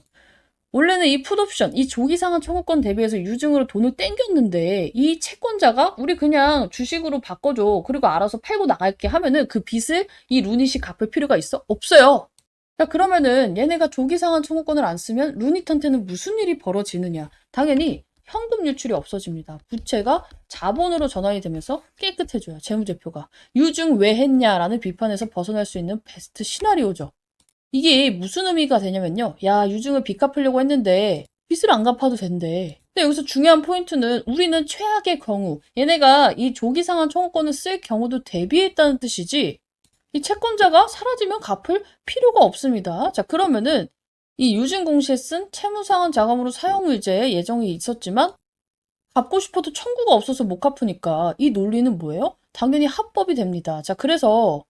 원래는 이 풋옵션, 이 조기 상환 청구권 대비해서 유증으로 돈을 땡겼는데 이 채권자가 우리 그냥 주식으로 바꿔줘. 그리고 알아서 팔고 나갈게 하면은 그 빚을 이 루닛이 갚을 필요가 있어? 없어요. 자, 그러면은 얘네가 조기 상환 청구권을 안 쓰면 루닛한테는 무슨 일이 벌어지느냐? 당연히 현금 유출이 없어집니다. 부채가 자본으로 전환이 되면서 깨끗해져요. 재무제표가. 유증 왜 했냐라는 비판에서 벗어날 수 있는 베스트 시나리오죠. 이게 무슨 의미가 되냐면요. 야, 유증을 빚 갚으려고 했는데 빚을 안 갚아도 된대. 근데 여기서 중요한 포인트는 우리는 최악의 경우, 얘네가 이 조기 상환 청구권을 쓸 경우도 대비했다는 뜻이지 이 채권자가 사라지면 갚을 필요가 없습니다. 자, 그러면은 이 유증 공시에 쓴 채무상환 자금으로 사용 의제에 예정이 있었지만 갚고 싶어도 청구가 없어서 못 갚으니까 이 논리는 뭐예요? 당연히 합법이 됩니다. 자, 그래서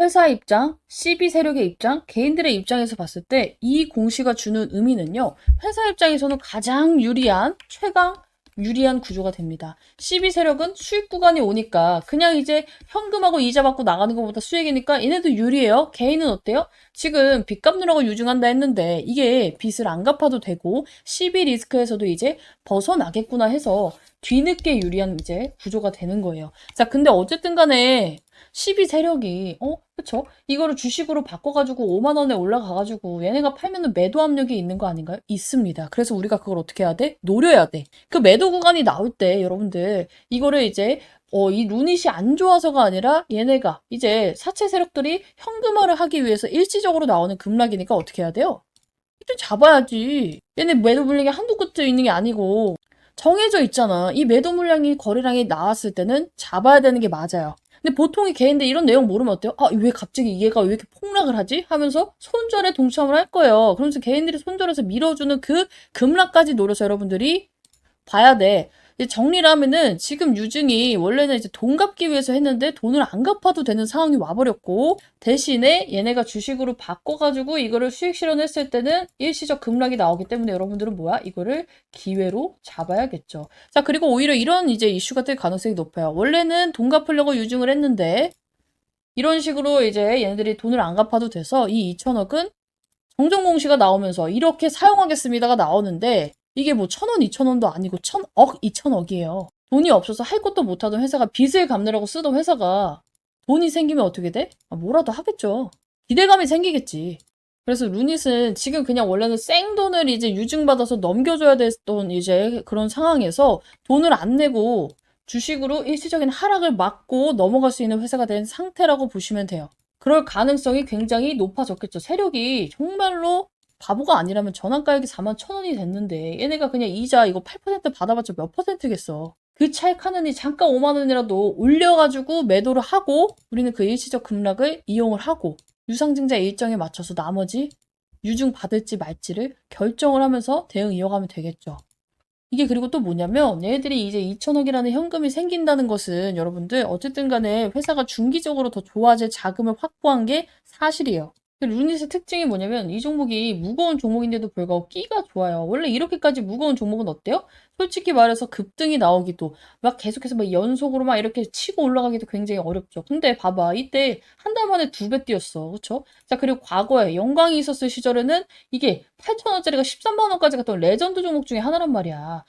회사 입장, CB 세력의 입장, 개인들의 입장에서 봤을 때 이 공시가 주는 의미는요. 회사 입장에서는 가장 유리한 최강 유리한 구조가 됩니다. 12세력은 수익 구간이 오니까 그냥 이제 현금하고 이자 받고 나가는 것보다 수익이니까 얘네도 유리해요. 개인은 어때요? 지금 빚 갚느라고 유증한다 했는데 이게 빚을 안 갚아도 되고 12 리스크에서도 이제 벗어나겠구나 해서 뒤늦게 유리한 이제 구조가 되는 거예요. 자, 근데 어쨌든 간에 12세력이 그쵸? 이거를 주식으로 바꿔가지고 5만 원에 올라가가지고 얘네가 팔면은 매도 압력이 있는 거 아닌가요? 있습니다. 그래서 우리가 그걸 어떻게 해야 돼? 노려야 돼. 그 매도 구간이 나올 때 여러분들 이거를 이제 이 루닛이 안 좋아서가 아니라 얘네가 이제 사채 세력들이 현금화를 하기 위해서 일시적으로 나오는 급락이니까 어떻게 해야 돼요? 일단 잡아야지. 얘네 매도 물량이 한두 끝에 있는 게 아니고 정해져 있잖아. 이 매도 물량이 거래량이 나왔을 때는 잡아야 되는 게 맞아요. 근데 보통의 개인들 이런 내용 모르면 어때요? 아, 왜 갑자기 얘가 왜 이렇게 폭락을 하지? 하면서 손절에 동참을 할 거예요. 그러면서 개인들이 손절해서 밀어주는 그 급락까지 노려서 여러분들이 봐야 돼. 이제 정리를 하면은 지금 유증이 원래는 이제 돈 갚기 위해서 했는데 돈을 안 갚아도 되는 상황이 와버렸고 대신에 얘네가 주식으로 바꿔가지고 이거를 수익 실현했을 때는 일시적 급락이 나오기 때문에 여러분들은 뭐야? 이거를 기회로 잡아야겠죠. 자, 그리고 오히려 이런 이제 이슈가 될 가능성이 높아요. 원래는 돈 갚으려고 유증을 했는데 이런 식으로 이제 얘네들이 돈을 안 갚아도 돼서 이 2천억은 정정 공시가 나오면서 이렇게 사용하겠습니다가 나오는데 이게 뭐 1,000원, 2,000원도 아니고 1,000억, 2,000억이에요. 돈이 없어서 할 것도 못하던 회사가 빚을 갚느라고 쓰던 회사가 돈이 생기면 어떻게 돼? 뭐라도 하겠죠. 기대감이 생기겠지. 그래서 루닛은 지금 그냥 원래는 생돈을 이제 유증받아서 넘겨줘야 됐던 이제 그런 상황에서 돈을 안 내고 주식으로 일시적인 하락을 막고 넘어갈 수 있는 회사가 된 상태라고 보시면 돼요. 그럴 가능성이 굉장히 높아졌겠죠. 세력이 정말로 바보가 아니라면 전환가액이 41,000원이 됐는데 얘네가 그냥 이자 이거 8% 받아봤자 몇 퍼센트겠어. 그 차익 하느니 잠깐 5만 원이라도 올려가지고 매도를 하고 우리는 그 일시적 급락을 이용을 하고 유상증자 일정에 맞춰서 나머지 유증 받을지 말지를 결정을 하면서 대응 이어가면 되겠죠. 이게 그리고 또 뭐냐면 얘네들이 이제 2천억이라는 현금이 생긴다는 것은 여러분들 어쨌든 간에 회사가 중기적으로 더 좋아질 자금을 확보한 게 사실이에요. 루닛의 특징이 뭐냐면 이 종목이 무거운 종목인데도 불구하고 끼가 좋아요. 원래 이렇게까지 무거운 종목은 어때요? 솔직히 말해서 급등이 나오기도 막 계속해서 막 연속으로 막 이렇게 치고 올라가기도 굉장히 어렵죠. 근데 봐봐 이때 한 달 만에 2배 뛰었어. 그쵸? 자, 그리고 과거에 영광이 있었을 시절에는 이게 8,000원짜리가 13만 원까지 갔던 레전드 종목 중에 하나란 말이야.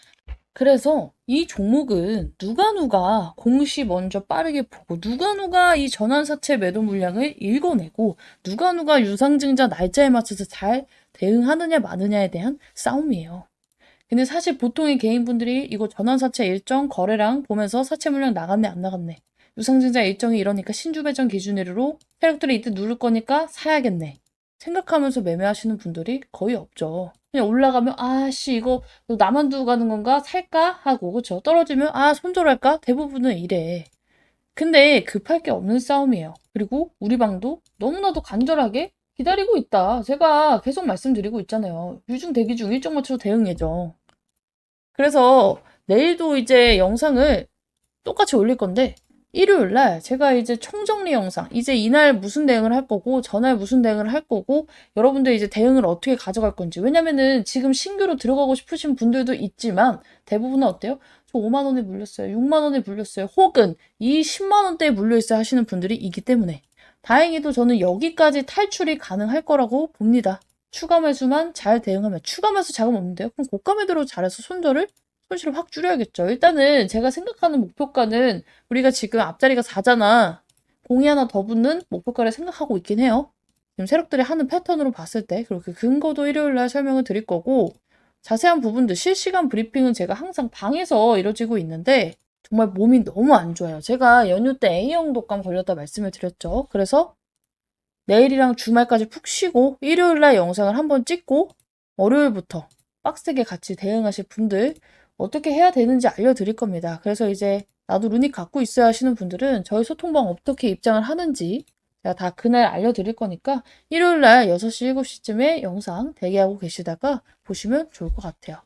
그래서 이 종목은 누가 공시 먼저 빠르게 보고 누가 이 전환사채 매도 물량을 읽어내고 누가 유상증자 날짜에 맞춰서 잘 대응하느냐 마느냐에 대한 싸움이에요. 근데 사실 보통의 개인분들이 이거 전환사채 일정 거래량 보면서 사채 물량 나갔네 안 나갔네 유상증자 일정이 이러니까 신주 배정 기준으로 세력들이 이때 누를 거니까 사야겠네 생각하면서 매매하시는 분들이 거의 없죠. 그냥 올라가면 아씨 이거 나만 두고 가는 건가 살까 하고 그쵸 떨어지면 손절할까 대부분은 이래. 근데 급할 게 없는 싸움이에요. 그리고 우리 방도 너무나도 간절하게 기다리고 있다. 제가 계속 말씀드리고 있잖아요. 유중 대기 중 일정 맞춰서 대응해줘. 그래서 내일도 이제 영상을 똑같이 올릴 건데 일요일 날 제가 이제 총정리 영상 이제 이날 무슨 대응을 할 거고 전날 무슨 대응을 할 거고 여러분들 이제 대응을 어떻게 가져갈 건지 왜냐면은 지금 신규로 들어가고 싶으신 분들도 있지만 대부분은 어때요? 저 5만 원에 물렸어요. 6만 원에 물렸어요. 혹은 이 10만 원대에 물려있어야 하시는 분들이 있기 때문에 다행히도 저는 여기까지 탈출이 가능할 거라고 봅니다. 추가 매수만 잘 대응하면 추가 매수 자금 없는데요? 그럼 고가 매도로 잘해서 손실을 확 줄여야겠죠. 일단은 제가 생각하는 목표가는 우리가 지금 앞자리가 4잖아. 공이 하나 더 붙는 목표가를 생각하고 있긴 해요. 지금 세력들이 하는 패턴으로 봤을 때 그렇게 근거도 일요일 날 설명을 드릴 거고 자세한 부분들 실시간 브리핑은 제가 항상 방에서 이루어지고 있는데 정말 몸이 너무 안 좋아요. 제가 연휴 때 A형 독감 걸렸다 말씀을 드렸죠. 그래서 내일이랑 주말까지 푹 쉬고 일요일 날 영상을 한번 찍고 월요일부터 빡세게 같이 대응하실 분들 어떻게 해야 되는지 알려드릴 겁니다. 그래서 이제 나도 루닛 갖고 있어야 하시는 분들은 저희 소통방 어떻게 입장을 하는지 제가 다 그날 알려드릴 거니까 일요일 날 6시, 7시쯤에 영상 대기하고 계시다가 보시면 좋을 것 같아요.